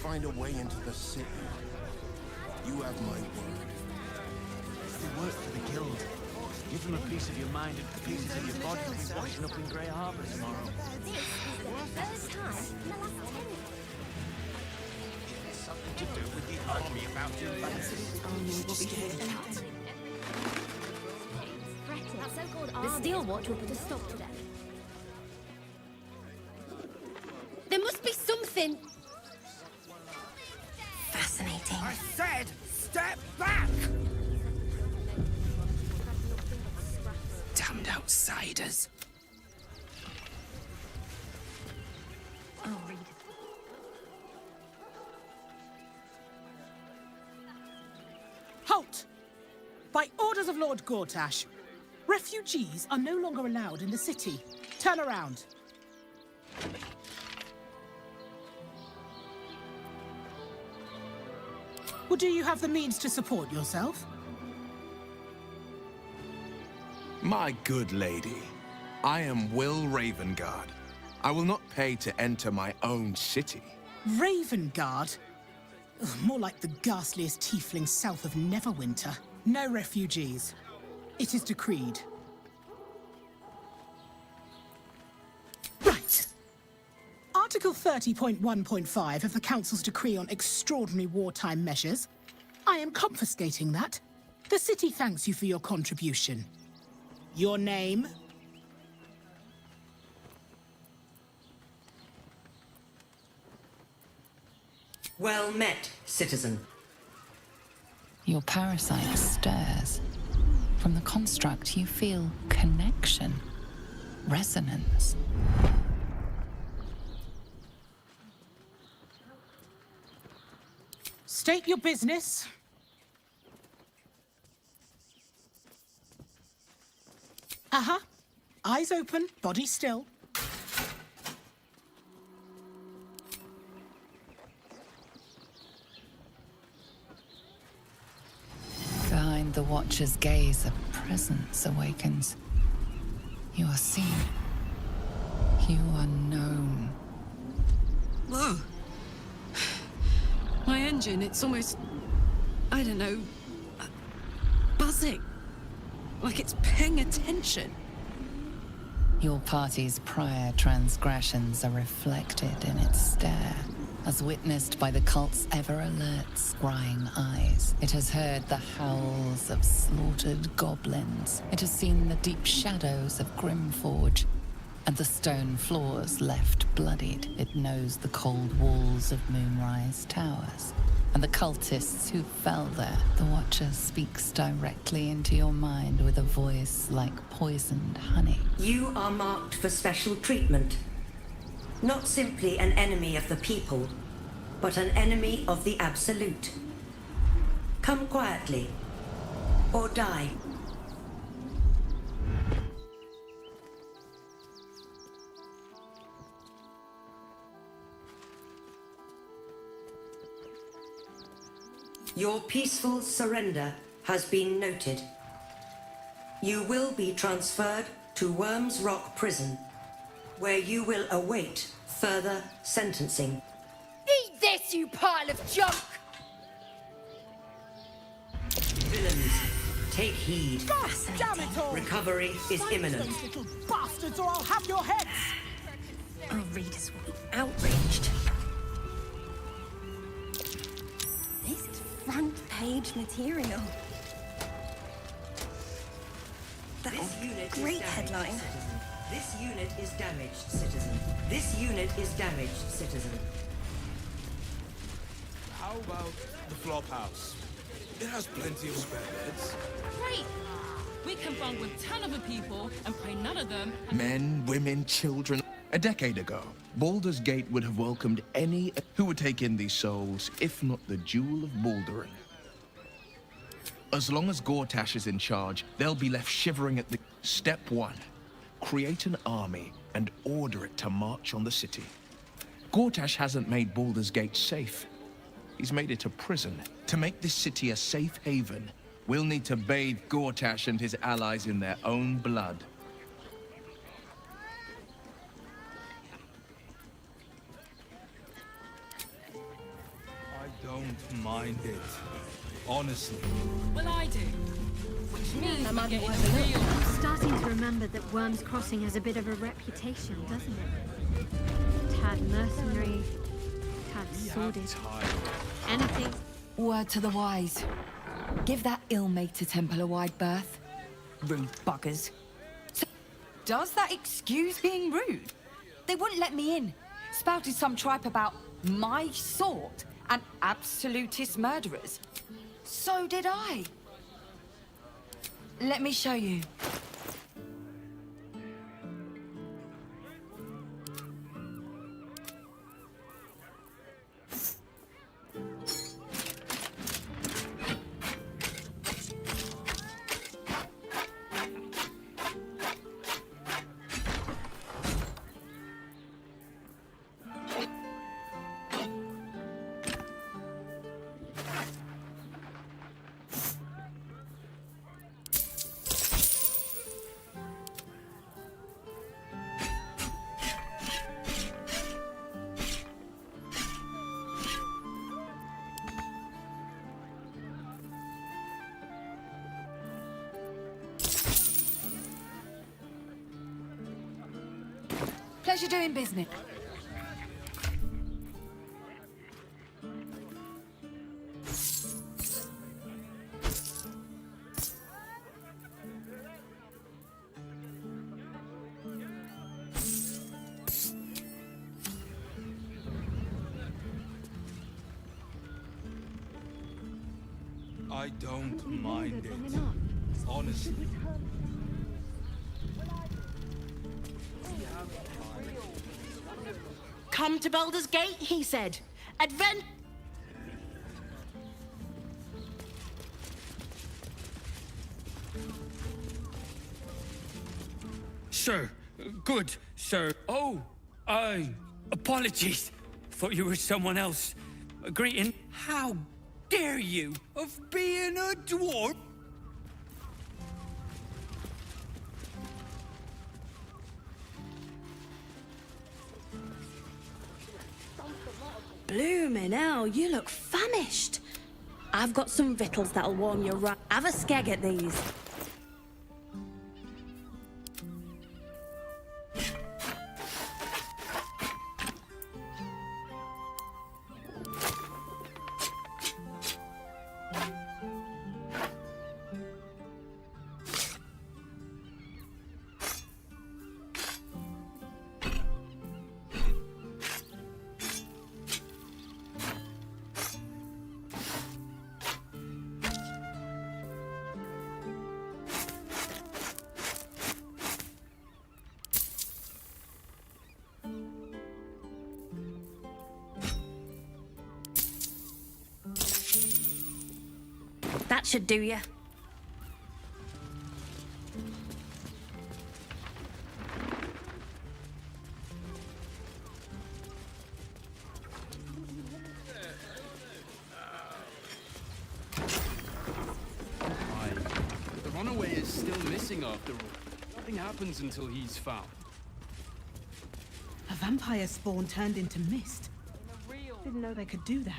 Find a way into the city. You have my word. They work for the guild. Give them a piece of your mind and pieces of your body and be washing up in Grey Harbour tomorrow. This is the first time in the last 10 years. There's something to do with the army about to invade. The Steel Watch will put a stop to them. There must be something. Fascinating. I said, step back! Damned out Outsiders. I'll read it. Halt! By orders of Lord Gortash, refugees are no longer allowed in the city. Turn around. Well, do you have the means to support yourself? My good lady, I am Will Ravengard. I will not pay to enter my own city. Ravengard? Ugh, more like the ghastliest tiefling south of Neverwinter. No refugees. It is decreed. Right. Article 30.1.5 of the Council's Decree on Extraordinary Wartime Measures. I am confiscating that. The city thanks you for your contribution. Your name? Well met, citizen. Your parasite stirs. From the construct, you feel connection, resonance. State your business. Uh-huh. Eyes open, body still. Behind the Watcher's gaze, a presence awakens. You are seen. You are known. Whoa. My engine, it's almost, I don't know, buzzing. Like it's paying attention. Your party's prior transgressions are reflected in its stare, as witnessed by the cult's ever-alert, scrying eyes. It has heard the howls of slaughtered goblins. It has seen the deep shadows of Grimforge, and the stone floors left bloodied. It knows the cold walls of Moonrise Towers, and the cultists who fell there. The Watcher speaks directly into your mind with a voice like poisoned honey. You are marked for special treatment. Not simply an enemy of the people, but an enemy of the Absolute. Come quietly, or die. Your peaceful surrender has been noted. You will be transferred to Worms Rock Prison, where you will await further sentencing. Eat this, you pile of junk! Villains, take heed. Gosh, damn it all! Recovery is imminent. Those little bastards, or I'll have your heads! Our readers will be outraged. This is front-page material. That's a great headline. This unit is damaged, citizen. This unit is damaged, citizen. How about the flop house? It has plenty of spare beds. Great! We can bond with 10 other people and pay none of them. Men, women, children. A decade ago, Bulders Gate would have welcomed any who would take in these souls, if not the Jewel of Bouldering. As long as Gortash is in charge, they'll be left shivering at the... Step 1. Create an army and order it to march on the city. Gortash hasn't made Bulders Gate safe. He's made it a prison. To make this city a safe haven, we'll need to bathe Gortash and his allies in their own blood. I don't mind it. Honestly. Well, I do. Which means I'm we're getting a overworked. real... I'm starting to remember that Worms Crossing has a bit of a reputation, doesn't it? Tad mercenary, tad sordid. Anything. Word to the wise. Give that ill-mated temple a wide berth. Rude buggers. So, does that excuse being rude? They wouldn't let me in. Spouted some tripe about my sort and absolutist murderers. So did I. Let me show you. Pleasure doing business. I don't mind it. Honestly. Come to Bulders Gate, he said. Advent. Sir, good, sir. Oh, apologies. Thought you were someone else. Greeting. How dare you of being a dwarf? Bloomin' hell, you look famished. I've got some victuals that'll warm you right. Have a skeg at these. That should do you. The runaway is still missing after all. Nothing happens until he's found. A vampire spawn turned into mist. Didn't know they could do that.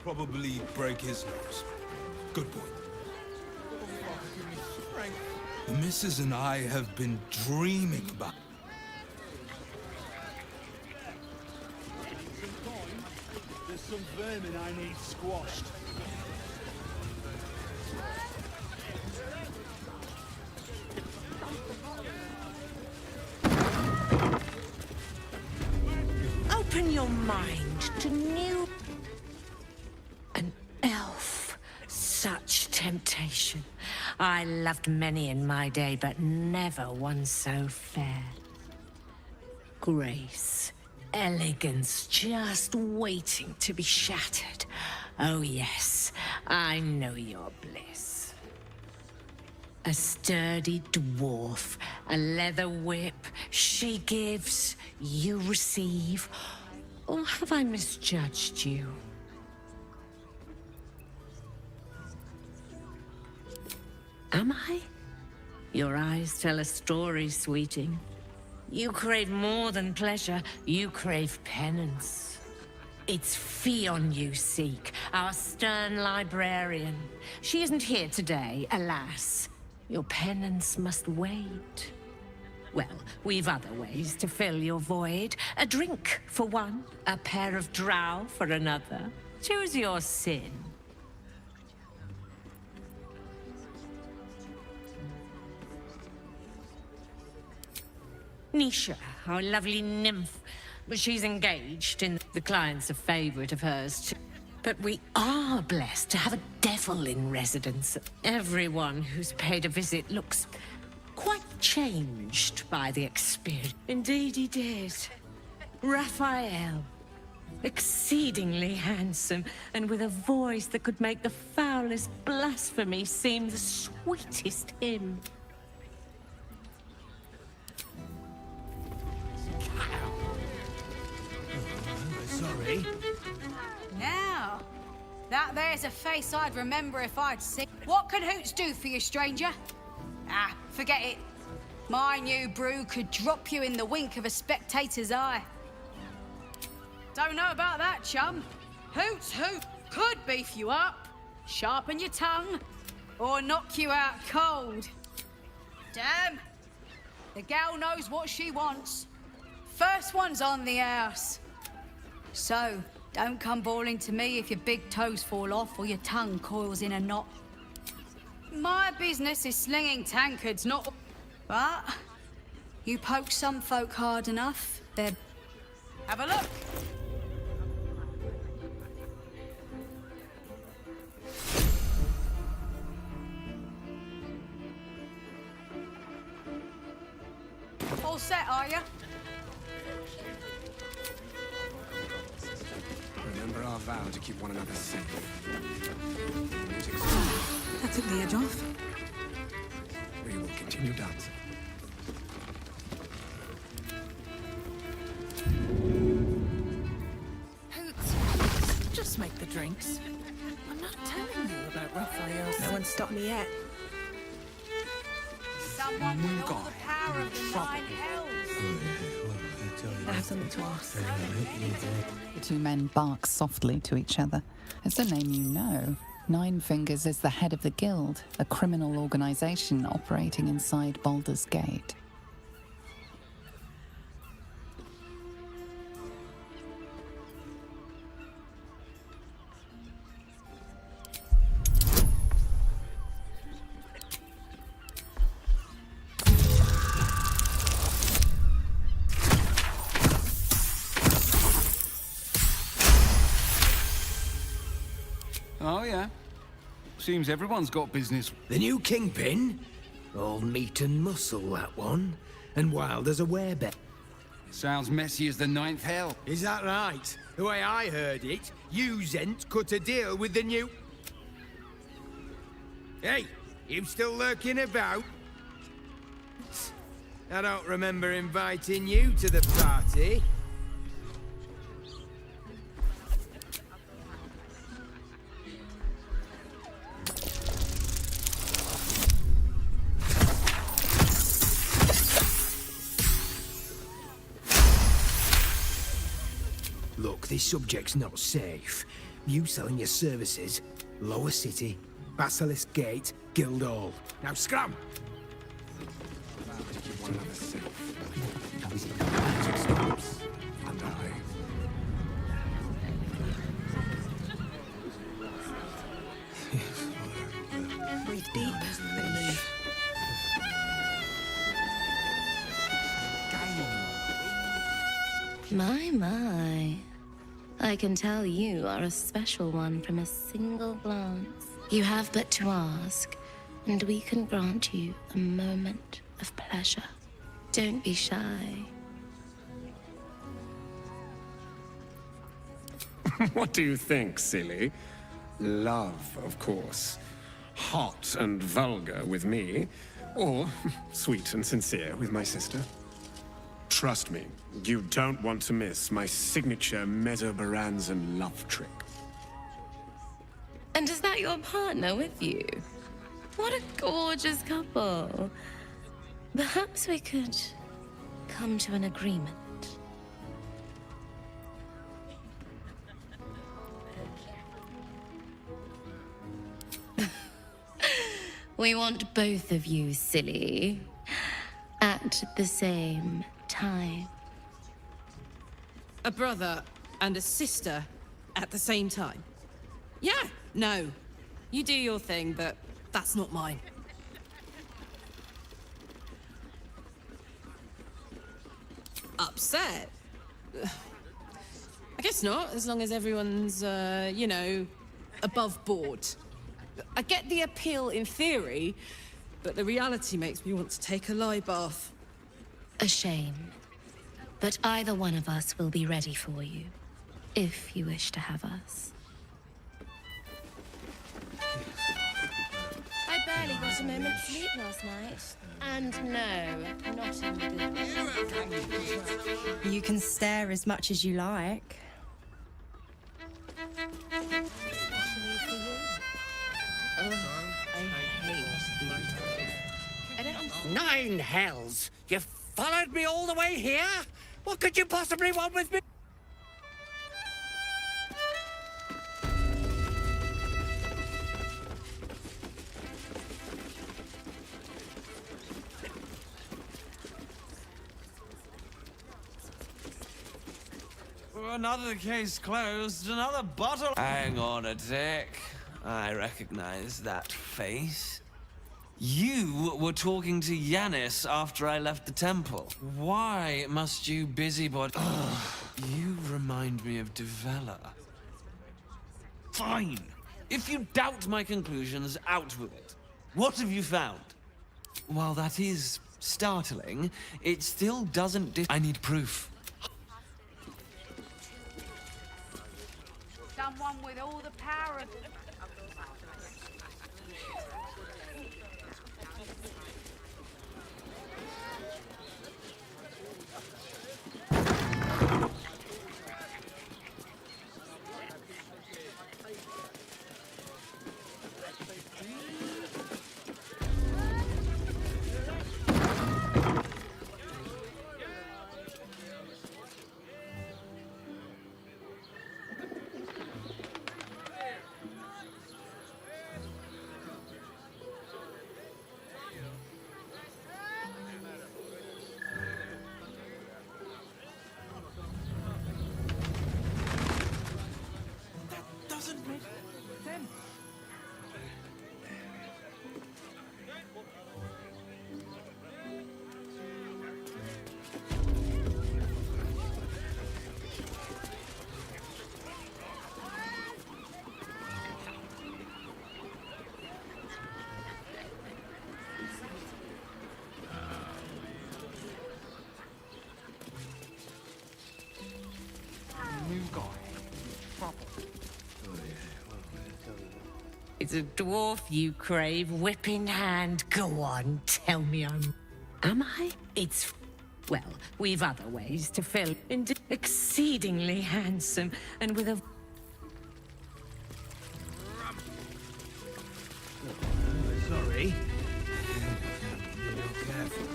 Probably break his nose. Good boy. The missus and I have been dreaming about... There's some vermin I need squashed. Open your mind to new... An elf. Such temptation. I loved many in my day, but never one so fair. Grace. Elegance just waiting to be shattered. Oh yes, I know your bliss. A sturdy dwarf, a leather whip, she gives, you receive. Or have I misjudged you? Am I? Your eyes tell a story, sweeting. You crave more than pleasure, you crave penance. It's Fion you seek, our stern librarian. She isn't here today, alas. Your penance must wait. Well, we've other ways to fill your void. A drink for one, a pair of drow for another. Choose your sin. Nisha, our lovely nymph. But she's engaged, and the client's a favorite of hers too. But we are blessed to have a devil in residence. Everyone who's paid a visit looks quite changed by the experience. Indeed he did. Raphael. Exceedingly handsome, and with a voice that could make the foulest blasphemy seem the sweetest hymn. Sorry. Now, that there's a face I'd remember if I'd seen. What can Hoots do for you, stranger? Ah, forget it. My new brew could drop you in the wink of a spectator's eye. Don't know about that, chum. Hoots Hoot could beef you up, sharpen your tongue, or knock you out cold. Damn. The gal knows what she wants. First one's on the house. So, don't come bawling to me if your big toes fall off or your tongue coils in a knot. My business is slinging tankards, not... But you poke some folk hard enough, they're... Have a look. All set, are you? Remember our vow to keep one another safe. That took the edge off. We will continue dancing. Hoots, just make the drinks. I'm not telling you about Raphael's. No one's stopped me yet. Someone with all the power of the nine hells. I have something to ask. The two men bark softly to each other. It's a name you know. Nine Fingers is the head of the Guild, a criminal organization operating inside Bulders Gate. Oh, yeah. Seems everyone's got business. The new kingpin? All meat and muscle, that one. And wild as a werebear. Sounds messy as the ninth hell. Is that right? The way I heard it, you Zent cut a deal with the new... Hey, you still lurking about? I don't remember inviting you to the party. Look, this subject's not safe. You selling your services, Lower City, Basilisk Gate, Guildhall. Now scram! Breathe deep and move. My. I can tell you are a special one from a single glance. You have but to ask, and we can grant you a moment of pleasure. Don't be shy. What do you think, silly? Love, of course. Hot and vulgar with me, or sweet and sincere with my sister. Trust me, you don't want to miss my signature Mesobaranzan love trick. And is that your partner with you? What a gorgeous couple. Perhaps we could come to an agreement. We want both of you, silly, at the same time. A brother and a sister at the same time? Yeah, no. You do your thing, but that's not mine. Upset? I guess not, as long as everyone's, you know, above board. I get the appeal in theory, but the reality makes me want to take a lie bath. A shame. But either one of us will be ready for you. if you wish to have us. I barely got a moment's sleep last night. And no, not in the good. You can stare as much as you like. Nine hells! You followed me all the way here? What could you possibly want with me? Another case closed, another bottle. Hang on a tick. I recognize that face. You were talking to Yanis after I left the temple. Why must you busybody? You remind me of Devella. Fine. If you doubt my conclusions, out with it. What have you found? While that is startling, it still doesn't I need proof. Someone with all the power of... It's a dwarf you crave, whipping hand. Go on, tell me I'm... Am I? It's... Well, we've other ways to fill. And exceedingly handsome, and with a... Sorry. Careful.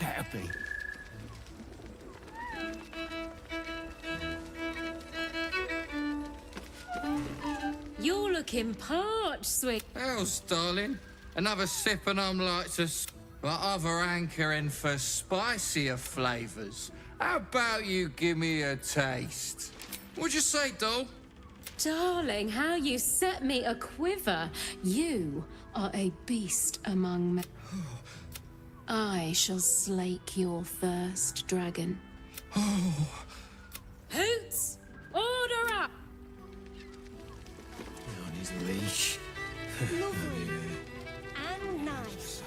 Better be. You're looking parched, sweet. Hell's, darling. Another sip and I'm like to... But other hankering for spicier flavours. How about you give me a taste? What'd you say, doll? Darling, how you set me a quiver. You are a beast among men. I shall slake your thirst, dragon. Hoots! Order up! On his leash. Lovely. And nice.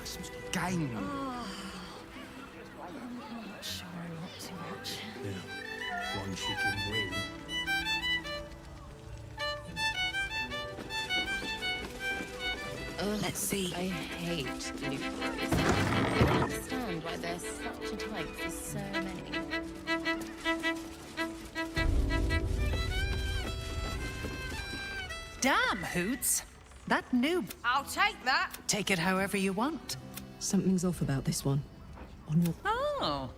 Game. Oh. I'm not sure I want too much. Yeah. One she can win. Let's see. I hate new boys. I don't understand why there's such a type for so many. Damn, Hoots. That noob. I'll take that. Take it however you want. Something's off about this one. On your... Oh.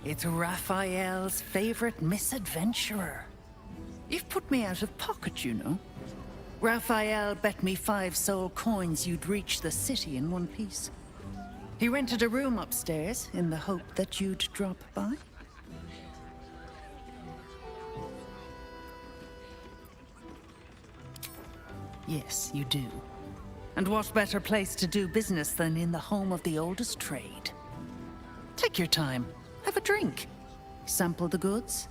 It's Raphael's favorite misadventurer. You've put me out of pocket, you know. Raphael bet me 5 soul coins you'd reach the city in one piece. He rented a room upstairs in the hope that you'd drop by. Yes, you do. And what better place to do business than in the home of the oldest trade? Take your time. Have a drink. Sample the goods.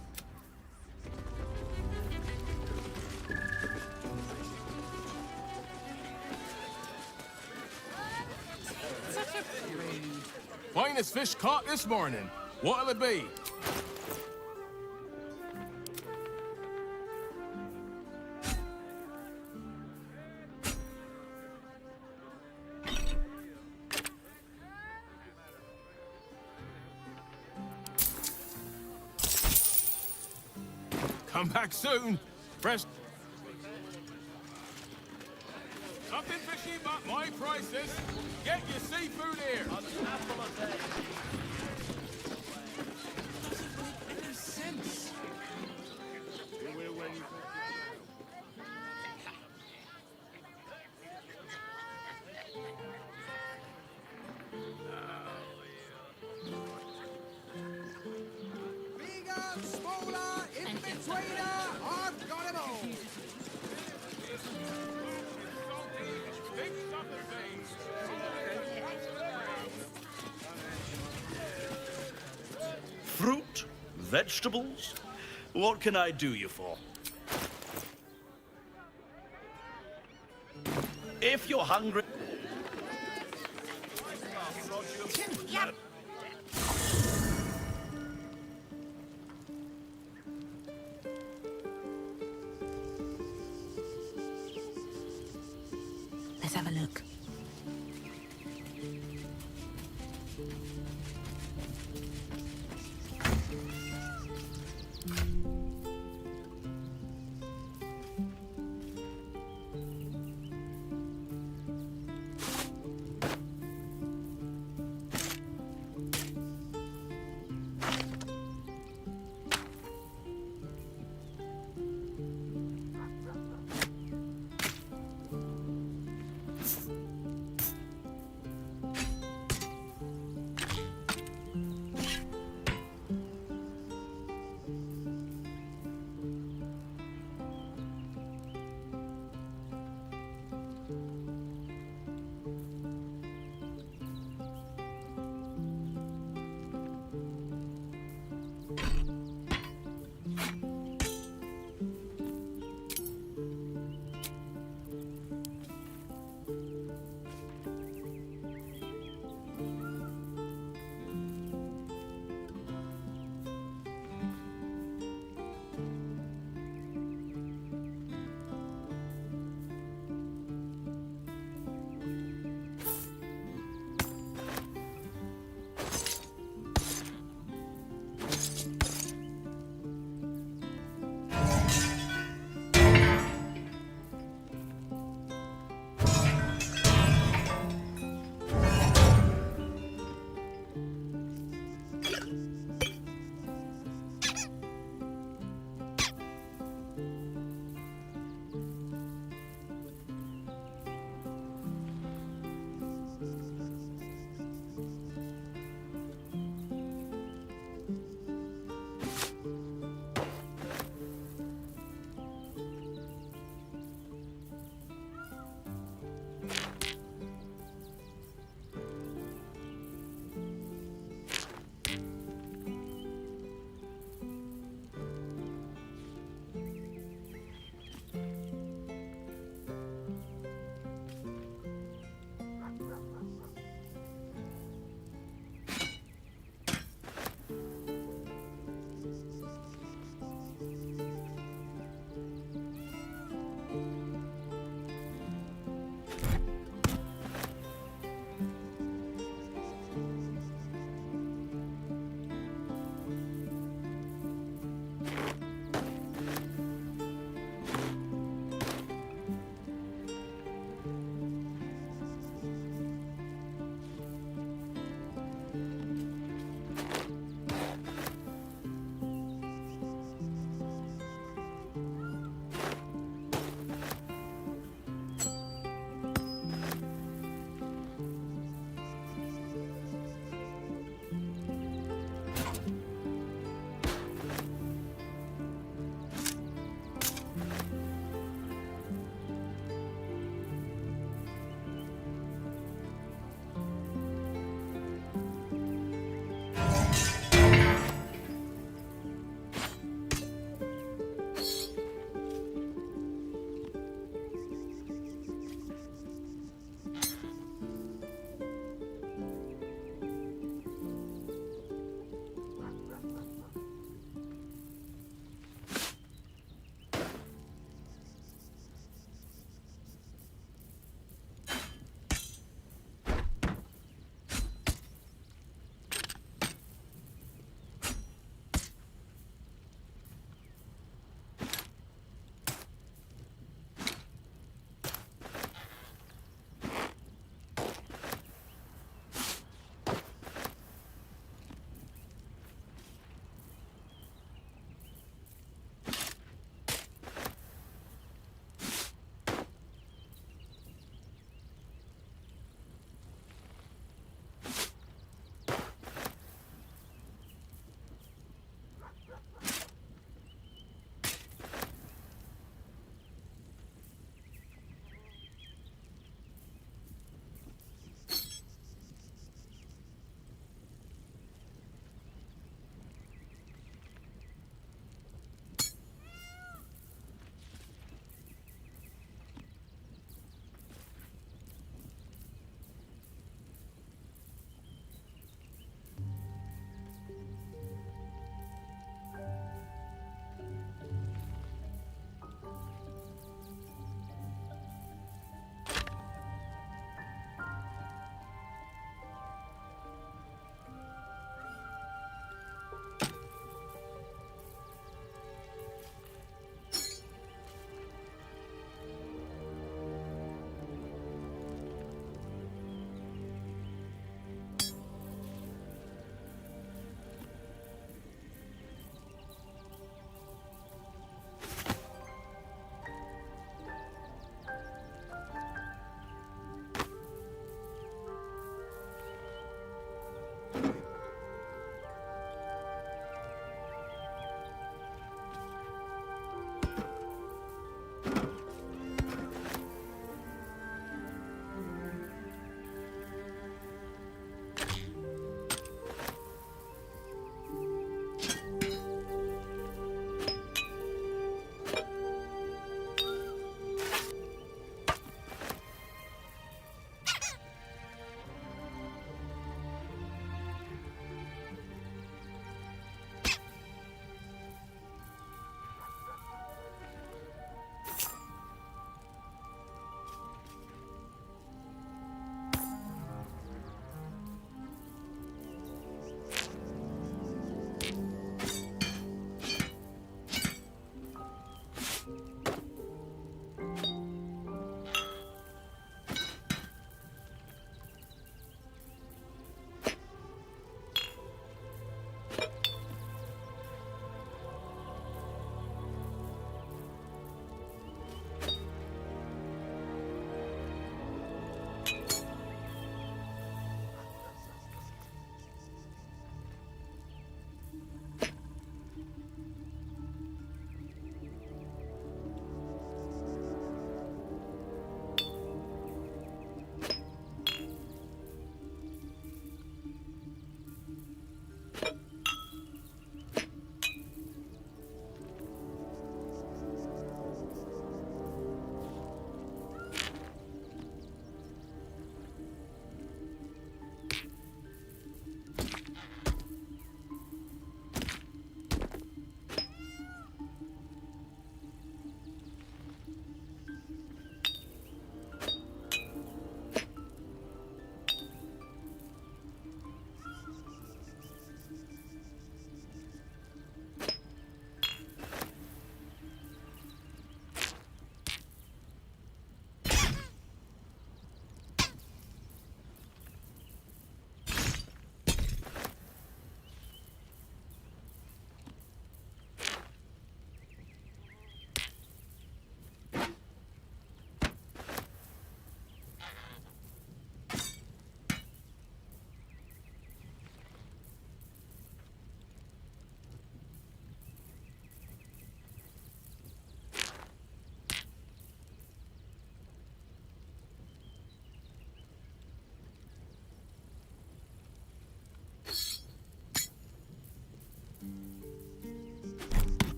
Finest fish caught this morning. What'll it be? Come back soon. Fresh. Nothing fishy but my prices. Get your seafood here. An apple a day. Any sense? Bigger, smaller, in betweener, I've got 'em all. Fruit? Vegetables? What can I do you for? If you're hungry... Let's have a look.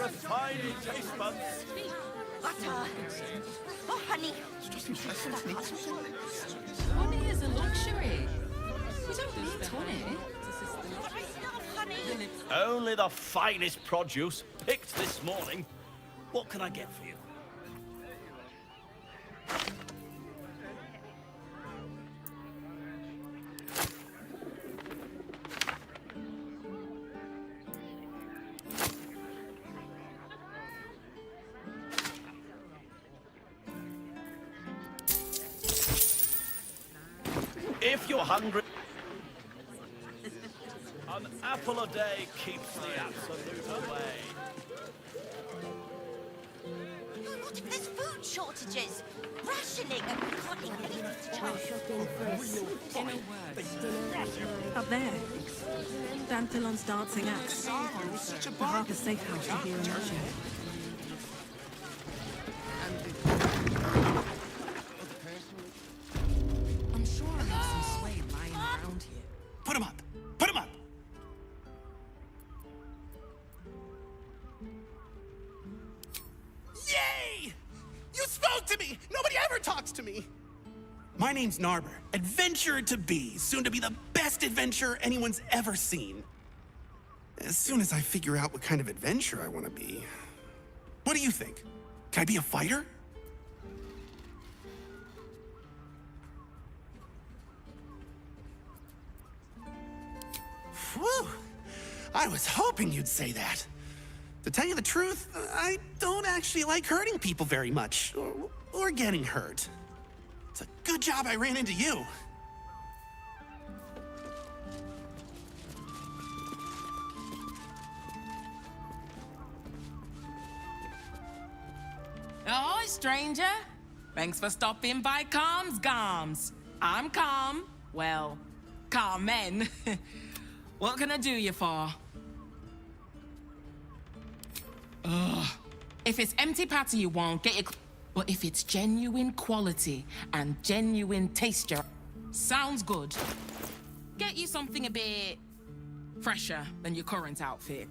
refined taste buds. Butter. Oh, honey. Honey is a luxury. We don't need honey. Only the finest produce, picked this morning. What can I get for you? If you're hungry, an apple a day keeps the absolute away. What if there's food shortages? Rationing and cutting shopping Up there, Dantelon's dancing axe. The harbour safe house should be imagine. I'm sure I have some sway lying around here. Put him up! Put him up! Yay! You spoke to me! Nobody ever talks to me! My name's Narber, adventurer to be, soon to be the best adventurer anyone's ever seen. As soon as I figure out what kind of adventurer I want to be. What do you think? Can I be a fighter? Whew! I was hoping you'd say that. To tell you the truth, I don't actually like hurting people very much, or getting hurt. It's a good job I ran into you. Ahoy, stranger. Thanks for stopping by Calm's Gams. I'm Calm. Well, Carmen. What can I do you for? Ugh. If it's empty patty you want, get your... But if it's genuine quality and genuine taste, sounds good. Get you something a bit fresher than your current outfit.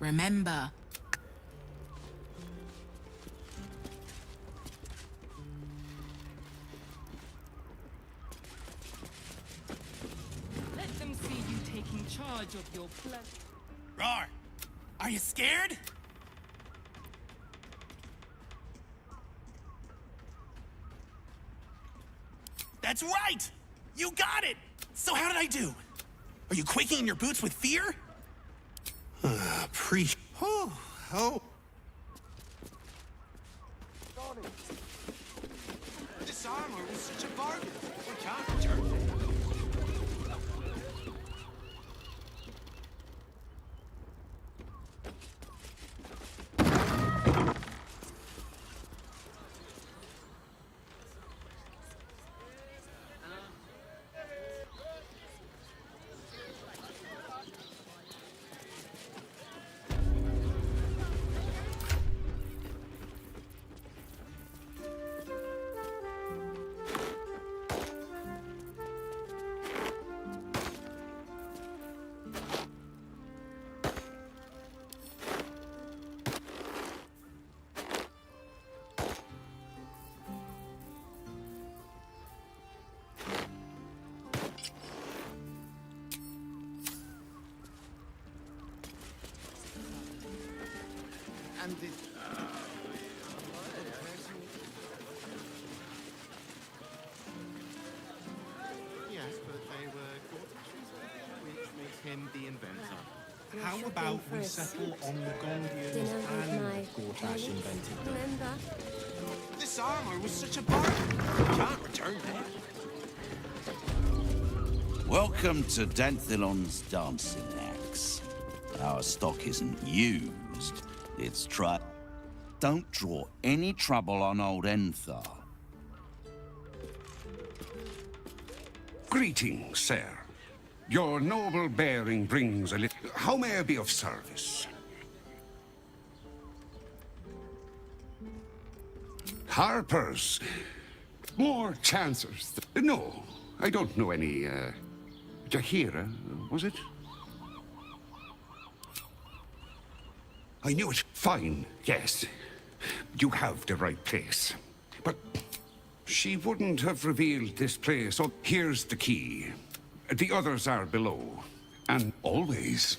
Remember, let them see you taking charge of your plan. Roar! Are you scared? That's right! You got it! So how did I do? Are you quaking in your boots with fear? Oh. This armor was such a bargain. We can't return it. the inventor. How about we settle on the Gondians and Gortash invented them? Remember? This armor was such a bargain. You can't return it. Welcome to Danthilon's dancing axe. Our stock isn't used, it's Don't draw any trouble on old Enthar. Greetings, sir. Your noble bearing brings a little... How may I be of service? Harpers. More chancers. No, I don't know any, Jahira, was it? I knew it. Fine, yes. You have the right place. But she wouldn't have revealed this place, so here's the key. The others are below. And always...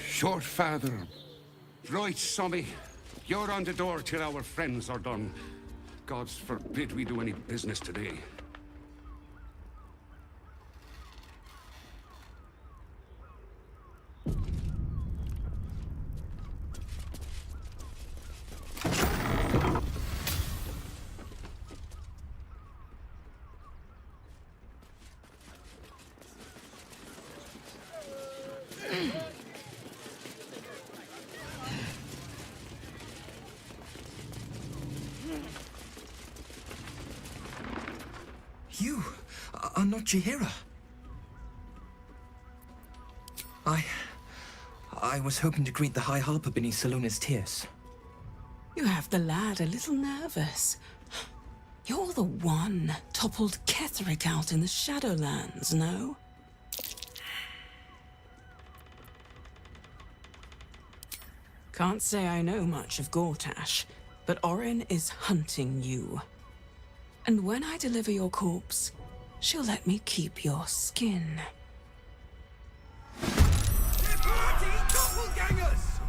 Short father. Right, Sommy. You're on the door till our friends are done. God's forbid we do any business today. You are not Jahira. I was hoping to greet the High Harper beneath Salona's tears. You have the lad a little nervous. You're the one toppled Ketherick out in the Shadowlands, no? Can't say I know much of Gortash, but Orin is hunting you. And when I deliver your corpse, she'll let me keep your skin. Party doppelgangers!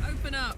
Open up.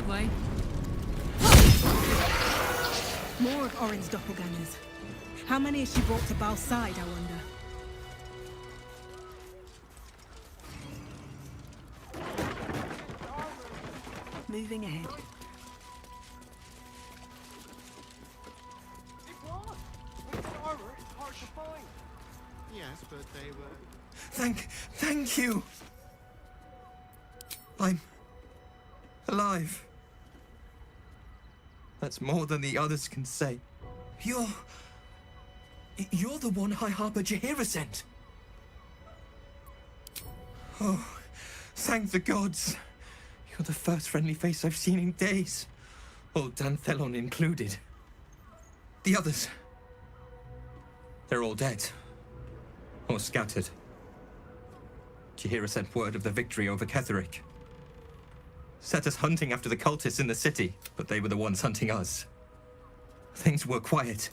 way. More of Orin's doppelgangers. How many has she brought to Bal's side, I wonder? Moving ahead. Yes, but they were... Thank you. I'm alive. That's more than the others can say. You're the one High Harper Jaheira sent. Oh, Thank the gods! You're the first friendly face I've seen in days. Old Danthelon included. The others... they're all dead. Or scattered. Jahira sent word of the victory over Ketheric. Set us hunting after the cultists in the city, but they were the ones hunting us. Things were quiet.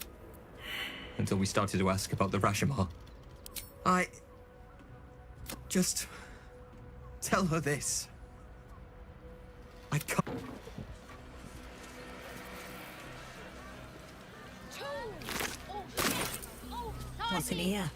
Until we started to ask about the Rashomar. Just... tell her this. I can't... What's in here?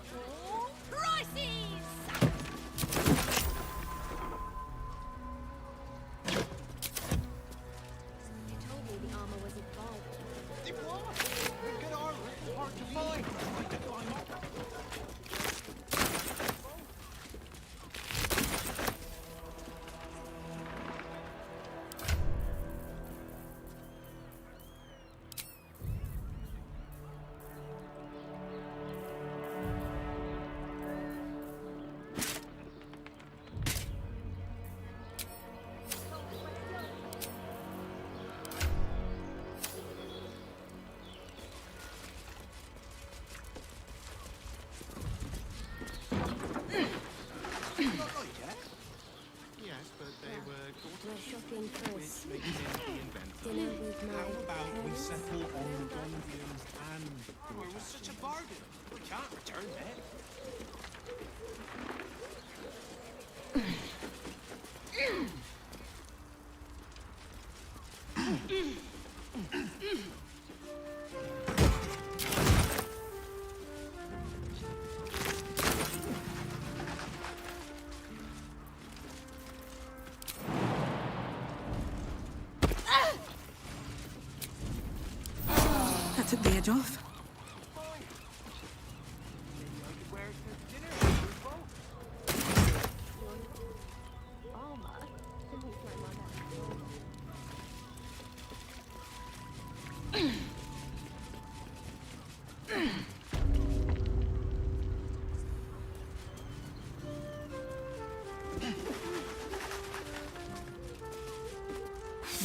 That took the edge off.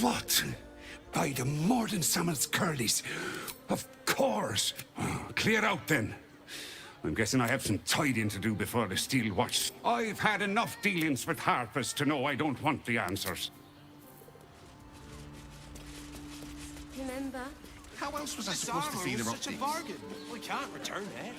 What? By the Morden Summons Curlies. Of course. Clear out then. I'm guessing I have some tidying to do before the Steel Watch. I've had enough dealings with Harpers to know I don't want the answers. Remember? How else was I supposed to see the optics? Such a bargain. We can't return it.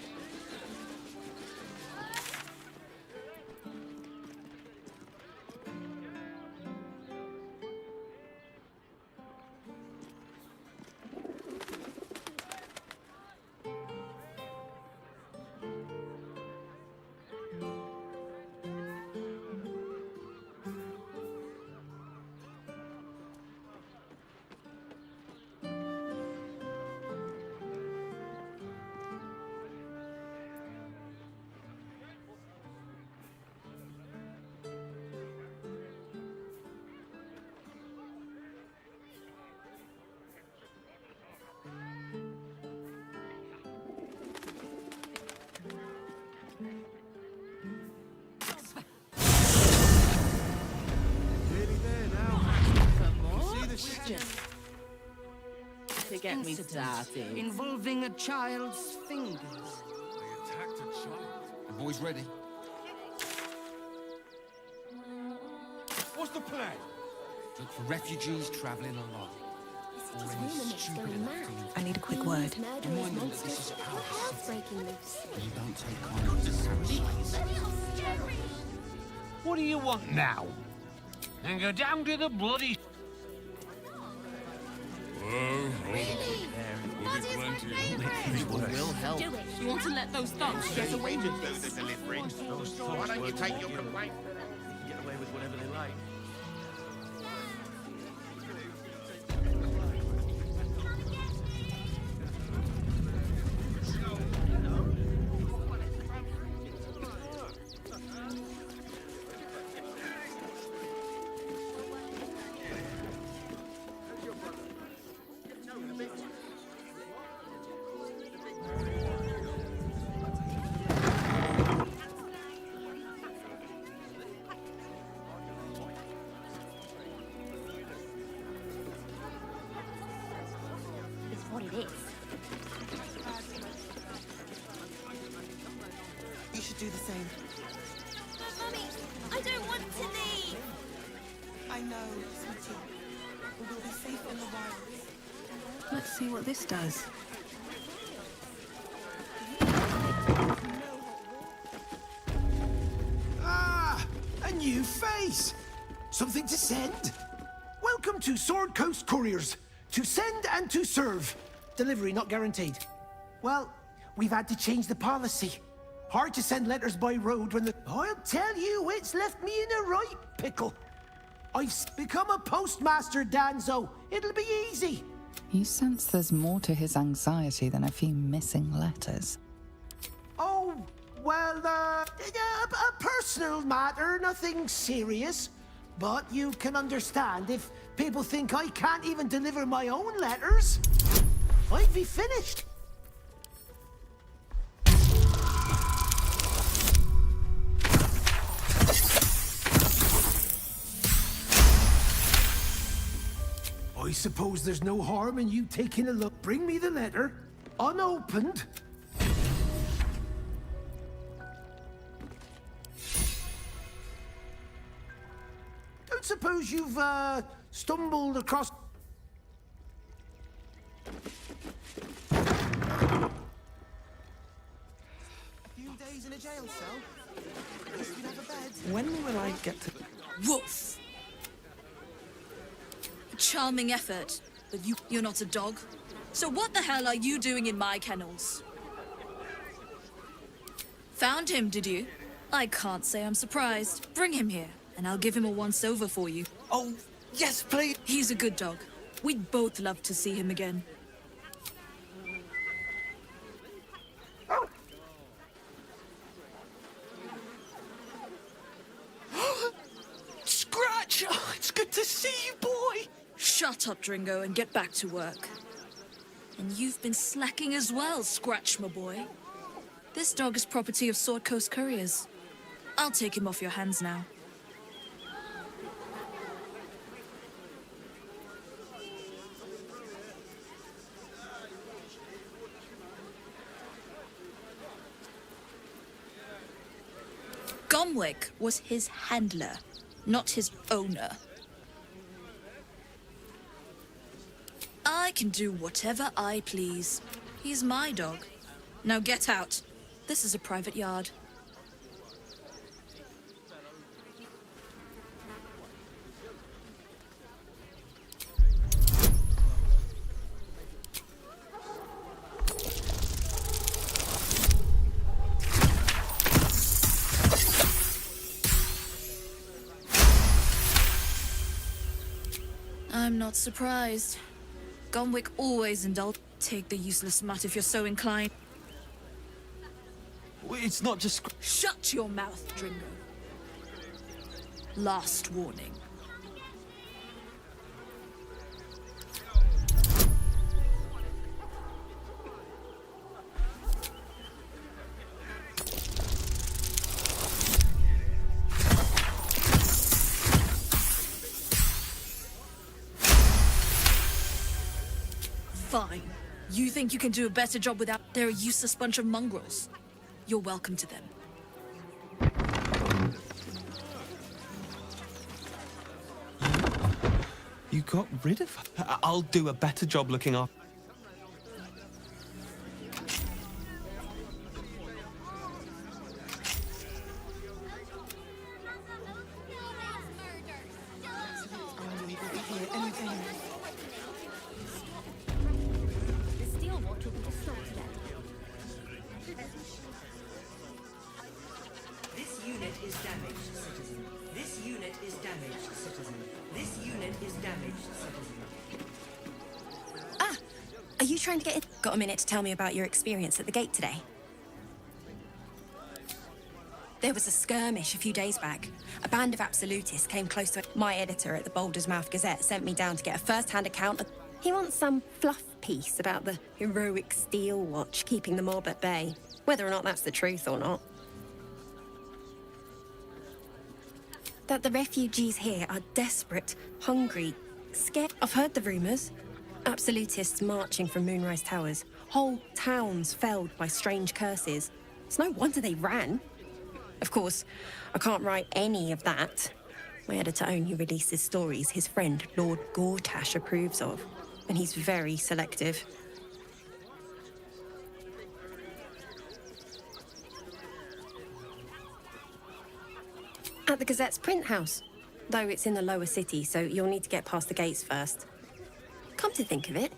To get me started. Involving a child's fingers. They attacked a child. The boy's ready. What's the plan? Look for refugees traveling along. Or any stupid enough to I need a quick word. remind them that this is our city. Breaking loose. You don't take kindness. What do you want now? And go down to the bloody... Will help. You want to let those thugs get away with this? Why don't you take your complaint? They can get away with whatever they like. should do the same. Mummy, I don't want to leave. I know, sweetie. But we'll be safe in the wilds. Let's see what this does. Ah! A new face! Something to send? Welcome to Sword Coast Couriers. To send and to serve. Delivery not guaranteed. Well, we've had to change the policy. Hard to send letters by road when the... I'll tell you, it's left me in a right pickle. I've become a postmaster, Danzo. It'll be easy. You sense there's more to his anxiety than a few missing letters. Oh, well, a personal matter, nothing serious. But you can understand if people think I can't even deliver my own letters, I'd be finished. I suppose there's no harm in you taking a look. Bring me the letter, unopened. Don't suppose you've, stumbled across... A few days in a jail cell. At least you'd have a bed. When will I get to... Woof! Charming effort, but you're not a dog. So what the hell are you doing in my kennels? Found him, did you? I can't say I'm surprised. Bring him here, and I'll give him a once-over for you. Oh, yes, please! He's a good dog. We'd both love to see him again. Scratch! Oh, it's good to see you, boy! Shut up, Dringo, and get back to work. And you've been slacking as well, Scratch, my boy. This dog is property of Sword Coast Couriers. I'll take him off your hands now. Gomwick was his handler, not his owner. I can do whatever I please. He's my dog. Now get out. This is a private yard. I'm not surprised. Gomwick always indulge. Take the useless mutt if you're so inclined. It's not just... Shut your mouth, Dringo. Last warning. Fine. You think you can do a better job without... They're a useless bunch of mongrels. You're welcome to them. You got rid of her? I'll do a better job looking after... Trying to get it. Got a minute to tell me about your experience at the gate today? There was a skirmish a few days back. A band of absolutists came close to it. My editor at the Bulders Gate sent me down to get a first-hand account of... He wants some fluff piece about the heroic steel watch keeping the mob at bay. Whether or not that's the truth or not. That the refugees here are desperate, hungry, scared. I've heard the rumours. Absolutists marching from Moonrise Towers. Whole towns felled by strange curses. It's no wonder they ran. Of course, I can't write any of that. My editor only releases stories his friend Lord Gortash approves of, and he's very selective. At the Gazette's print house, though it's in the lower city, so you'll need to get past the gates first. Come to think of it,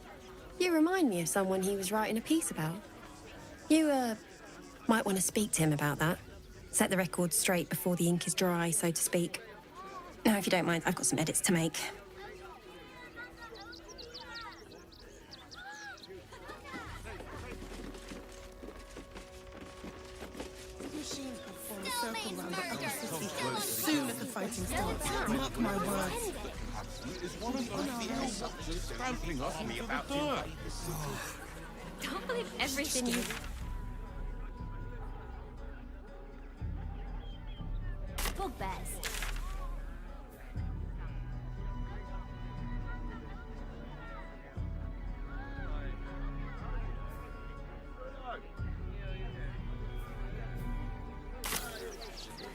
you remind me of someone he was writing a piece about. You, might want to speak to him about that. Set the record straight before the ink is dry, so to speak. Now, if you don't mind, I've got some edits to make. Soon as the fighting starts, mark my words. Trampling us into the dirt. Can't believe everything you... Bugbears.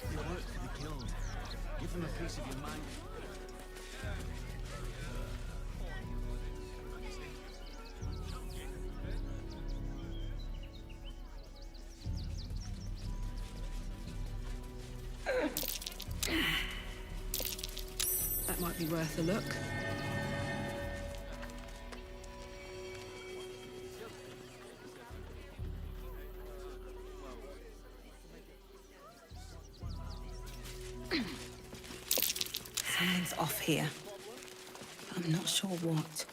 They work for the guild. Give them a piece of your mind. That might be worth a look. Something's off here. But I'm not sure what.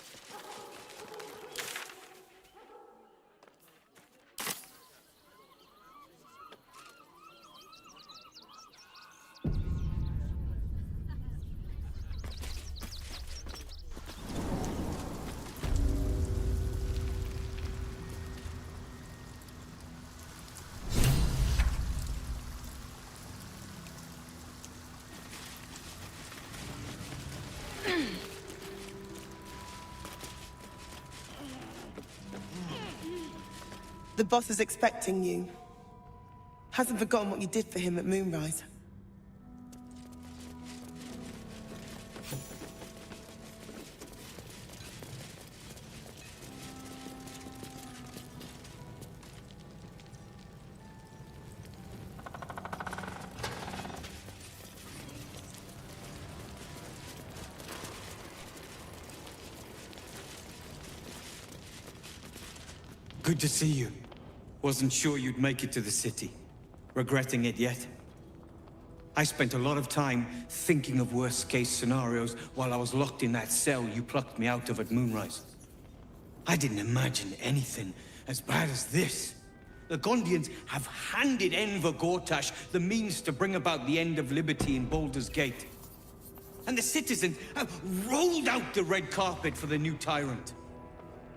The boss is expecting you. Hasn't forgotten what you did for him at Moonrise. Good to see you. Wasn't sure you'd make it to the city. Regretting it yet? I spent a lot of time thinking of worst-case scenarios while I was locked in that cell you plucked me out of at Moonrise. I didn't imagine anything as bad as this. The Gondians have handed Enver Gortash the means to bring about the end of liberty in Bulders Gate. And the citizens have rolled out the red carpet for the new tyrant.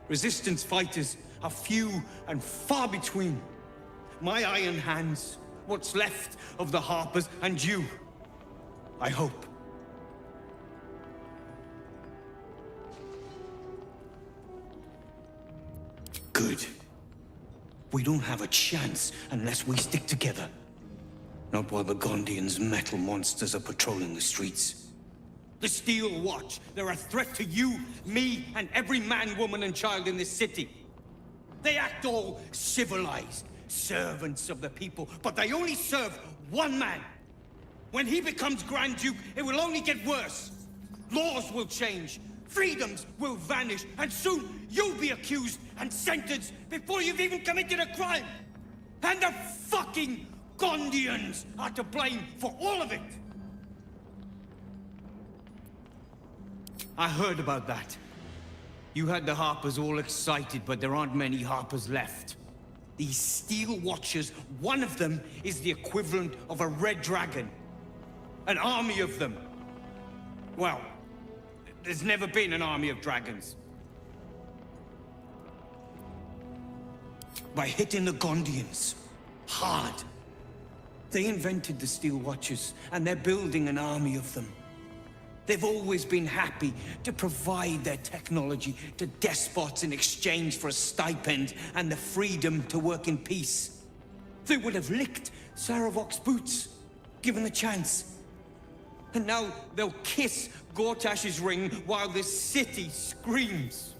Resistance fighters are few and far between. My iron hands, what's left of the Harpers, and you. I hope. Good. We don't have a chance unless we stick together. Not while the Gondians' metal monsters are patrolling the streets. The Steel Watch, they're a threat to you, me, and every man, woman, and child in this city. They act all civilized, servants of the people, but they only serve one man. When he becomes Grand Duke, it will only get worse. Laws will change, freedoms will vanish, and soon you'll be accused and sentenced before you've even committed a crime. And the fucking Gondians are to blame for all of it. I heard about that. You had the Harpers all excited, but there aren't many Harpers left. These Steel Watchers, one of them is the equivalent of a Red Dragon. An army of them. Well, there's never been an army of dragons. By hitting the Gondians hard. They invented the Steel Watchers, and they're building an army of them. They've always been happy to provide their technology to despots in exchange for a stipend and the freedom to work in peace. They would have licked Saravok's boots given the chance. And now they'll kiss Gortash's ring while this city screams.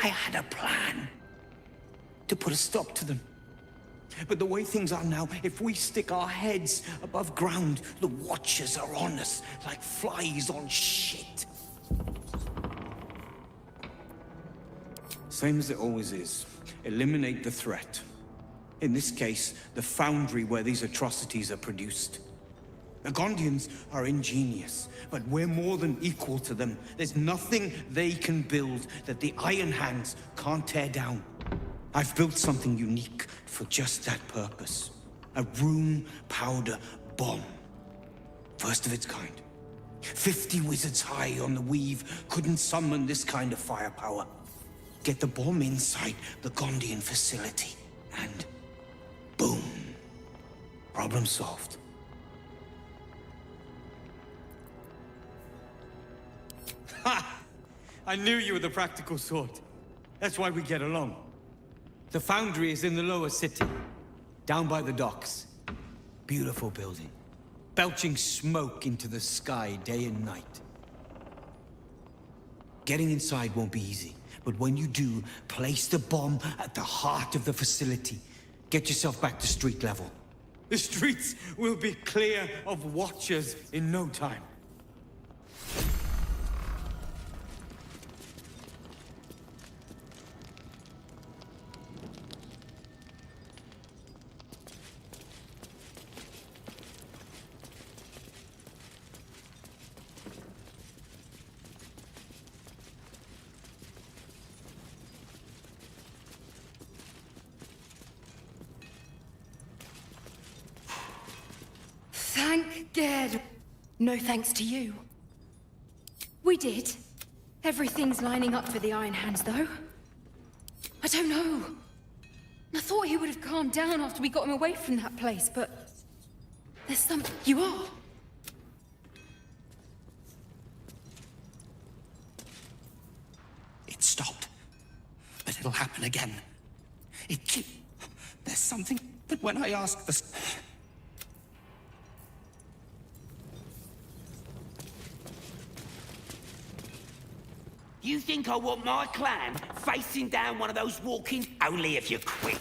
I had a plan to put a stop to them. But the way things are now, if we stick our heads above ground, the Watchers are on us like flies on shit. Same as it always is. Eliminate the threat. In this case, the foundry where these atrocities are produced. The Gondians are ingenious, but we're more than equal to them. There's nothing they can build that the Iron Hands can't tear down. I've built something unique for just that purpose. A room powder bomb. First of its kind. 50 wizards high on the weave couldn't summon this kind of firepower. Get the bomb inside the Gondian facility, and boom. Problem solved. Ha! I knew you were the practical sort. That's why we get along. The foundry is in the lower city, down by the docks. Beautiful building, belching smoke into the sky day and night. Getting inside won't be easy, but when you do, place the bomb at the heart of the facility. Get yourself back to street level. The streets will be clear of Watchers in no time. Thank God. No thanks to you. We did. Everything's lining up for the Iron Hands, though. I don't know. I thought he would have calmed down after we got him away from that place, but... there's some... You are? It stopped. But it'll happen again. There's something... But when I ask the... You think I want my clan facing down one of those walking? Only if you're quick.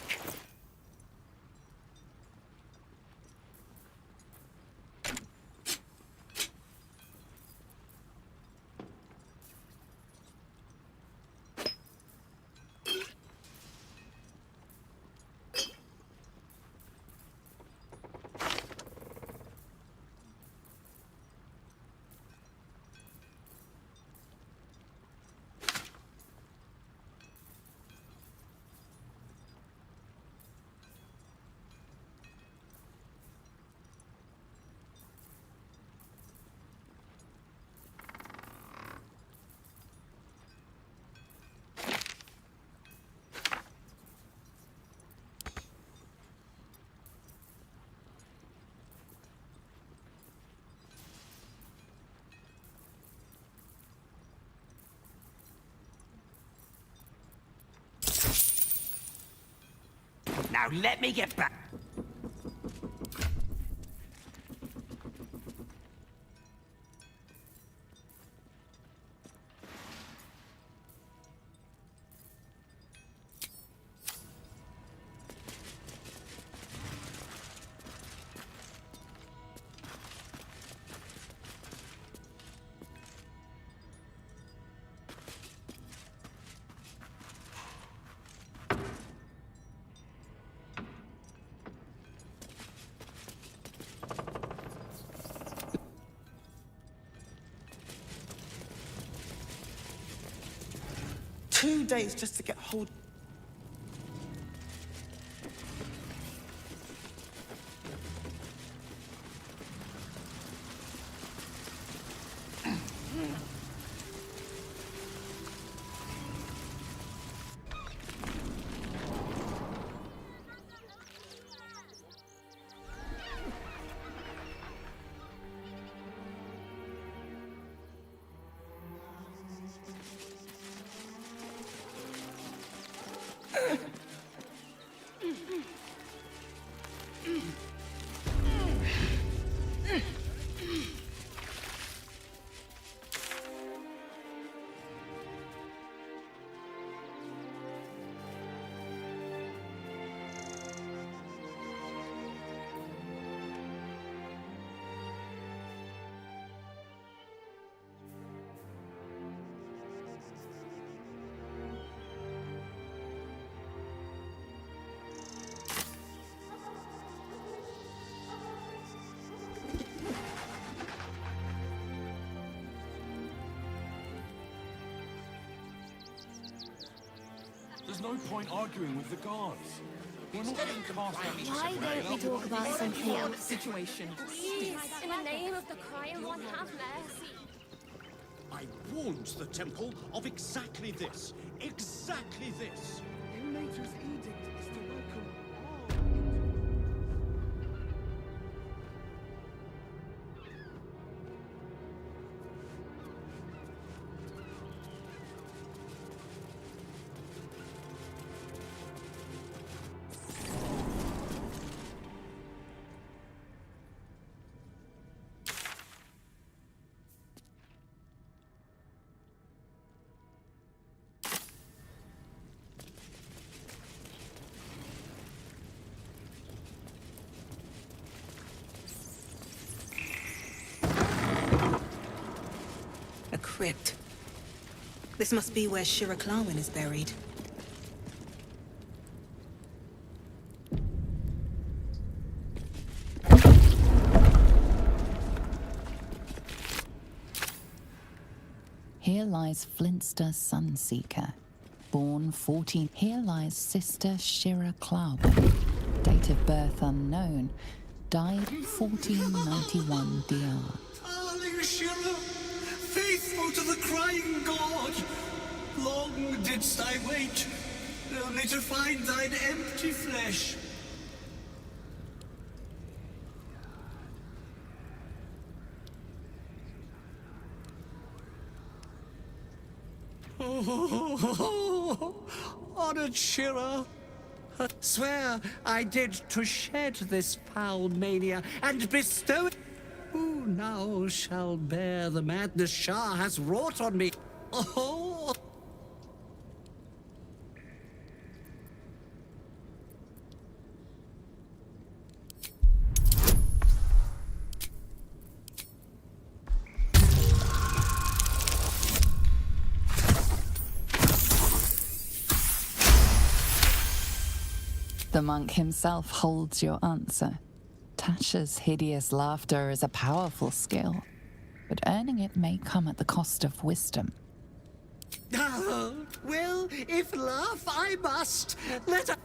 Now let me get back. Two days just to get hold. There's no point arguing with the guards. We're not being cast out. Why don't we talk about something else? Situation. Please, in the name of the crying one, have mercy. I warned the temple of exactly this. Exactly this. Ilmater's edict is to welcome A crypt. This must be where Shira Clarwin is buried. Here lies Flintster Sunseeker, born 14. Here lies Sister Shira Clarwin, date of birth unknown, died 1491 DR. Darling Shira, faithful to the crying god, long didst I wait, only to find thine empty flesh. Oh, honored Shira, swear I did to shed this foul mania and bestow it. Who now shall bear the madness Shah has wrought on me? Oh! The monk himself holds your answer. Tasha's hideous laughter is a powerful skill, but earning it may come at the cost of wisdom. Ah, well, if laugh I must, let her...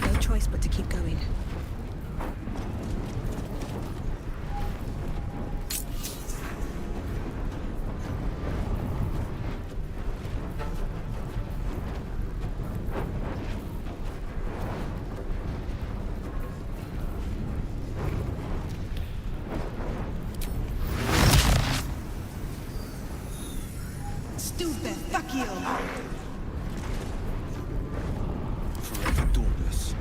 No choice but to keep going. Stupid, fuck you! Forever dauntless.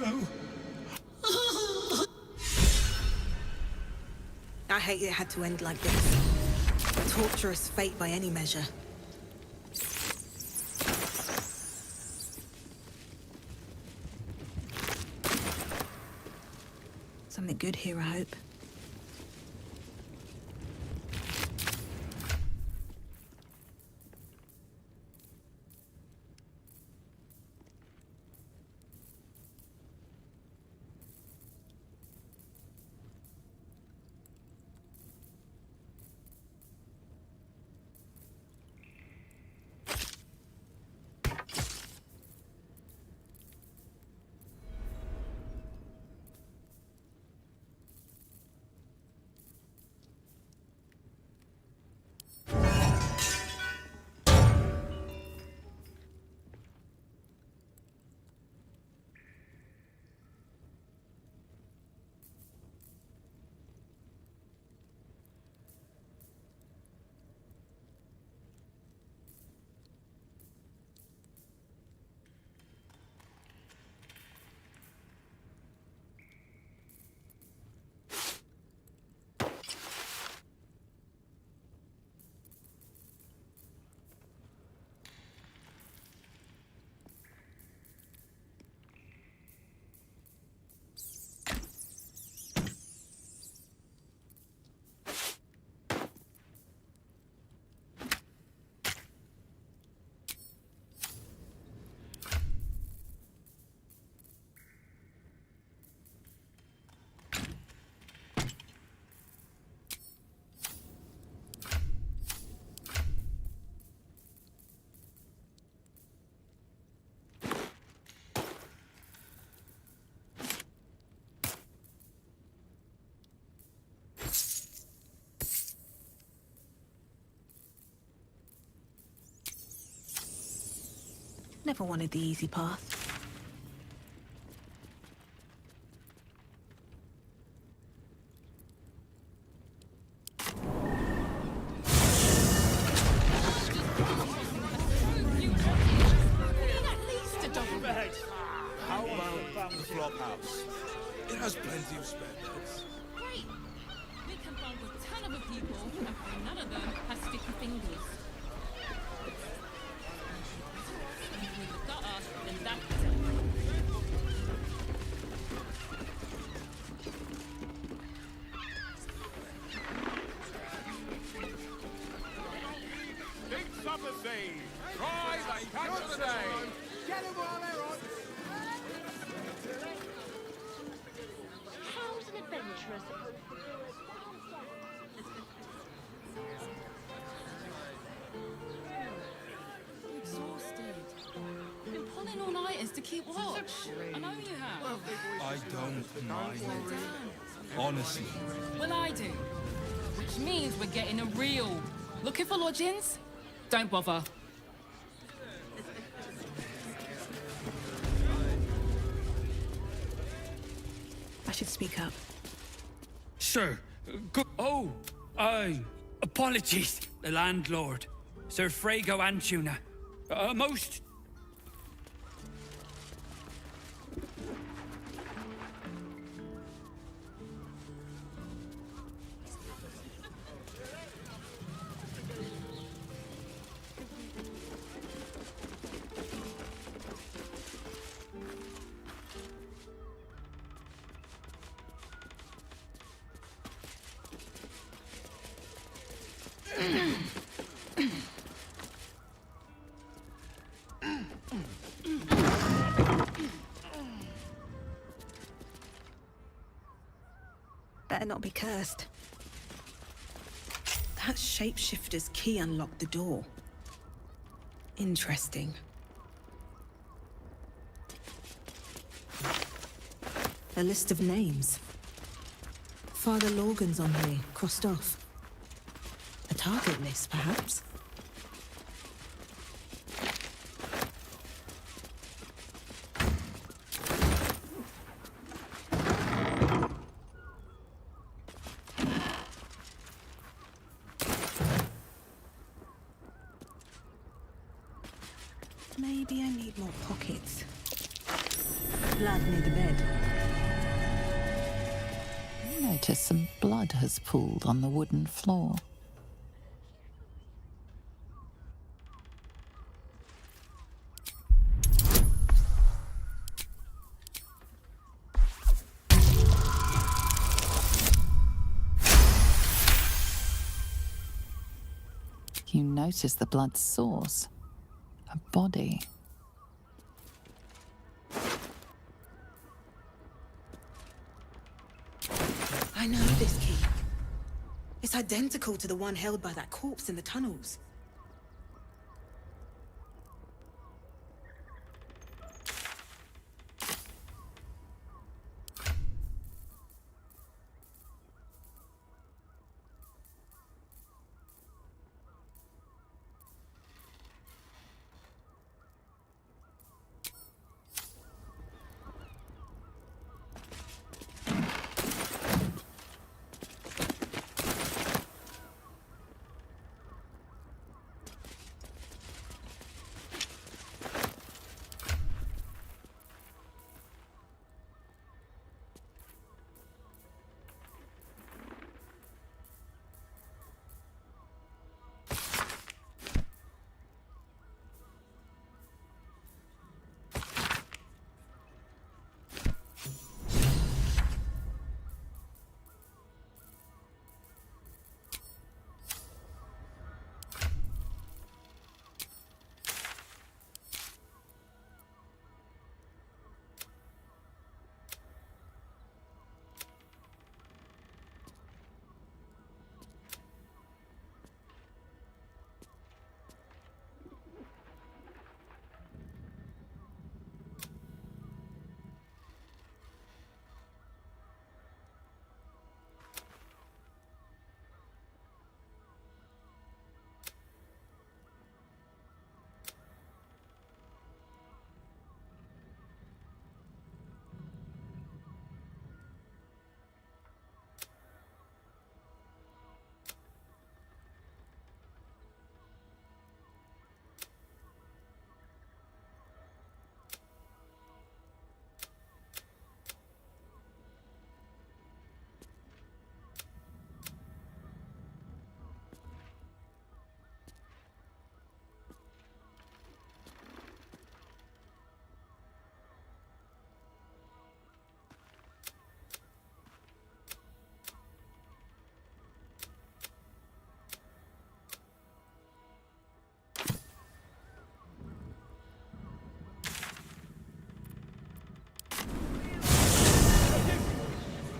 No. I hate it had to end like this. A torturous fate by any measure. Something good here, I hope. Never wanted the easy path. How about the flop house? It has plenty of spare beds. Great! We can find a ton of people, and none of them have sticky fingers. With the gutter, then that's it. Big supper scene. Try the catch of the day. Get them while they're on. How's an adventurer supposed to do it? I'm exhausted. Been pulling all-nighters to keep watch. I know you have. I don't mind. Honestly. Well, I do. Which means we're getting a real. Looking for lodgings? Don't bother. I should speak up. Sir, oh, apologies, the landlord. Sir Frago Antuna. Most... Better not be cursed. That shapeshifter's key unlocked the door. Interesting. A list of names. Father Lorgan's on here, crossed off. A target list, perhaps? Maybe I need more pockets. blood near the bed. You notice some blood has pooled on the wooden floor. You notice the blood's source. A body. I know this key. It's identical to the one held by that corpse in the tunnels.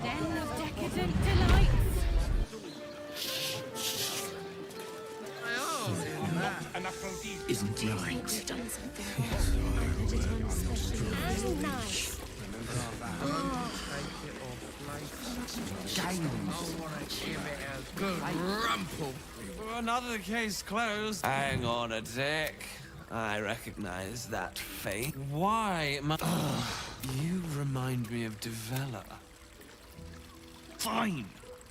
Den of decadent delights. Isn't he right? And nice. Good rumple. Another case closed. Hang on a tick. I recognize that face. Why, you remind me of Devella. Fine.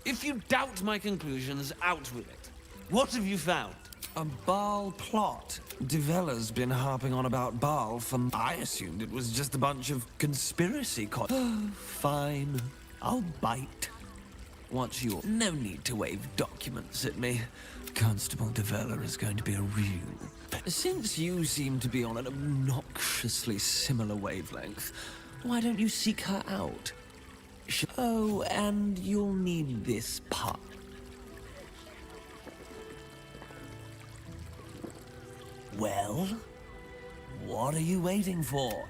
If you doubt my conclusions, out with it. What have you found? A Baal plot. Devella's been harping on about Baal for... I assumed it was just a bunch of conspiracy Fine. I'll bite. What's your... No need to wave documents at me. Constable Devella is going to be a real... Since you seem to be on an obnoxiously similar wavelength, why don't you seek her out? Oh, and you'll need this part. Well, what are you waiting for?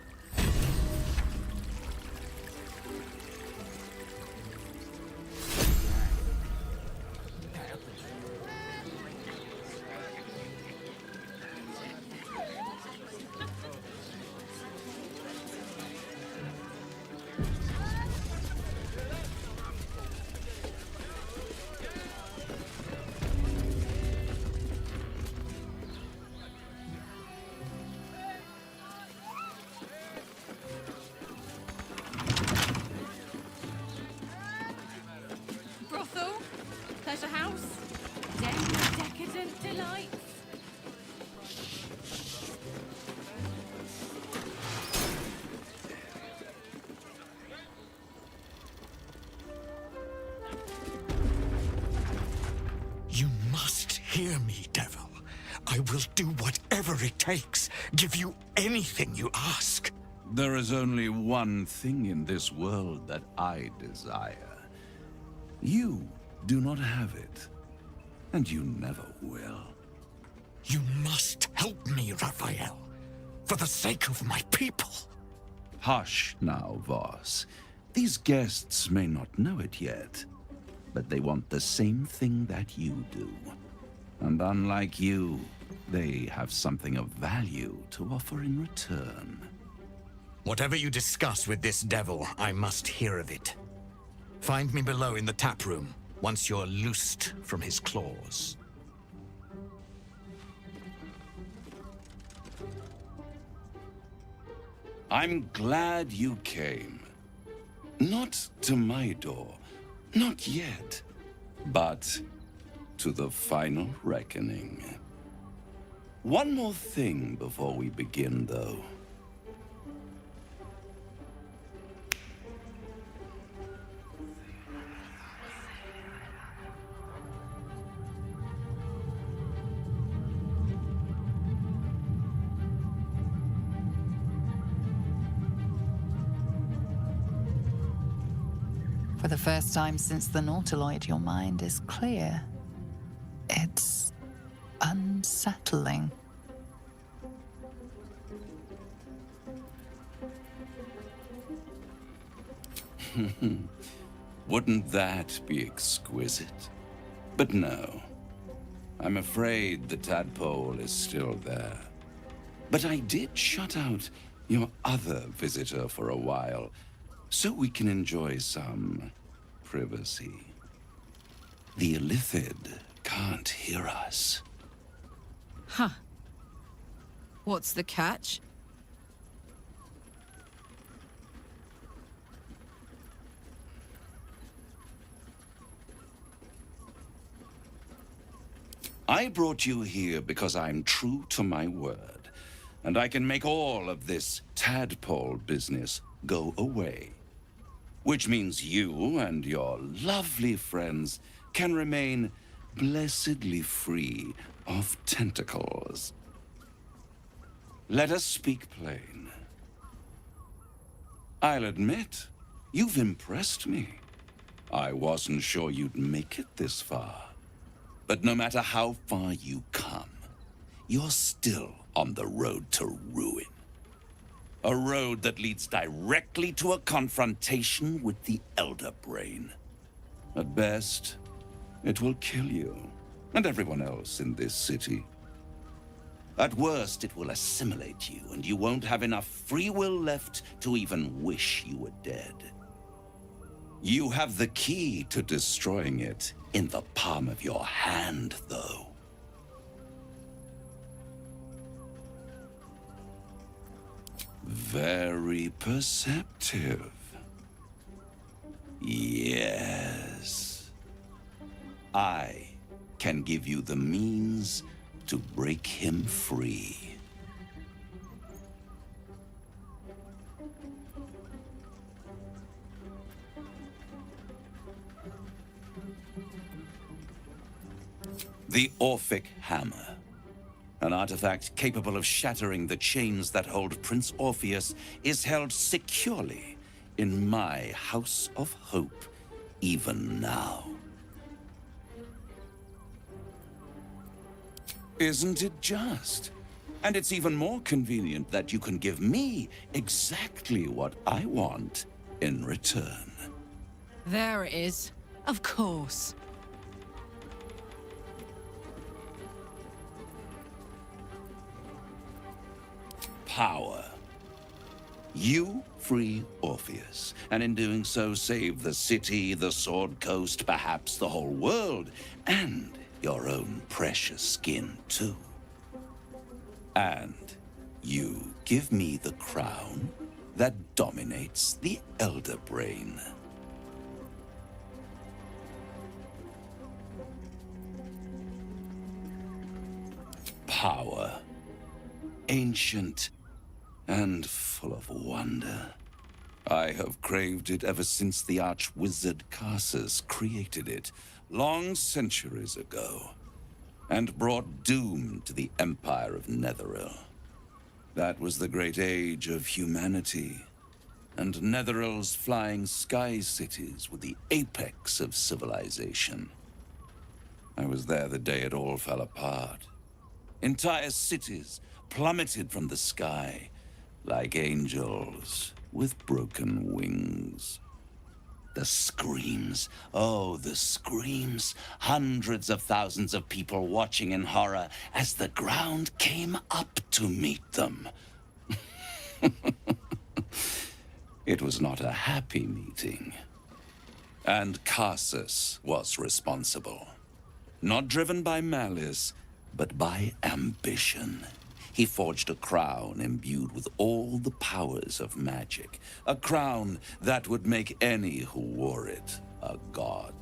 I will do whatever it takes. Give you anything you ask. There is only one thing in this world that I desire. You do not have it, and you never will. You must help me, Raphael, for the sake of my people. Hush now, Voss. These guests may not know it yet, but they want the same thing that you do. And unlike you, they have something of value to offer in return. Whatever you discuss with this devil, I must hear of it. Find me below in the tap room, once you're loosed from his claws. I'm glad you came. Not to my door, not yet, but to the final reckoning. One more thing before we begin, though. For the first time since the Nautiloid, your mind is clear. It's unsettling. Wouldn't that be exquisite? But no. I'm afraid the tadpole is still there. But I did shut out your other visitor for a while, so we can enjoy some privacy. The Illithid can't hear us. Huh. What's the catch? I brought you here because I'm true to my word, and I can make all of this tadpole business go away. Which means you and your lovely friends can remain blessedly free of tentacles. Let us speak plain. I'll admit, you've impressed me. I wasn't sure you'd make it this far. But no matter how far you come, you're still on the road to ruin. A road that leads directly to a confrontation with the Elder Brain. At best, it will kill you, and everyone else in this city. At worst, it will assimilate you, and you won't have enough free will left to even wish you were dead. You have the key to destroying it in the palm of your hand, though. Very perceptive. Yes. I can give you the means to break him free. The Orphic Hammer. An artifact capable of shattering the chains that hold Prince Orpheus is held securely in my House of Hope, even now. Isn't it just? And it's even more convenient that you can give me exactly what I want in return. There it is. Of course. Power. You free Orpheus, and in doing so save the city, the Sword Coast, perhaps the whole world, and your own precious skin too. And you give me the crown that dominates the Elder Brain. Power. Ancient and full of wonder. I have craved it ever since the arch-wizard Carsus created it, long centuries ago. and brought doom to the Empire of Netheril. That was the great age of humanity, and Netheril's flying sky cities were the apex of civilization. I was there the day it all fell apart. Entire cities plummeted from the sky like angels with broken wings. The screams, oh, the screams. Hundreds of thousands of people watching in horror as the ground came up to meet them. It was not a happy meeting. And Casus was responsible. Not driven by malice, but by ambition. He forged a crown imbued with all the powers of magic. A crown that would make any who wore it a god.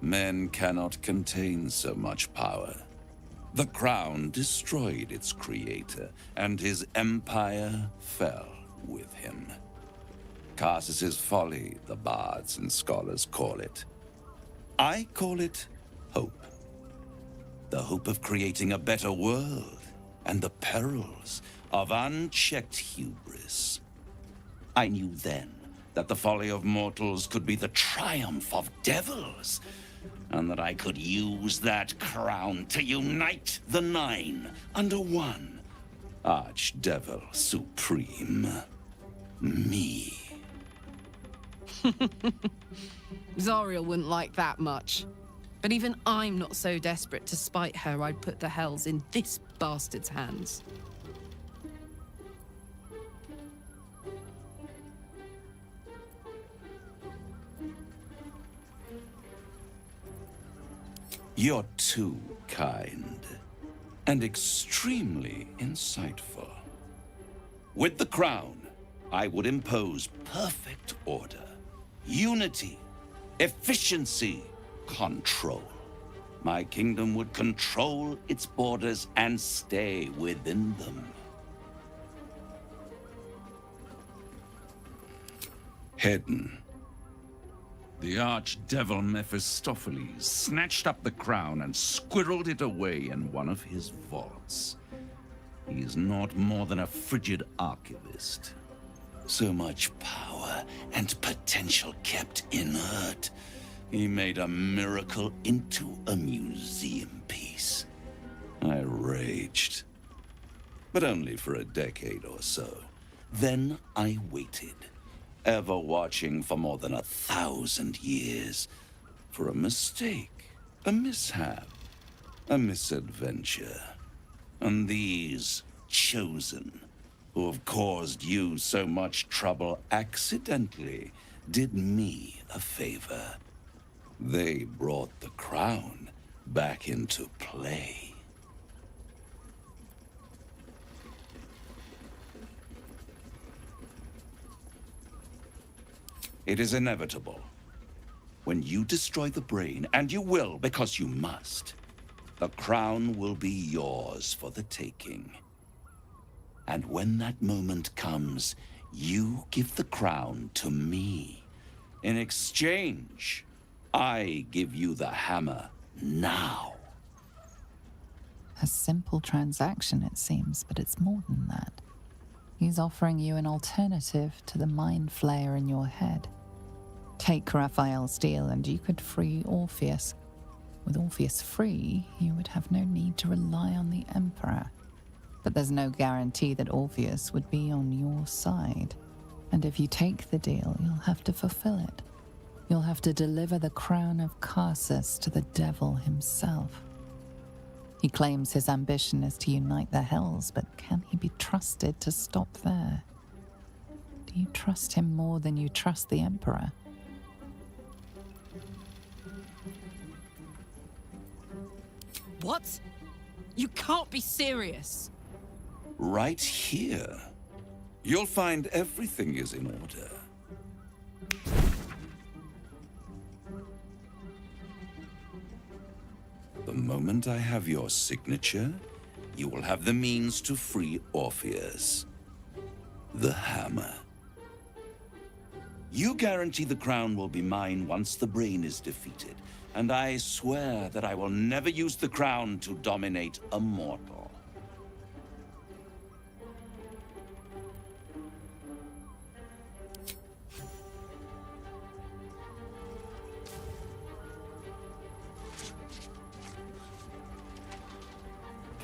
Men cannot contain so much power. The crown destroyed its creator, and his empire fell with him. Casus's folly, the bards and scholars call it. I call it hope. The hope of creating a better world, and the perils of unchecked hubris. I knew then that the folly of mortals could be the triumph of devils, and that I could use that crown to unite the Nine under one Archdevil Supreme. Me. Zariel wouldn't like that much. But even I'm not so desperate to spite her I'd put the hells in this bastard's hands. You're too kind, and extremely insightful. With the crown, I would impose perfect order, unity, efficiency, control. My kingdom would control its borders and stay within them. Hidden. The archdevil Mephistopheles snatched up the crown and squirreled it away in one of his vaults. He is not more than a frigid archivist. So much power and potential kept inert. He made a miracle into a museum piece. I raged. But only for a decade or so. Then I waited, ever watching for more than 1,000 years, for a mistake, a mishap, a misadventure. And these chosen, who have caused you so much trouble accidentally, did me a favor. They brought the crown back into play. It is inevitable. When you destroy the brain, and you will because you must, the crown will be yours for the taking. And when that moment comes, you give the crown to me. In exchange, I give you the hammer now. A simple transaction, it seems, but it's more than that. He's offering you an alternative to the mind flayer in your head. Take Raphael's deal and you could free Orpheus. With Orpheus free, you would have no need to rely on the Emperor. But there's no guarantee that Orpheus would be on your side. And if you take the deal, you'll have to fulfill it. You'll have to deliver the crown of Casus to the devil himself. He claims his ambition is to unite the hells, but can he be trusted to stop there? Do you trust him more than you trust the Emperor? What? You can't be serious. Right here. You'll find everything is in order. The moment I have your signature, you will have the means to free Orpheus. The hammer. You guarantee the crown will be mine once the brain is defeated. and I swear that I will never use the crown to dominate a mortal.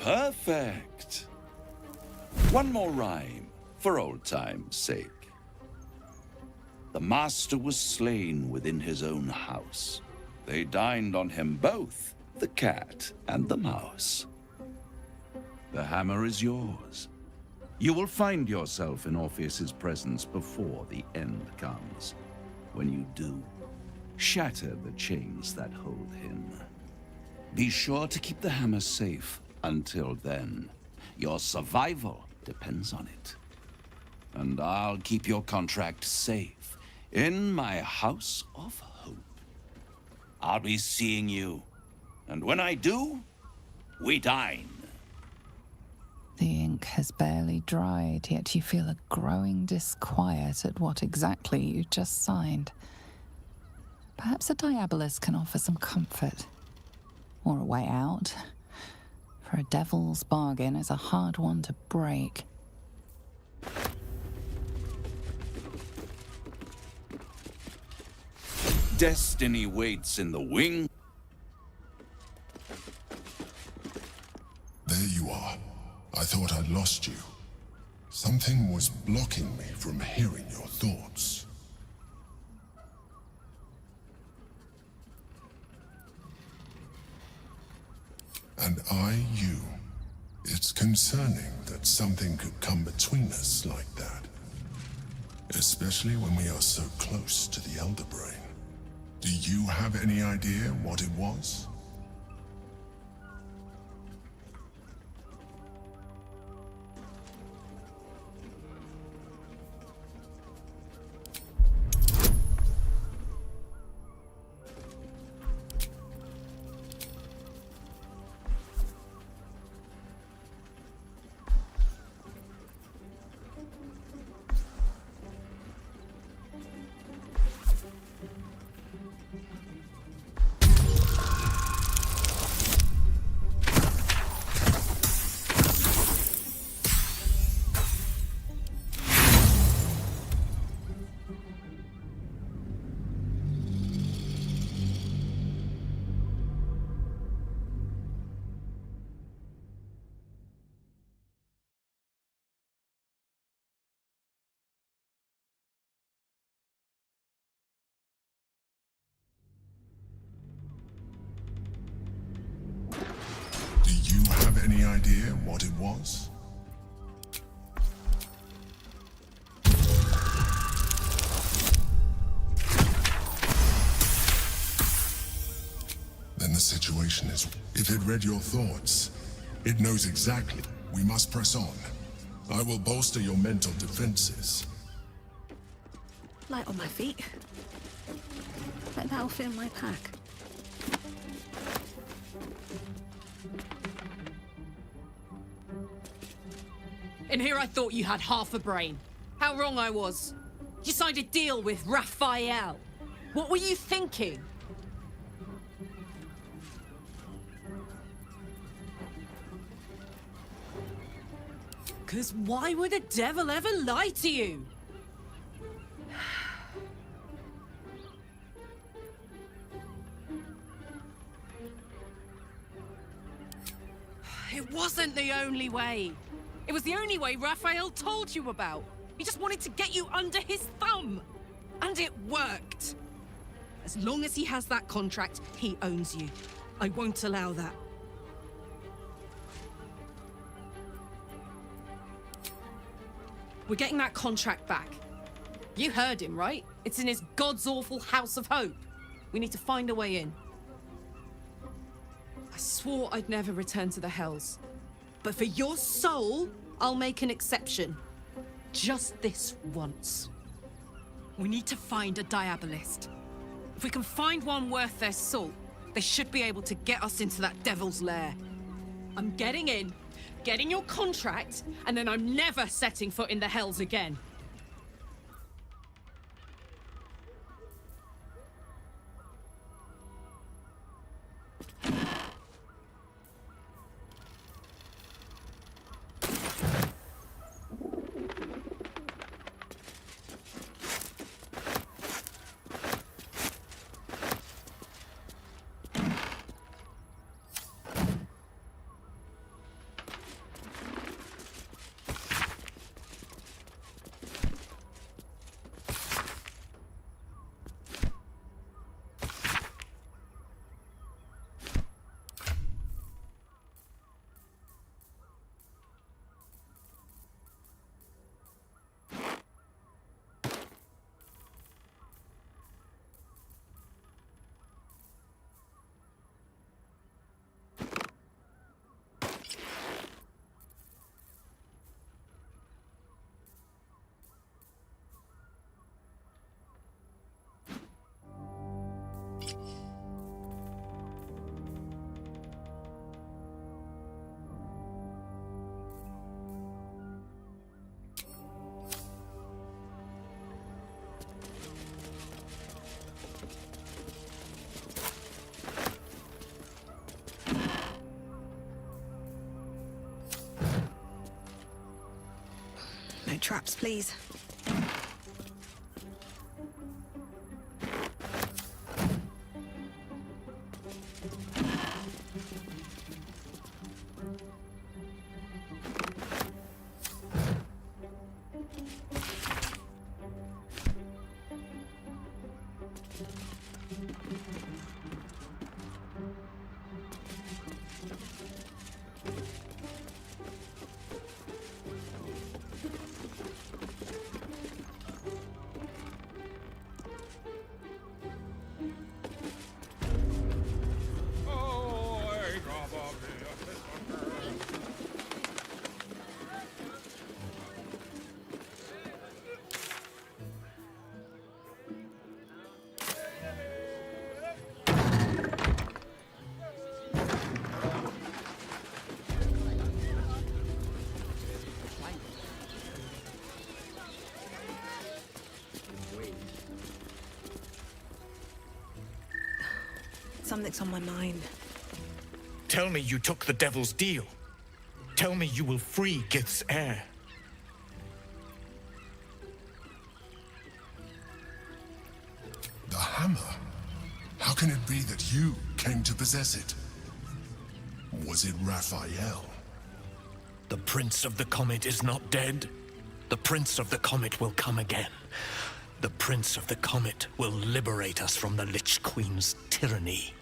Perfect. One more rhyme, for old time's sake. The master was slain within his own house. They dined on him both, the cat and the mouse. The hammer is yours. You will find yourself in Orpheus's presence before the end comes. When you do, shatter the chains that hold him. Be sure to keep the hammer safe until then. Your survival depends on it. And I'll keep your contract safe in my house of hope. I'll be seeing you, and when I do, we dine. The ink has barely dried, yet you feel a growing disquiet at what exactly you just signed. Perhaps a Diabolus can offer some comfort, or a way out. For a devil's bargain is a hard one to break. Destiny waits in the wing. There you are. I thought I'd lost you. Something was blocking me from hearing your thoughts. And you. It's concerning that something could come between us like that. Especially when we are so close to the Elder Brain. Do you have any idea what it was? Do you have any idea what it was? Then the situation is, if it read your thoughts, it knows exactly. We must press on. I will bolster your mental defenses. Light on my feet. Bet that'll fit in my pack. In here I thought you had half a brain. How wrong I was. You signed a deal with Raphael. What were you thinking? Because why would the devil ever lie to you? It wasn't the only way. It was the only way Raphael told you about. He just wanted to get you under his thumb. And it worked. As long as he has that contract, he owns you. I won't allow that. We're getting that contract back. You heard him, right? It's in his God's awful House of Hope. We need to find a way in. I swore I'd never return to the Hells. But for your soul, I'll make an exception. Just this once. We need to find a Diabolist. If we can find one worth their salt, they should be able to get us into that devil's lair. I'm getting in, getting your contract, and then I'm never setting foot in the Hells again. No traps, please. Something's on my mind. Tell me you took the devil's deal. Tell me you will free Gith's heir. The hammer? How can it be that you came to possess it? Was it Raphael? The Prince of the Comet is not dead. The Prince of the Comet will come again. The Prince of the Comet will liberate us from the Lich Queen's tyranny.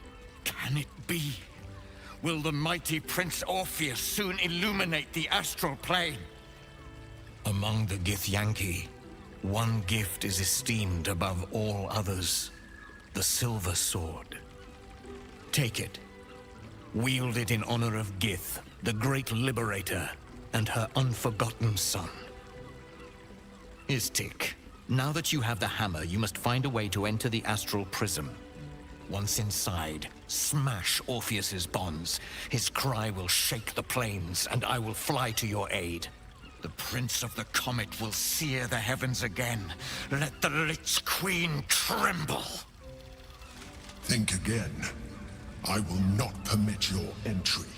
Can it be? Will the mighty Prince Orpheus soon illuminate the astral plane? Among the Githyanki, one gift is esteemed above all others. The Silver Sword. Take it. Wield it in honor of Gith, the great liberator, and her unforgotten son. Istik, now that you have the hammer, you must find a way to enter the astral prism. Once inside, smash Orpheus's bonds. His cry will shake the plains, and I will fly to your aid. The Prince of the Comet will sear the heavens again. Let the Lich Queen tremble. Think again. I will not permit your entry.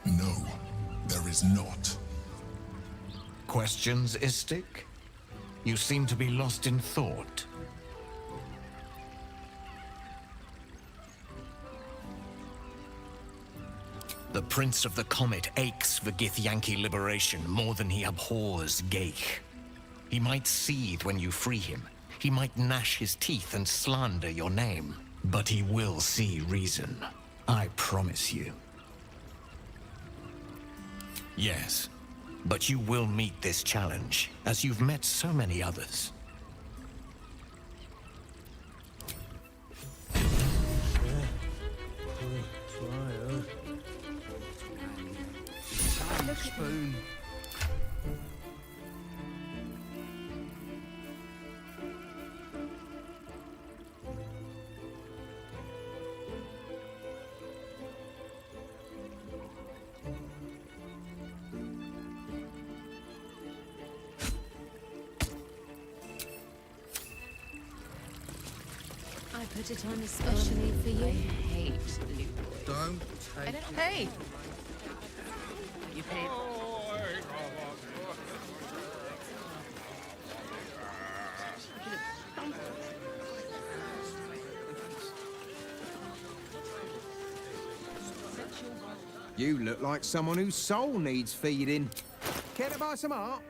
No, there is not. Questions, Istik? You seem to be lost in thought. The Prince of the Comet aches for Githyanki liberation more than he abhors Geich. He might seethe when you free him. He might gnash his teeth and slander your name. But he will see reason. I promise you. Yes, but you will meet this challenge, as you've met so many others. Spoon. I put it on especially for you. I hate loot. Don't take... Hey! You paid. You look like someone whose soul needs feeding. Care to buy some art?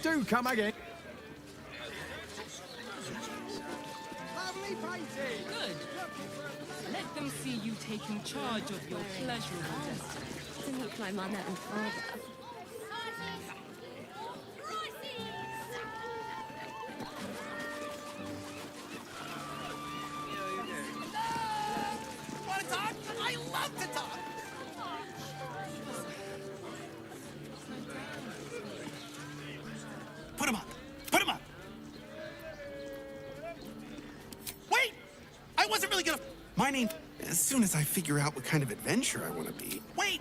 Do come again. Lovely painting! Good. Let them see you taking charge of your pleasurable destiny. Doesn't look like my little father. Want to talk? I love to talk! Put him up! Put him up! Wait! I wasn't really gonna... My name... As soon as I figure out what kind of adventure I want to be... Wait!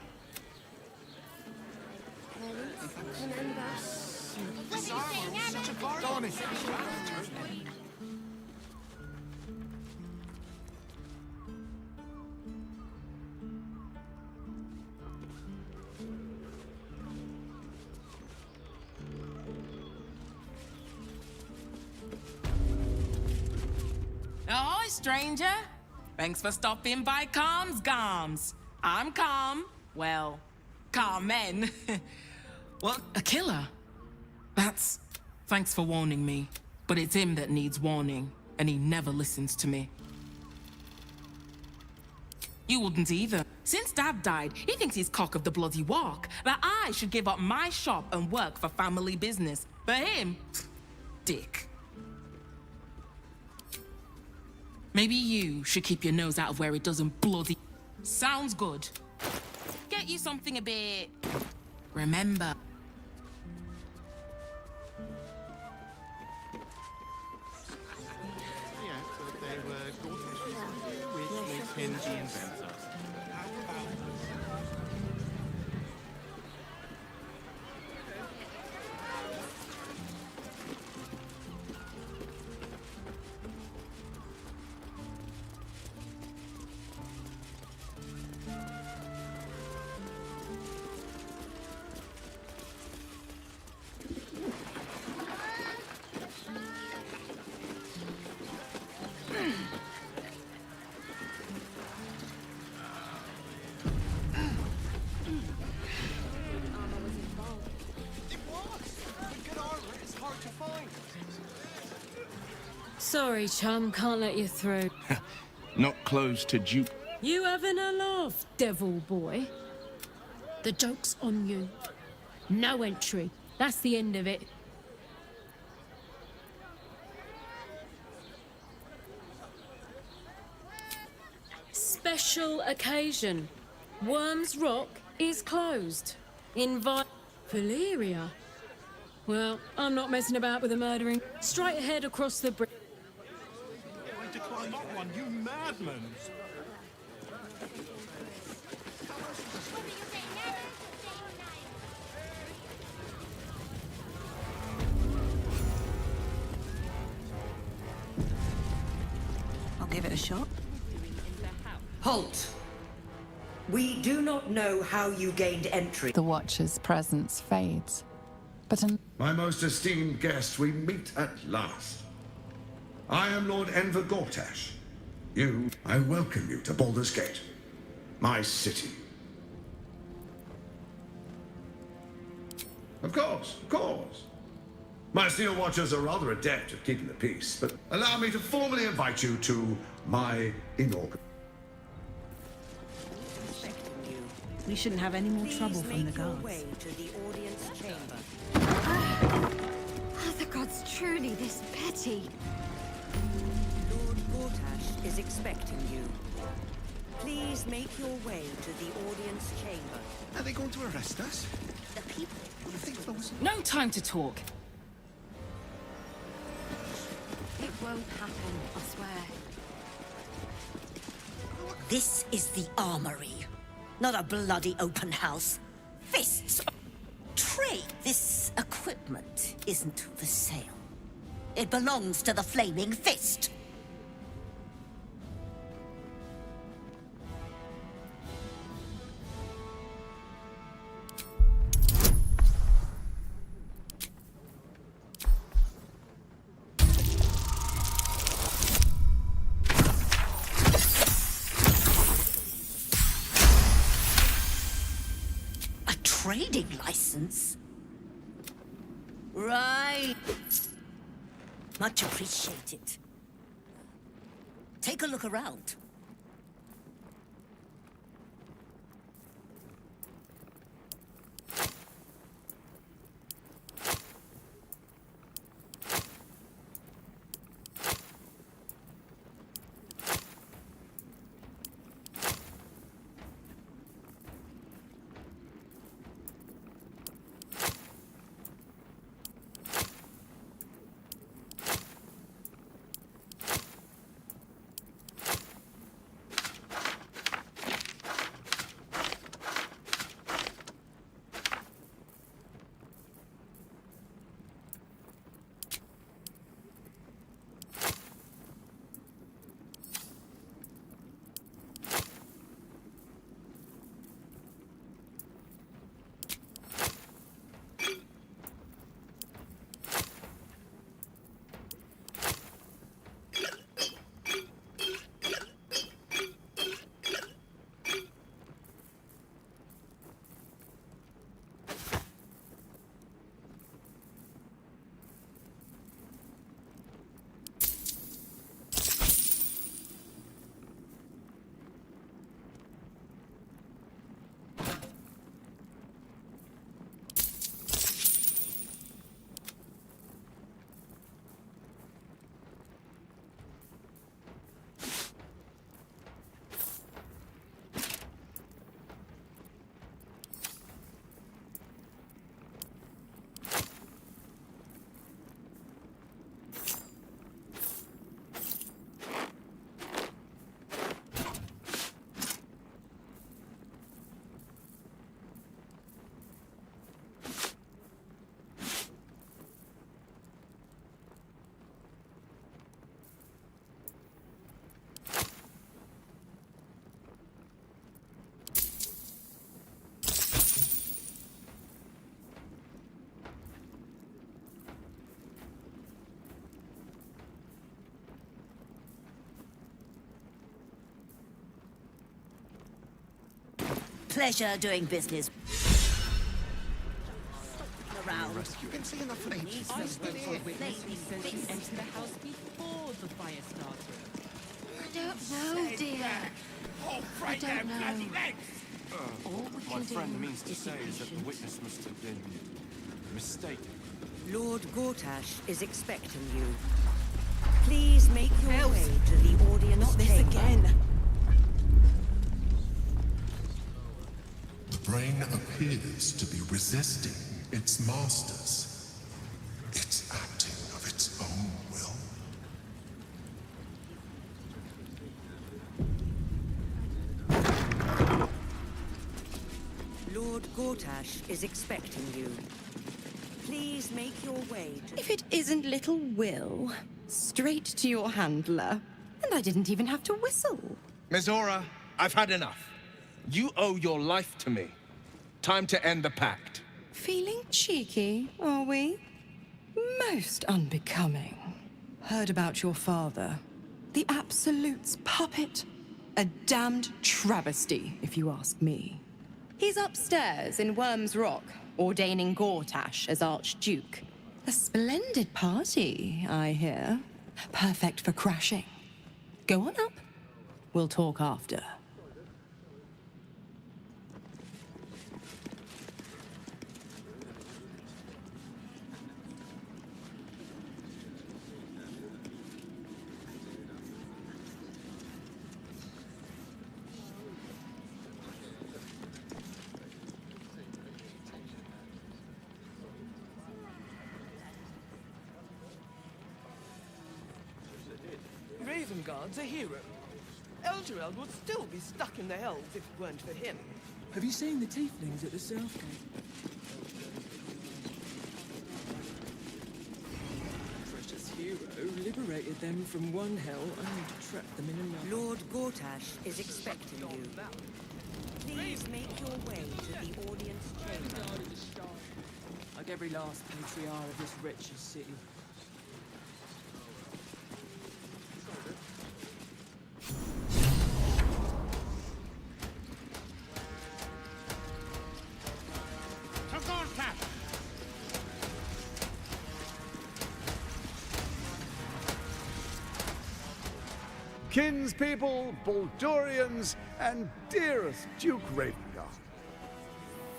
Ahoy, stranger. Thanks for stopping by Calm's Garms. I'm Calm. Well, Carmen. What? A killer? That's... Thanks for warning me. But it's him that needs warning, and he never listens to me. You wouldn't either. Since Dad died, he thinks he's cock of the bloody walk, that I should give up my shop and work for family business. For him, dick. Maybe you should keep your nose out of where it doesn't bloody... Sounds good. Get you something a bit... Remember. Yeah, so they were which makes him the inventor. Sorry, chum, can't let you through. Not closed to Duke. You having a laugh, devil boy? The joke's on you. No entry. That's the end of it. Special occasion. Worms Rock is closed. Invite Valeria. Well, I'm not messing about with the murdering. Straight ahead across the bridge. I decline that one, you madman! I'll give it a shot. Halt! We do not know how you gained entry. The Watcher's presence fades, but My most esteemed guest, we meet at last. I am Lord Enver Gortash. I welcome you to Bulders Gate, my city. Of course, of course. My Steel Watchers are rather adept at keeping the peace, but allow me to formally invite you to my inaugural. We shouldn't have any more trouble from the guards. Are the gods truly this petty? Lord Gortash is expecting you. Please make your way to the audience chamber. Are they going to arrest us? The people... What do you think those... No time to talk. It won't happen, I swear. This is the armory, not a bloody open house. Fists! Trade! This equipment isn't for sale. It belongs to the Flaming Fist. Trading license? Right. Much appreciated. Take a look around. Pleasure doing business. Around. You can see enough for ages. I spoke to a witness who says you entered the house before the fire started. I don't know, dear. Oh, break them bloody legs! All we My can friend do means to is say be is that the patient. witness must have been mistaken. Lord Gortash is expecting you. Please make your way to the audience Not this chamber. again. The brain appears to be resisting its masters. It's acting of its own will. Lord Gortash is expecting you. Please make your way to... If it isn't little Will, straight to your handler. And I didn't even have to whistle. Miss Aura, I've had enough. You owe your life to me. Time to end the pact. Feeling cheeky, are we? Most unbecoming. Heard about your father. The Absolute's puppet. A damned travesty, if you ask me. He's upstairs in Worm's Rock, ordaining Gortash as Archduke. A splendid party, I hear. Perfect for crashing. Go on up. We'll talk after. Ravengard's a hero. Elturel would still be stuck in the hells if it weren't for him. Have you seen the tieflings at the south gate? Precious hero liberated them from one hell only to trap them in another. Lord Gortash is expecting you. Please make your way to the audience chamber. Like every last patriarch of this wretched city. kinspeople, Buldurians, and dearest Duke Ravengard.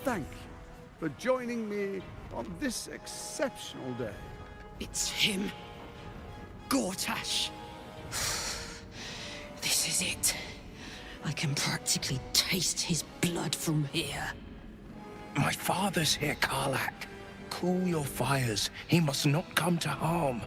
Thank you for joining me on this exceptional day. It's him. Gortash. This is it. I can practically taste his blood from here. My father's here, Karlak. Cool your fires. He must not come to harm.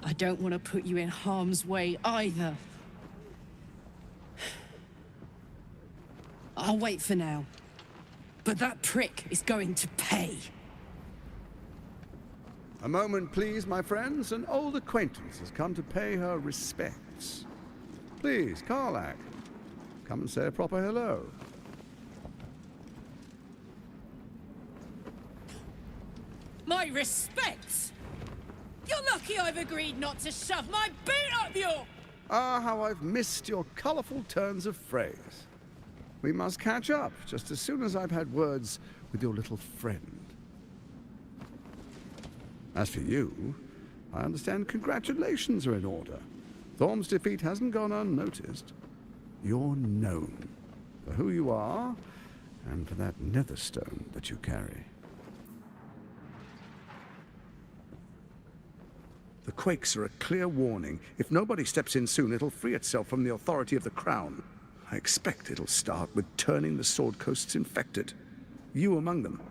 I don't want to put you in harm's way either. I'll wait for now. But that prick is going to pay. A moment, please, my friends. An old acquaintance has come to pay her respects. Please, Karlak, come and say a proper hello. My respects? You're lucky I've agreed not to shove my boot up your... Ah, how I've missed your colourful turns of phrase. We must catch up just as soon as I've had words with your little friend. As for you, I understand congratulations are in order. Thorm's defeat hasn't gone unnoticed. You're known for who you are and for that netherstone that you carry. The quakes are a clear warning. If nobody steps in soon, it'll free itself from the authority of the Crown. I expect it'll start with turning the Sword Coasts infected. You among them.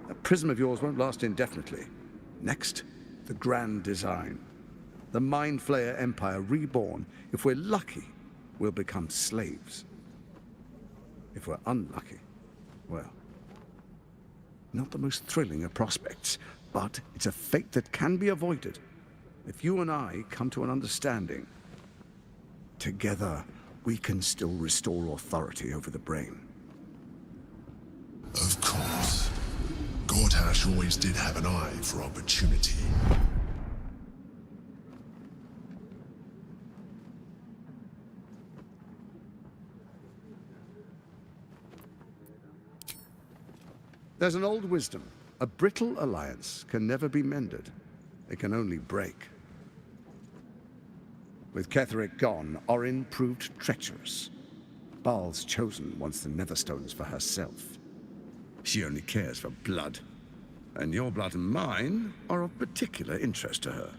That prism of yours won't last indefinitely. Next, the grand design. The Mind Flayer Empire reborn. If we're lucky, we'll become slaves. If we're unlucky, well, not the most thrilling of prospects, but it's a fate that can be avoided. If you and I come to an understanding, together we can still restore authority over the brain. Of course. Gortash always did have an eye for opportunity. There's an old wisdom. A brittle alliance can never be mended. It can only break. With Ketheric gone, Orin proved treacherous. Baal's chosen wants the Netherstones for herself. She only cares for blood. And your blood and mine are of particular interest to her.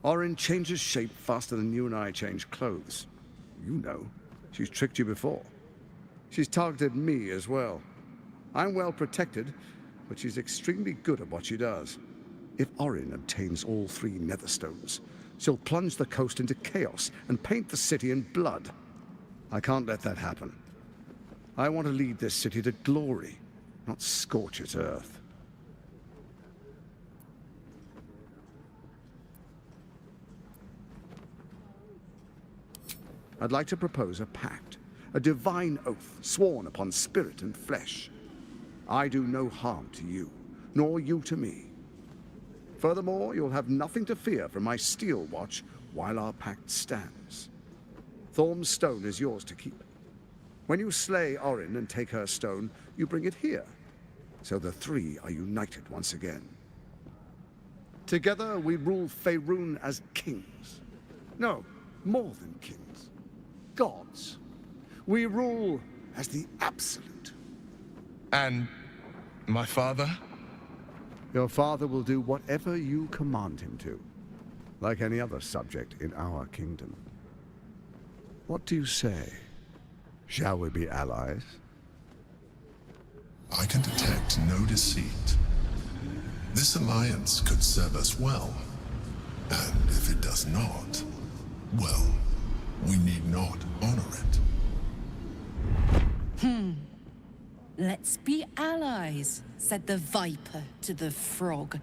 Orin changes shape faster than you and I change clothes. You know, she's tricked you before. She's targeted me as well. I'm well protected, but she's extremely good at what she does. If Orin obtains all 3 Netherstones, she'll plunge the coast into chaos and paint the city in blood. I can't let that happen. I want to lead this city to glory, not scorch its earth. I'd like to propose a pact, a divine oath sworn upon spirit and flesh. I do no harm to you, nor you to me. Furthermore, you'll have nothing to fear from my steel watch while our pact stands. Thorm's stone is yours to keep. When you slay Orin and take her stone, you bring it here. So the three are united once again. Together we rule Faerun as kings. No, more than kings. Gods. We rule as the Absolute. And my father? Your father will do whatever you command him to, like any other subject in our kingdom. What do you say? Shall we be allies? I can detect no deceit. This alliance could serve us well. And if it does not, well, we need not honor it. Let's be allies, said the viper to the frog.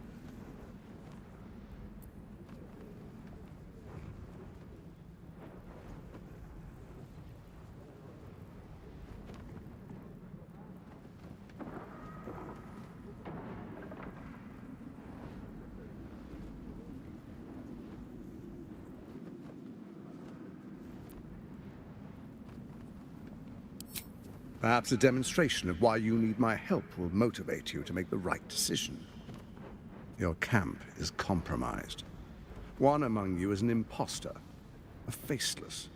Perhaps a demonstration of why you need my help will motivate you to make the right decision. Your camp is compromised. One among you is an imposter, a faceless.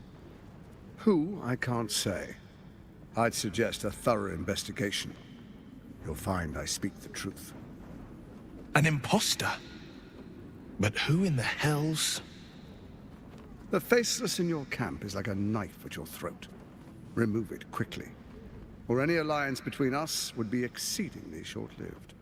Who, I can't say. I'd suggest a thorough investigation. You'll find I speak the truth. An imposter? But who in the hells? The faceless in your camp is like a knife at your throat. Remove it quickly, or any alliance between us would be exceedingly short-lived.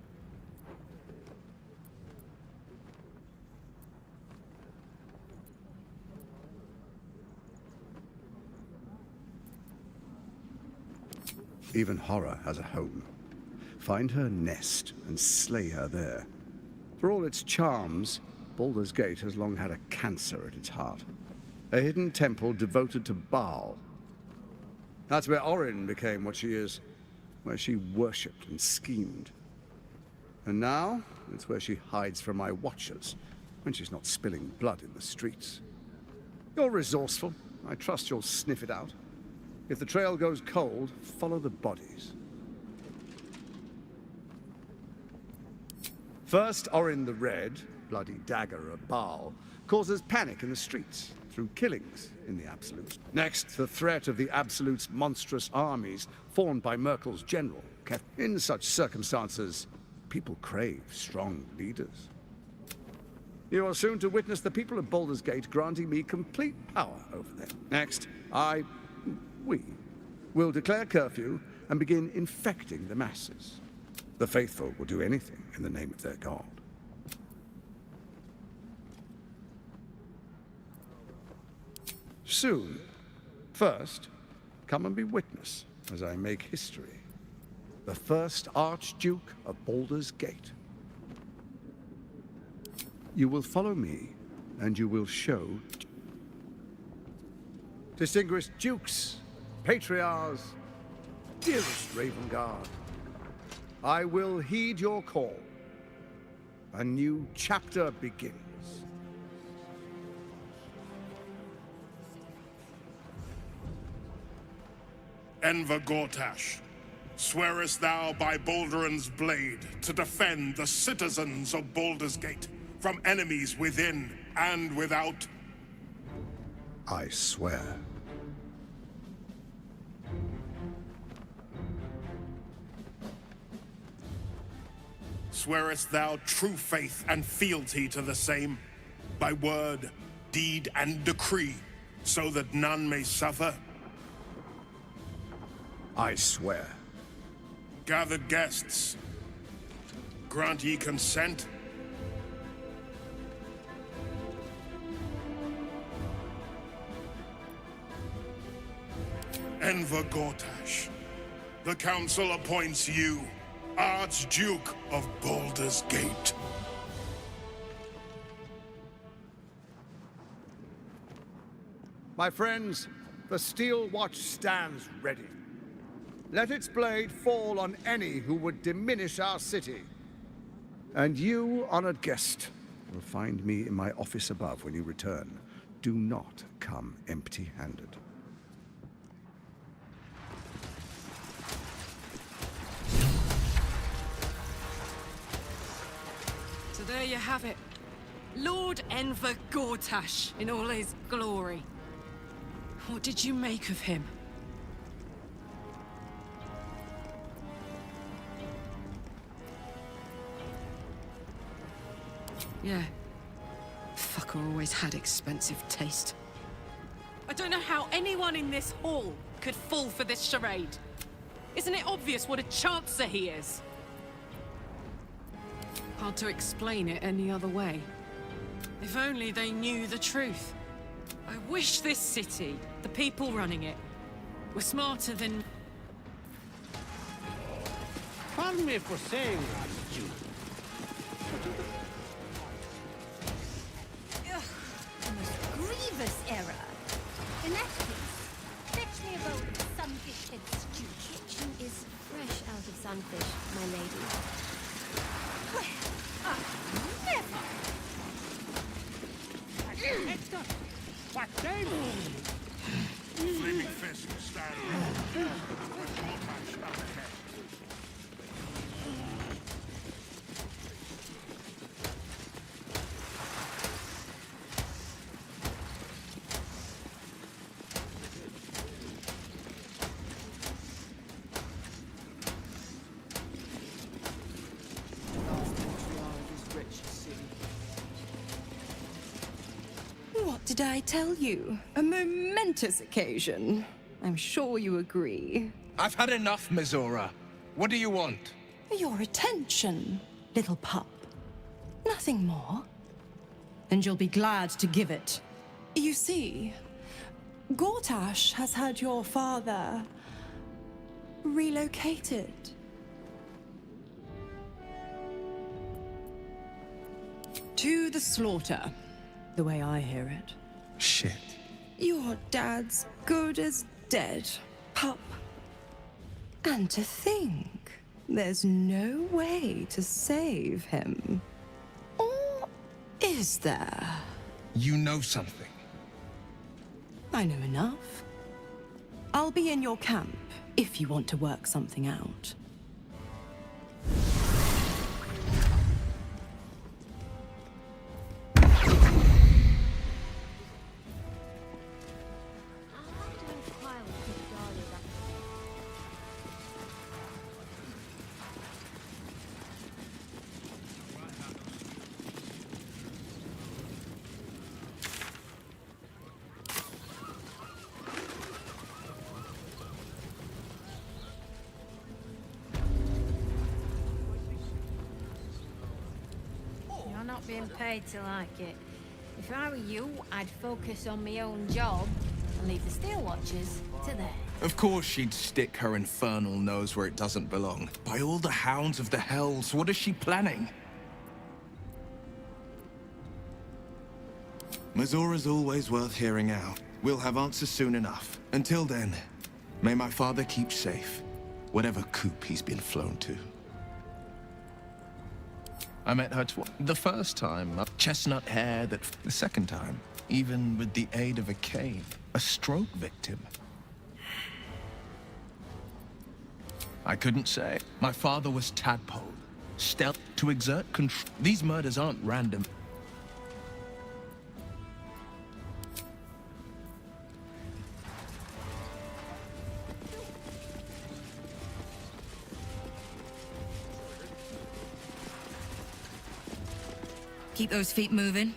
Even horror has a home. Find her nest and slay her there. For all its charms, Bulders Gate has long had a cancer at its heart. A hidden temple devoted to Baal. That's where Orin became what she is, where she worshipped and schemed. And now, it's where she hides from my watchers, when she's not spilling blood in the streets. You're resourceful. I trust you'll sniff it out. If the trail goes cold, follow the bodies. First, Orin the Red, bloody dagger of Baal, causes panic in the streets through killings in the Absolutes. Next, the threat of the Absolutes' monstrous armies formed by Merkel's general. In such circumstances, people crave strong leaders. You are soon to witness the people of Bulders Gate granting me complete power over them. Next, we will declare curfew and begin infecting the masses. The faithful will do anything in the name of their god. Soon. First, come and be witness as I make history. The first Archduke of Bulders Gate. You will follow me, and you will show... Distinguished dukes, patriarchs, dearest Ravengard, I will heed your call. A new chapter begins. Enver Gortash, swearest thou by Balduran's blade to defend the citizens of Bulders Gate from enemies within and without? I swear. Swearest thou true faith and fealty to the same, by word, deed, and decree, so that none may suffer? I swear. Gathered guests, grant ye consent? Enver Gortash, the council appoints you Archduke of Bulders Gate. My friends, the steel watch stands ready. Let its blade fall on any who would diminish our city. And you, honored guest, will find me in my office above when you return. Do not come empty-handed. So there you have it. Lord Enver Gortash in all his glory. What did you make of him? Yeah. Fucker always had expensive taste. I don't know how anyone in this hall could fall for this charade. Isn't it obvious what a chancer he is? Hard to explain it any other way. If only they knew the truth. I wish this city, the people running it, were smarter than... Pardon me for saying that, Jude. Ugh, the most grievous error. In that case, fetch me a bowl of sunfish head stew. Kitchen is fresh out of sunfish, my lady. Well, never. Hector, what name? Flaming fist stand with Gortash up ahead. What did I tell you? A momentous occasion. I'm sure you agree. I've had enough, Mizora. What do you want? Your attention, little pup. Nothing more. And you'll be glad to give it. You see, Gortash has had your father relocated. To the slaughter, the way I hear it. Shit. Your dad's good as dead, pup. And to think, there's no way to save him. Or is there? You know something. I know enough. I'll be in your camp if you want to work something out. You're not being paid to like it. If I were you, I'd focus on my own job and leave the Steel Watchers to them. Of course she'd stick her infernal nose where it doesn't belong. By all the hounds of the hells, what is she planning? Mizora's always worth hearing out. We'll have answers soon enough. Until then, may my father keep safe, whatever coop he's been flown to. I met her the first time, chestnut hair. The second time, even with the aid of a cane, a stroke victim. I couldn't say. My father was tadpole, stealth to exert control. These murders aren't random. Keep those feet moving.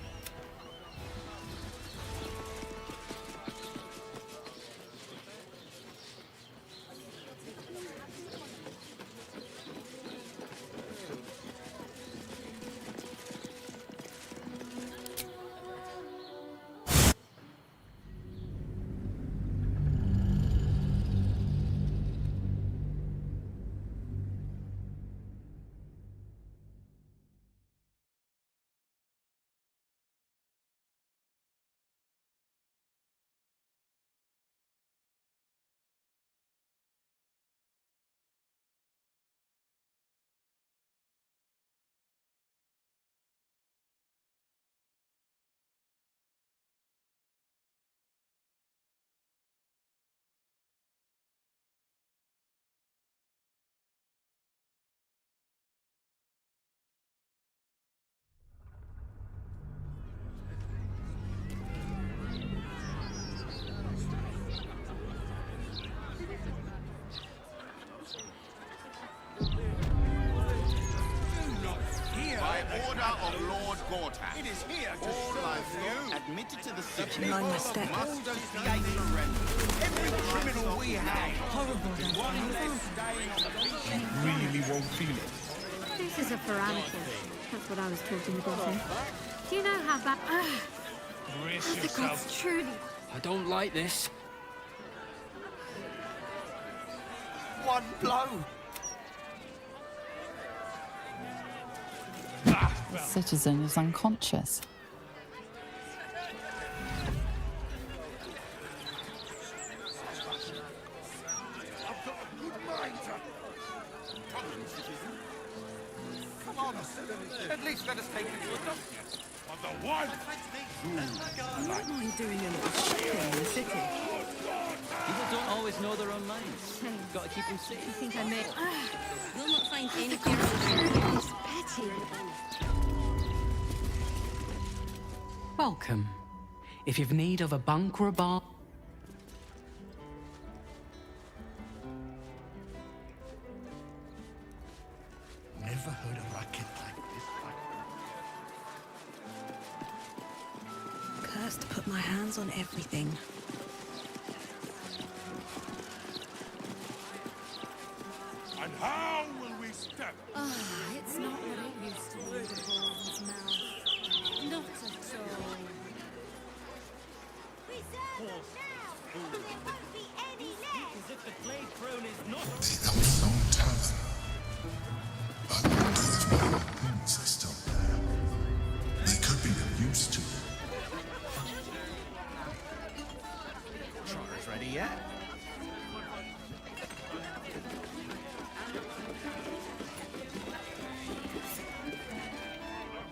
Gortash. It is here to all of you admitted to the city. Mind my step. Bulders Gate-BG3. Every criminal we have. Horrible. One less stain on the beach. Really won't feel it. This is a parameter. That's what I was talking about. Do you know how bad... Brace the yourself. gods truly... I don't like this. One blow. The citizen is unconscious. I've got a good mind to... Come on, citizen. Come on. At least let us take you to a doctor. On the one. What am I doing in the city? People don't always know their own minds. Got to keep them safe. I think I may... You'll not find anything else Betty. Welcome. If you've need of a bunk or a bar... Never heard a racket like this. Cursed to put my hands on everything. And how will we step? It's not what it used to be, the Bulders' mouth. Not at all. As if the plague throne is not... They come from Talon. I wonder if my weapons are still there. They could be of use to you. Trotter's ready yet?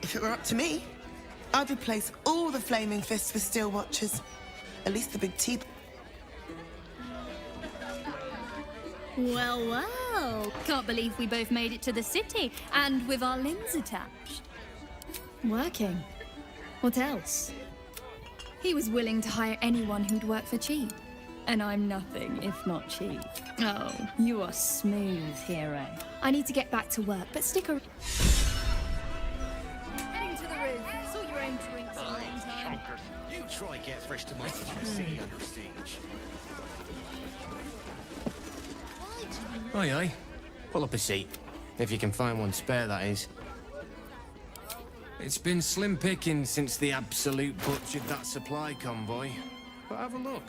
If it were up to me, I'd replace all the flaming fists with steel watchers. At least the big T. Well, well. Can't believe we both made it to the city, and with our limbs attached. Working. What else? He was willing to hire anyone who'd work for cheap. And I'm nothing if not cheap. Oh, you are smooth, hero. I need to get back to work, but stick around. Heading to the roof. Saw your own drinks in the meantime. You try get fresh to my city under siege. Aye, aye. Pull up a seat. If you can find one spare, that is. It's been slim picking since the Absolute butchered that supply convoy. But have a look.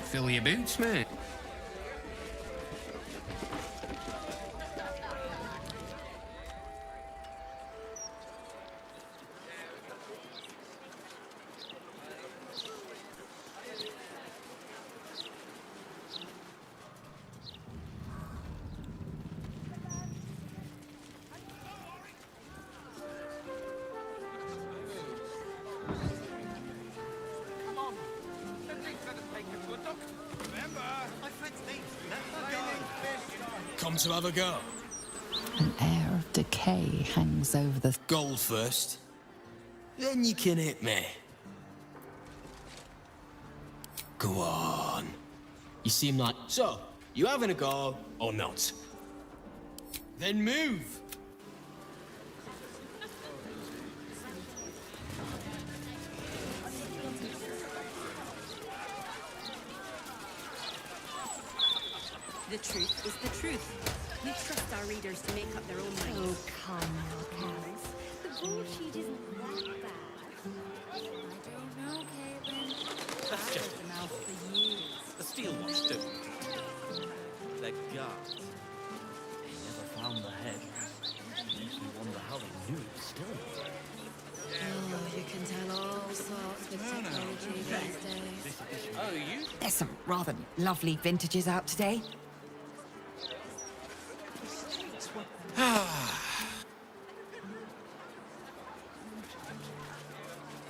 Fill your boots, mate. Come on. At least let us take you to a doctor. Remember, my friend's name's Come to have a go. An air of decay hangs over the... Gold first. Then you can hit me. Go on. You seem like... So, you having a go or not? Then move. The truth is the truth. We trust our readers to make up their own minds. Oh, come now, Caris. The bullshit isn't that bad. I don't know, Caitlin. for years. The steel watch too. Their guards. They never found the head. Makes me wonder how they knew it was still there. Oh, you can tell all sorts with technology these days. Oh, you? There's some rather lovely vintages out today.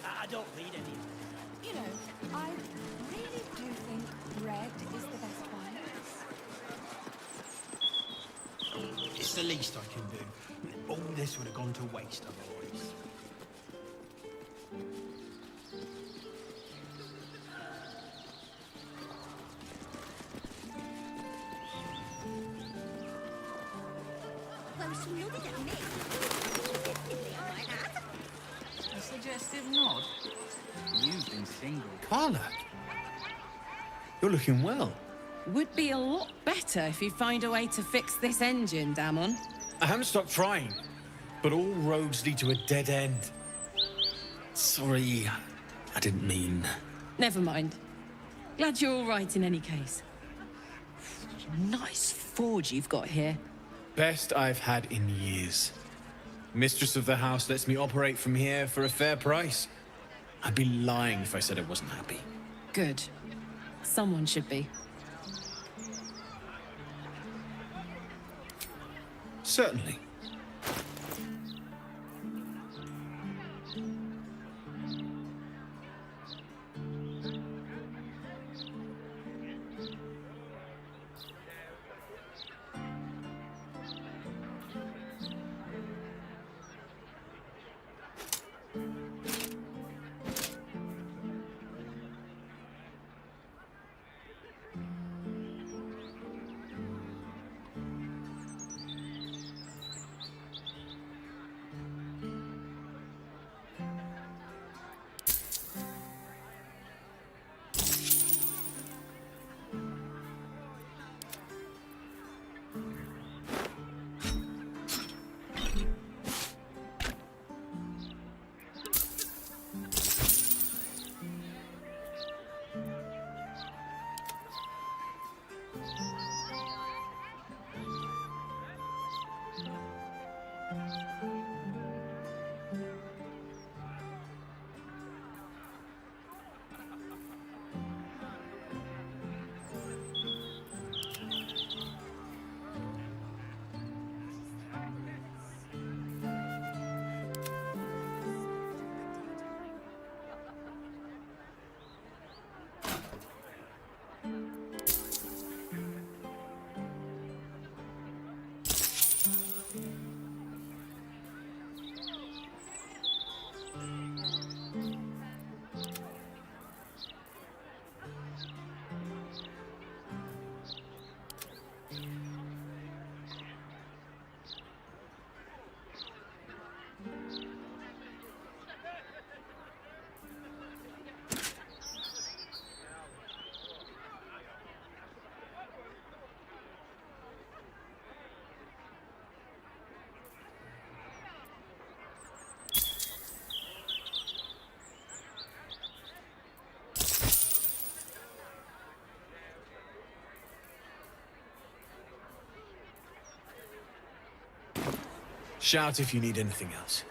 I don't read any. You know, I really do think red is the best wine. It's the least I can do. All this would have gone to waste otherwise. Well, she nodded at me. Suggestively, I might add. A suggestive nod. You've been single. Carla, you're looking well. Would be a lot better if you find a way to fix this engine, Damon. I haven't stopped trying, but all roads lead to a dead end. Sorry, I didn't mean... Never mind. Glad you're all right in any case. Nice forge you've got here. Best I've had in years. Mistress of the house lets me operate from here for a fair price. I'd be lying if I said I wasn't happy. Good. Someone should be. Certainly. Shout if you need anything else.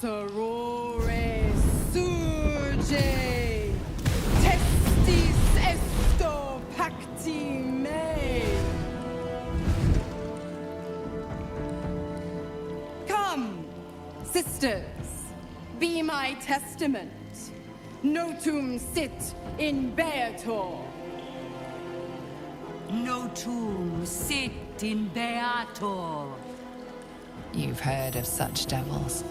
Sorore surge, testis esto pacti me. Come, sisters, be my testament. Notum sit in beator. Notum sit in beator. You've heard of such devils.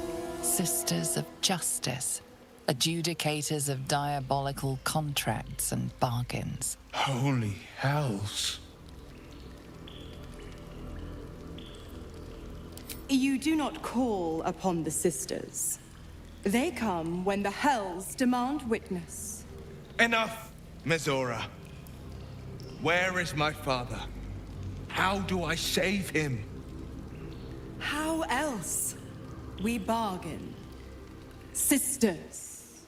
Sisters of justice, adjudicators of diabolical contracts and bargains. Holy hells. You do not call upon the sisters. They come when the hells demand witness. Enough, Mizora. Where is my father? How do I save him? How else? We bargain. Sisters.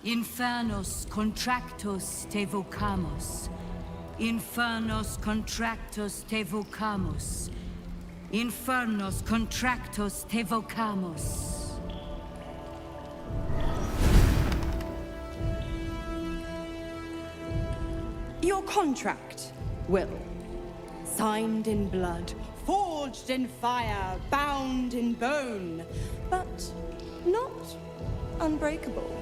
Infernos contractos te vocamos. Infernos contractos te vocamos. Infernos contractos te vocamos. Your contract, Will. Signed in blood, forged in fire, bound in bone, but not unbreakable.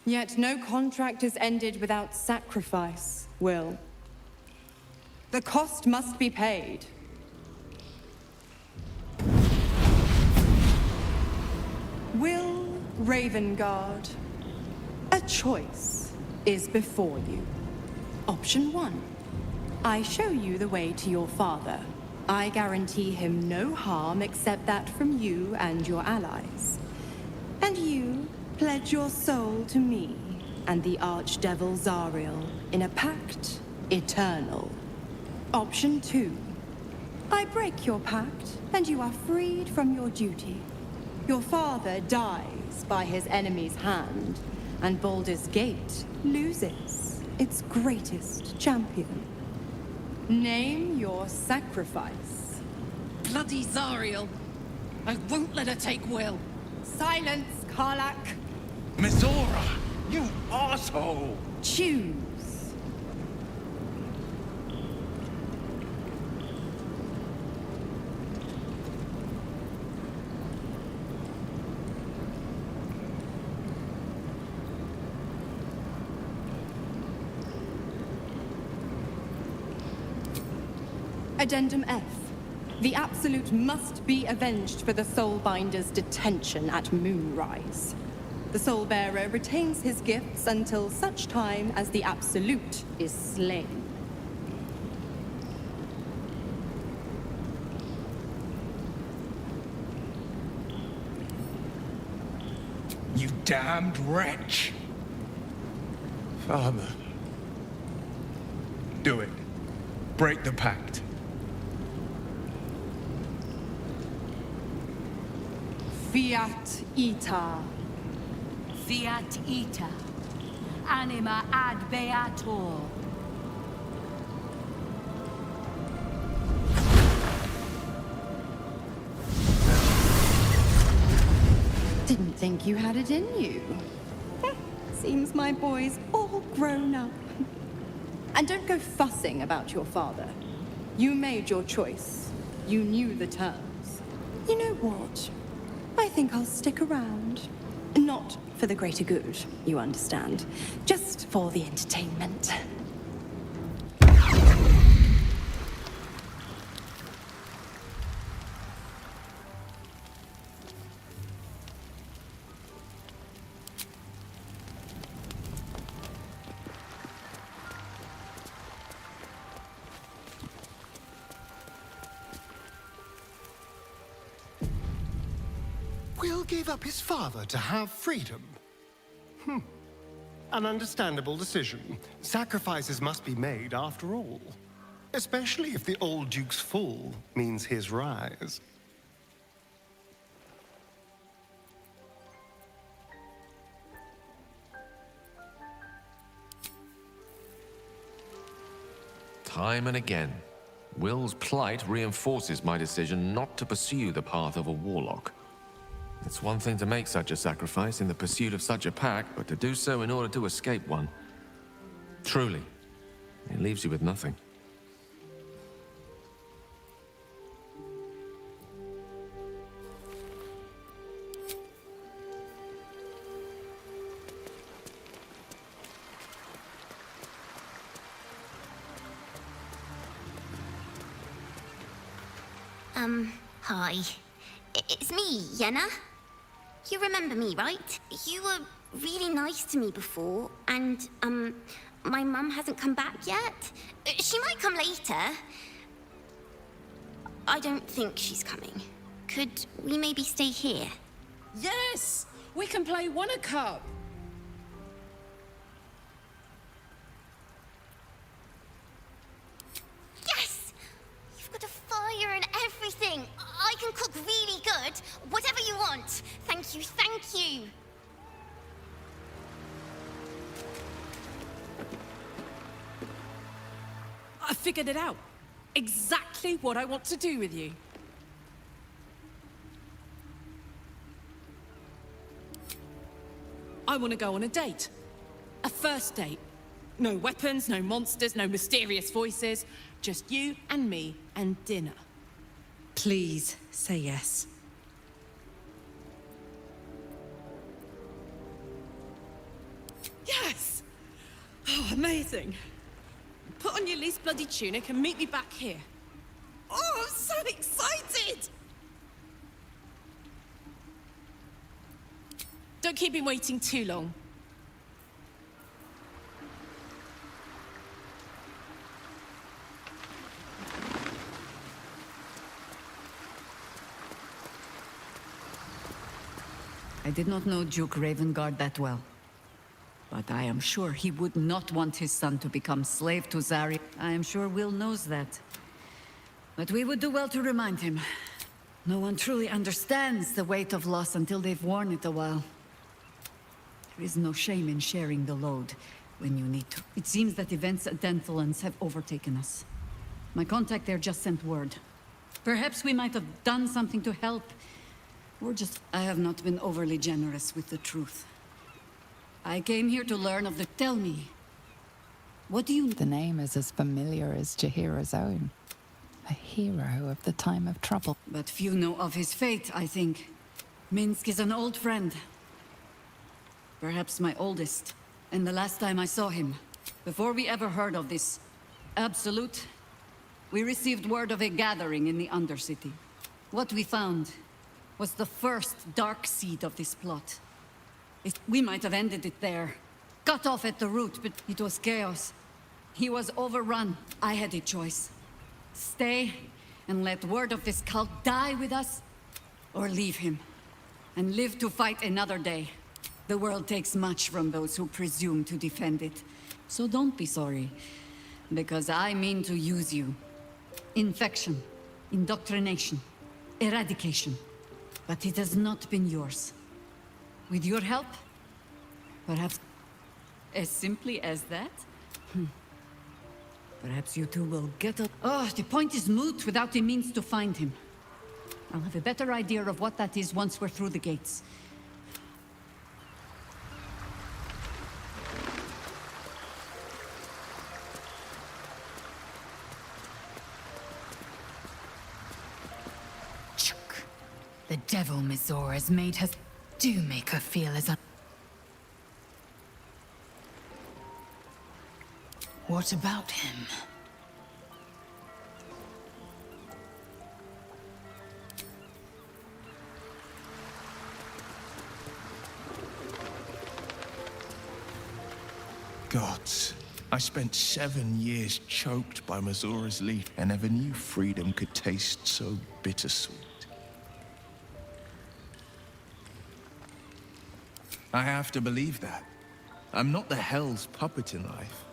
Yet no contract is ended without sacrifice, Will. The cost must be paid. Will Ravengard, a choice is before you. Option 1. I show you the way to your father. I guarantee him no harm except that from you and your allies. And you pledge your soul to me and the Archdevil Zariel in a pact eternal. Option 2. I break your pact and you are freed from your duty. Your father dies by his enemy's hand, and Bulders Gate loses its greatest champion. Name your sacrifice. Bloody Zariel. I won't let her take Will. Silence, Karlak. Mizora, you asshole! Choose. Addendum F. The Absolute must be avenged for the Soulbinder's detention at Moonrise. The Soulbearer retains his gifts until such time as the Absolute is slain. You damned wretch! Father. Do it. Break the pact. Fiat ita. Fiat ita. Anima ad beator. Didn't think you had it in you. Seems my boy's all grown up. And don't go fussing about your father. You made your choice. You knew the terms. You know what? I think I'll stick around. Not for the greater good, you understand. Just for the entertainment. Will gave up his father to have freedom. An understandable decision. Sacrifices must be made after all. Especially if the old Duke's fall means his rise. Time and again, Will's plight reinforces my decision not to pursue the path of a warlock. It's one thing to make such a sacrifice in the pursuit of such a pack, but to do so in order to escape one. Truly, it leaves you with nothing. Hi. It's me, Yenna. You remember me, right? You were really nice to me before, and, my mum hasn't come back yet. She might come later. I don't think she's coming. Could we maybe stay here? Yes! We can play Wanna Cup! Yes! You've got a fire and everything! I can cook really good! Whatever you want! Thank you, thank you! I figured it out. Exactly what I want to do with you. I want to go on a date. A first date. No weapons, no monsters, no mysterious voices. Just you and me and dinner. Please say yes. Yes! Oh, amazing. Put on your least bloody tunic and meet me back here. Oh, I'm so excited! Don't keep him waiting too long. I did not know Duke Ravengard that well. But I am sure he would not want his son to become slave to Zari. I am sure Will knows that. But we would do well to remind him. No one truly understands the weight of loss until they've worn it a while. There is no shame in sharing the load when you need to. It seems that events at Denthulans have overtaken us. My contact there just sent word. Perhaps we might have done something to help. Or just... I have not been overly generous with the truth. I came here to learn of the... Tell me. What do you... The name is as familiar as Jaheira's own. A hero of the time of trouble. But few know of his fate, I think. Minsk is an old friend. Perhaps my oldest. And the last time I saw him, before we ever heard of this Absolute, we received word of a gathering in the Undercity. What we found was the first dark seed of this plot. We might have ended it there. Cut off at the root, but it was chaos. He was overrun. I had a choice. Stay and let word of this cult die with us, or leave him and live to fight another day. The world takes much from those who presume to defend it. So don't be sorry, because I mean to use you. Infection, indoctrination, eradication. But it has not been yours. With your help, perhaps... As simply as that? Perhaps you two will get up. Oh, the point is moot without a means to find him. I'll have a better idea of what that is once we're through the gates. The devil Mizor has made her... Do make her feel as... What about him? Gods, I spent 7 years choked by Mazora's leaf and never knew freedom could taste so bittersweet. I have to believe that. I'm not the Hell's puppet in life,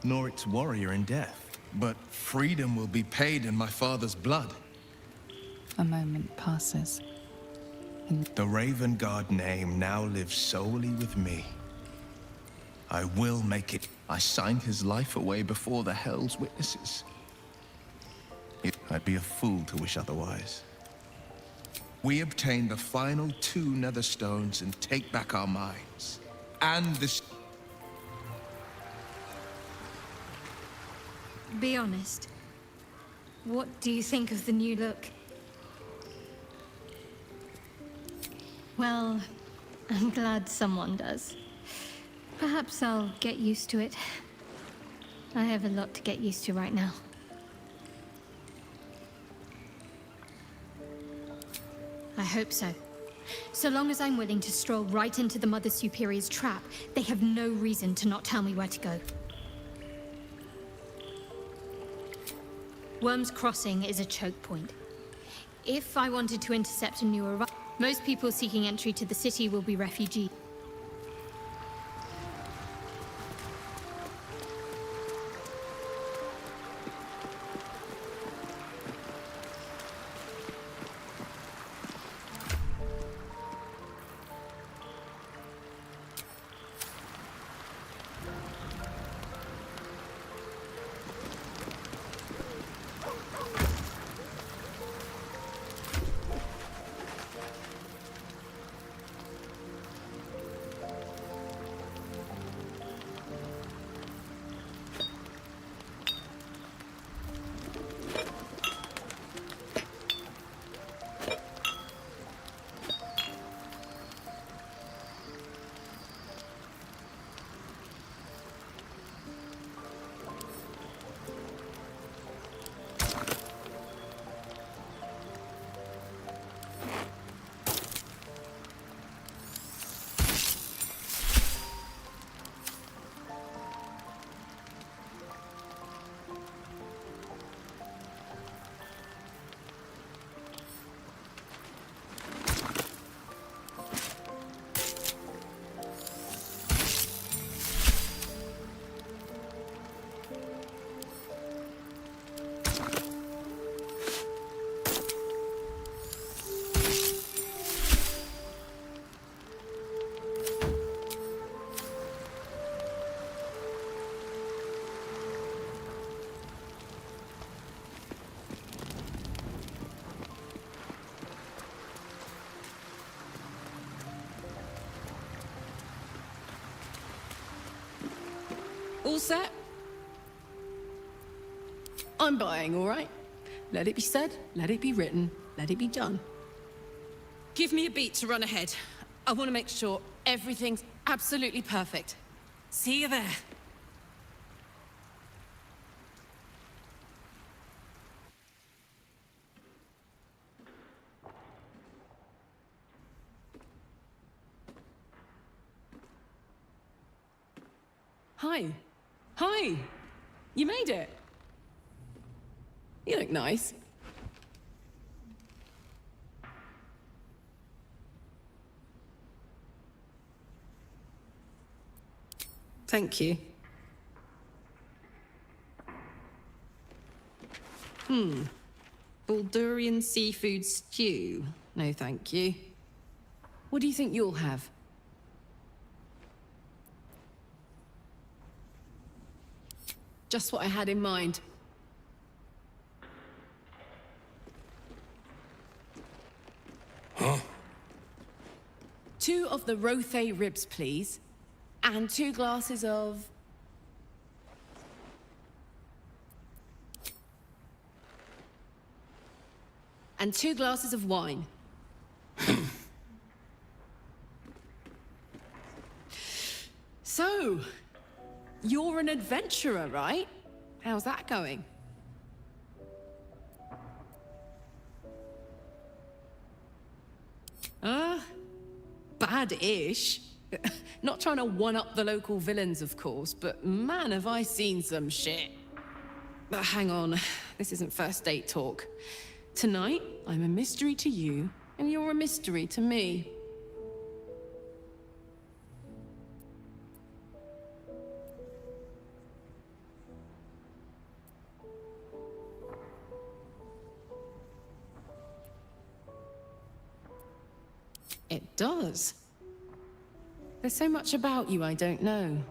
nor its warrior in death, but freedom will be paid in my father's blood. A moment passes. The Raven Guard name now lives solely with me. I will make it. I signed his life away before the Hell's witnesses. I'd be a fool to wish otherwise. We obtain the final 2 nether stones and take back our minds. And this... Be honest. What do you think of the new look? Well, I'm glad someone does. Perhaps I'll get used to it. I have a lot to get used to right now. I hope so. So long as I'm willing to stroll right into the Mother Superior's trap, they have no reason to not tell me where to go. Worm's Crossing is a choke point. If I wanted to intercept a new arrival, most people seeking entry to the city will be refugees. All set? I'm buying, all right? Let it be said, let it be written, let it be done. Give me a beat to run ahead. I want to make sure everything's absolutely perfect. See you there. Hi. Hi! You made it! You look nice. Thank you. Buldurian seafood stew. No, thank you. What do you think you'll have? Just what I had in mind. Huh? 2 of the Rothe ribs, please. And 2 glasses of... And 2 glasses of wine. You're an adventurer, right? How's that going? Bad-ish. Not trying to one-up the local villains, of course, but man, have I seen some shit. But hang on, this isn't first date talk. Tonight, I'm a mystery to you, and you're a mystery to me. It does. There's so much about you I don't know,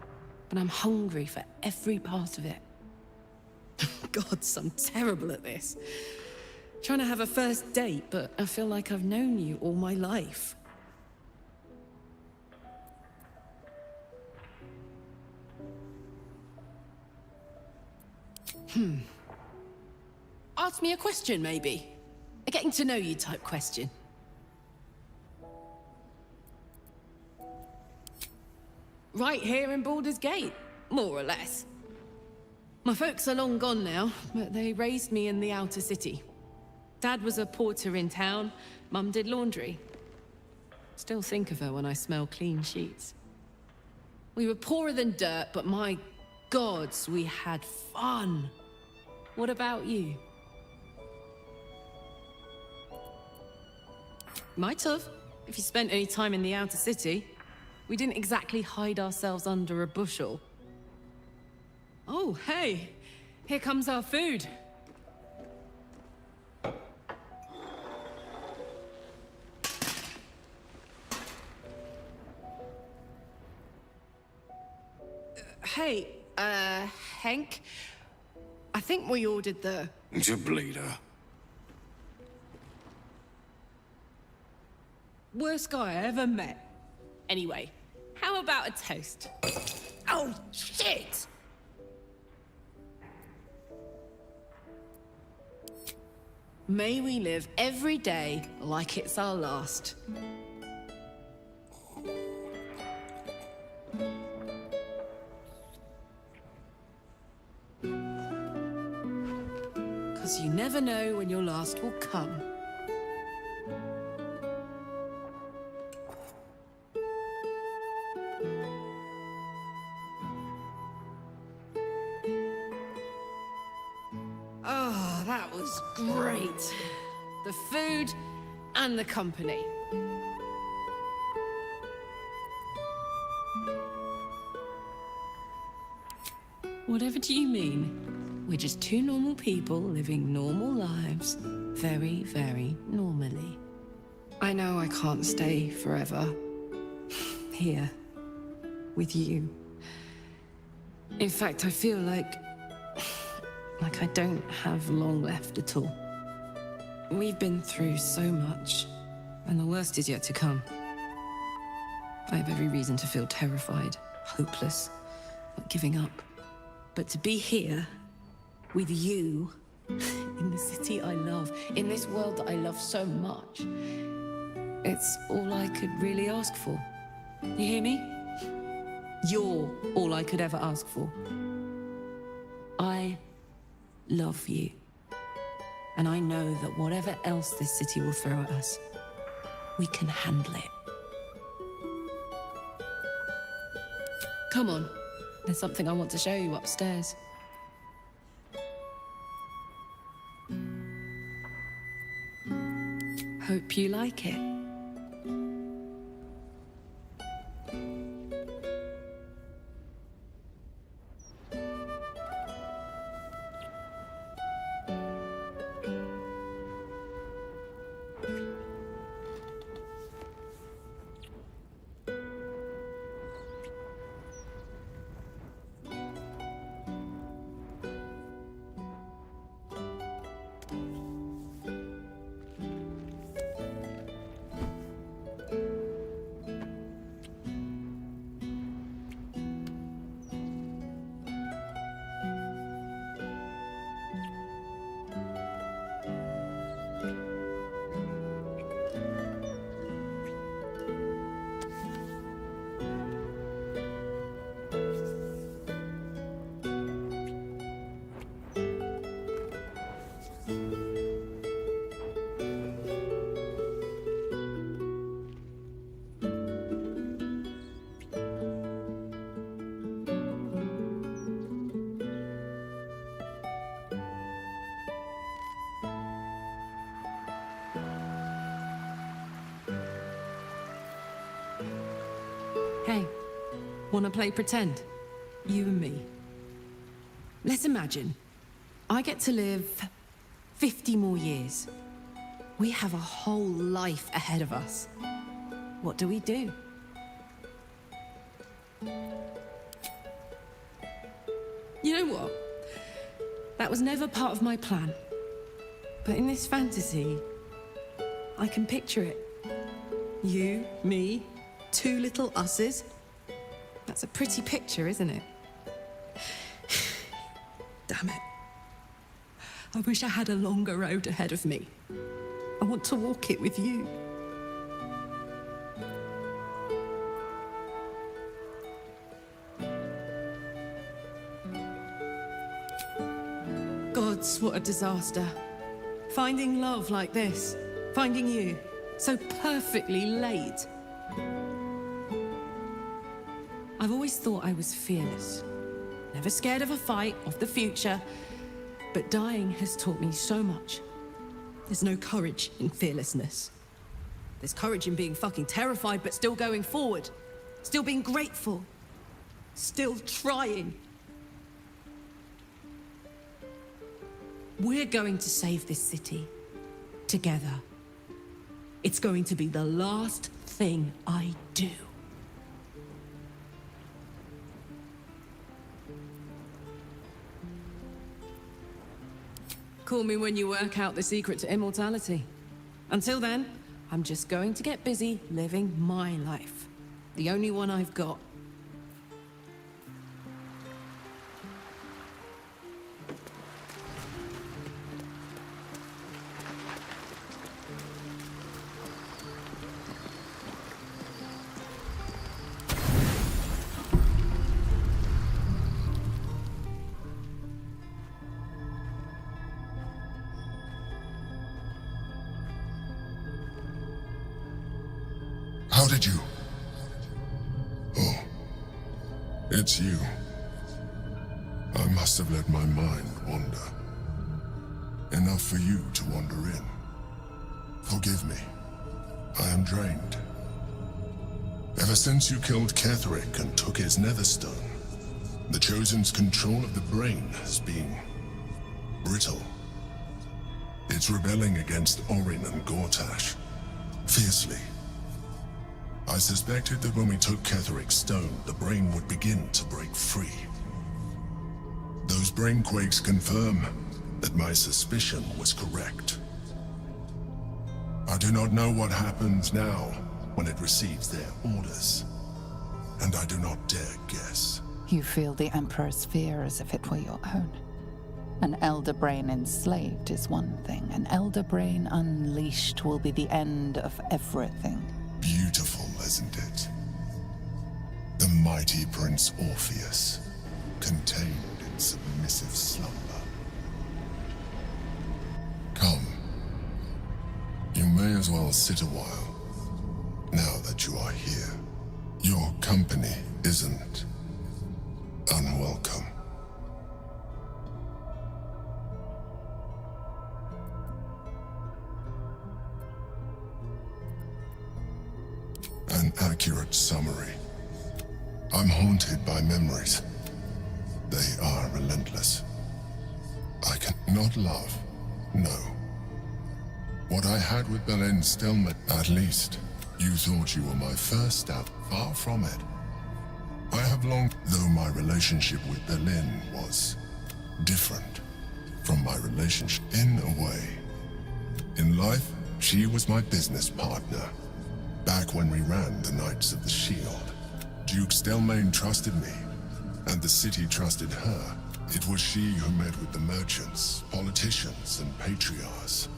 but I'm hungry for every part of it. God, I'm terrible at this. Trying to have a first date, but I feel like I've known you all my life. Ask me a question, maybe. A getting to know you type question. Right here in Bulders Gate, more or less. My folks are long gone now, but they raised me in the outer city. Dad was a porter in town, Mum did laundry. Still think of her when I smell clean sheets. We were poorer than dirt, but my gods, we had fun. What about you? Might have, if you spent any time in the outer city. We didn't exactly hide ourselves under a bushel. Oh, hey, here comes our food. Hey, Hank, I think we ordered the... It's a bleeder. worst guy I ever met. Anyway, how about a toast? Oh, shit! May we live every day like it's our last. Because you never know when your last will come. Oh, that was great. The food and the company. Whatever do you mean? We're just two normal people living normal lives, very, very normally. I know I can't stay forever. Here. With you. In fact, I feel like I don't have long left at all. We've been through so much, and the worst is yet to come. I have every reason to feel terrified, hopeless, not giving up. But to be here, with you, in the city I love, in this world that I love so much, it's all I could really ask for. You hear me? You're all I could ever ask for. I love you. And I know that whatever else this city will throw at us, we can handle it. Come on. There's something I want to show you upstairs. Hope you like it. Wanna play pretend? You and me. Let's imagine I get to live 50 more years. We have a whole life ahead of us. What do we do? You know what? That was never part of my plan. But in this fantasy, I can picture it. You, me, two little us's. That's a pretty picture, isn't it? Damn it. I wish I had a longer road ahead of me. I want to walk it with you. Gods, what a disaster. Finding love like this. Finding you. So perfectly late. I've always thought I was fearless. Never scared of a fight, of the future. But dying has taught me so much. There's no courage in fearlessness. There's courage in being fucking terrified, but still going forward. Still being grateful. Still trying. We're going to save this city. Together. It's going to be the last thing I do. Call me when you work out the secret to immortality. Until then, I'm just going to get busy living my life. The only one I've got. How did you? Oh, it's you. I must have let my mind wander. Enough for you to wander in. Forgive me. I am drained. Ever since you killed Ketherick and took his netherstone, the Chosen's control of the brain has been brittle. It's rebelling against Orin and Gortash, fiercely. I suspected that when we took Ketherick's stone, the brain would begin to break free. Those brain quakes confirm that my suspicion was correct. I do not know what happens now when it receives their orders, and I do not dare guess. You feel the Emperor's fear as if it were your own. An elder brain enslaved is one thing. An elder brain unleashed will be the end of everything. Beautiful, isn't it? The mighty Prince Orpheus, contained in submissive slumber. Come. You may as well sit a while, now that you are here. Your company isn't unwelcome. An accurate summary. I'm haunted by memories. They are relentless. I cannot love, no. What I had with Belen Stillman, at least, you thought you were my first step. Far from it. I have long, though my relationship with Berlin was different from my relationship in a way. In life, she was my business partner. Back when we ran the Knights of the Shield, Duke Stelmane trusted me, and the city trusted her. It was she who met with the merchants, politicians, and patriarchs.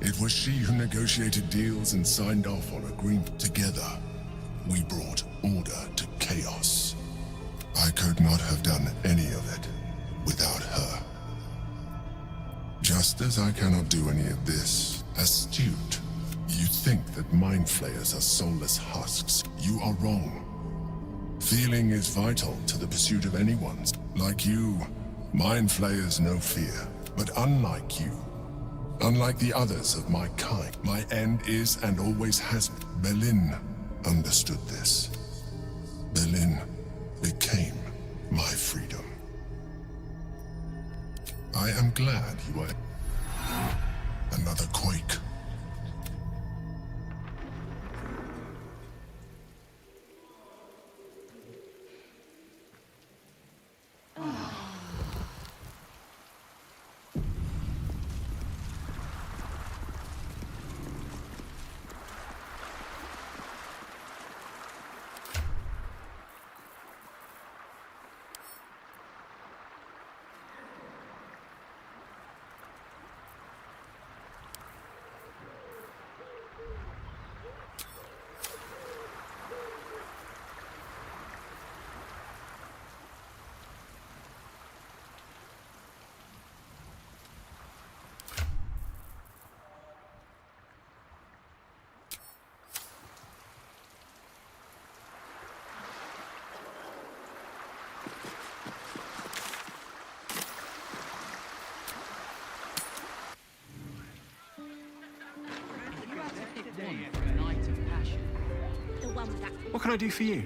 It was she who negotiated deals and signed off on agreements. Together, we brought order to chaos. I could not have done any of it without her. Just as I cannot do any of this, astute. You think that mind flayers are soulless husks. You are wrong. Feeling is vital to the pursuit of anyone's. Like you, mind flayers know fear. But unlike you, unlike the others of my kind, my end is and always has been. Berlin understood this. Berlin became my freedom. I am glad you are another quake. What can I do for you?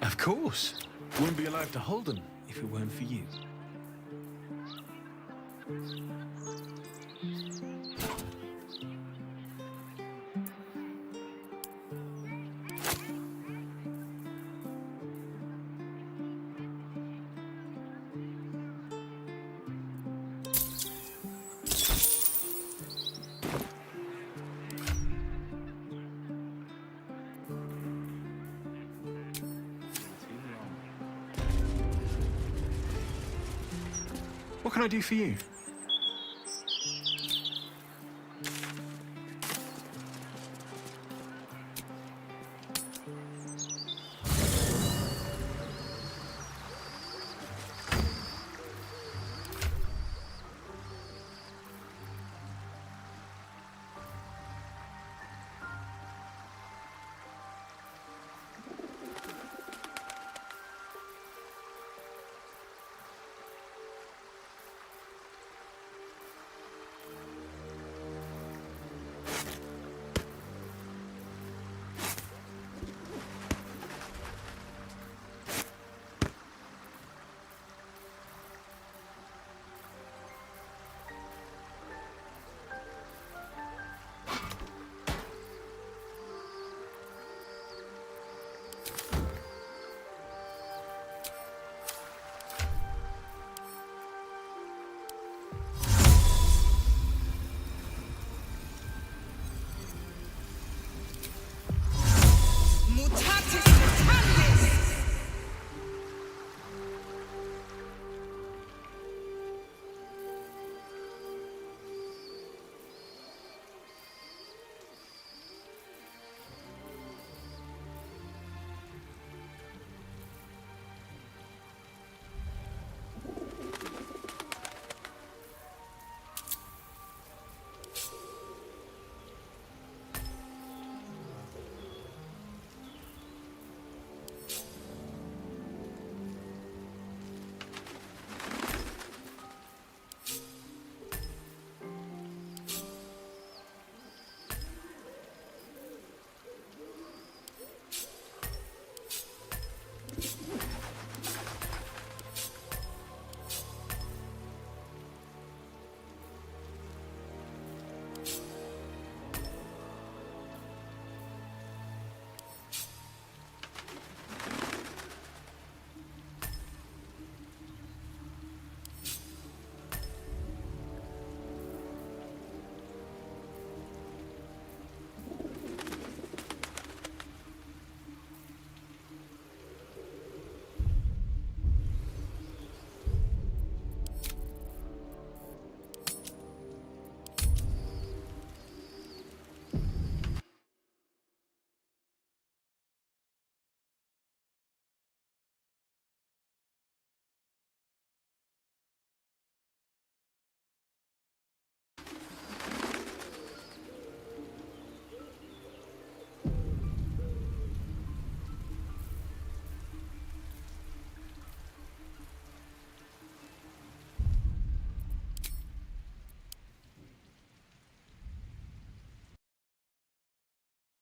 Of course. Wouldn't be alive to hold them if it weren't for you. What can I do for you?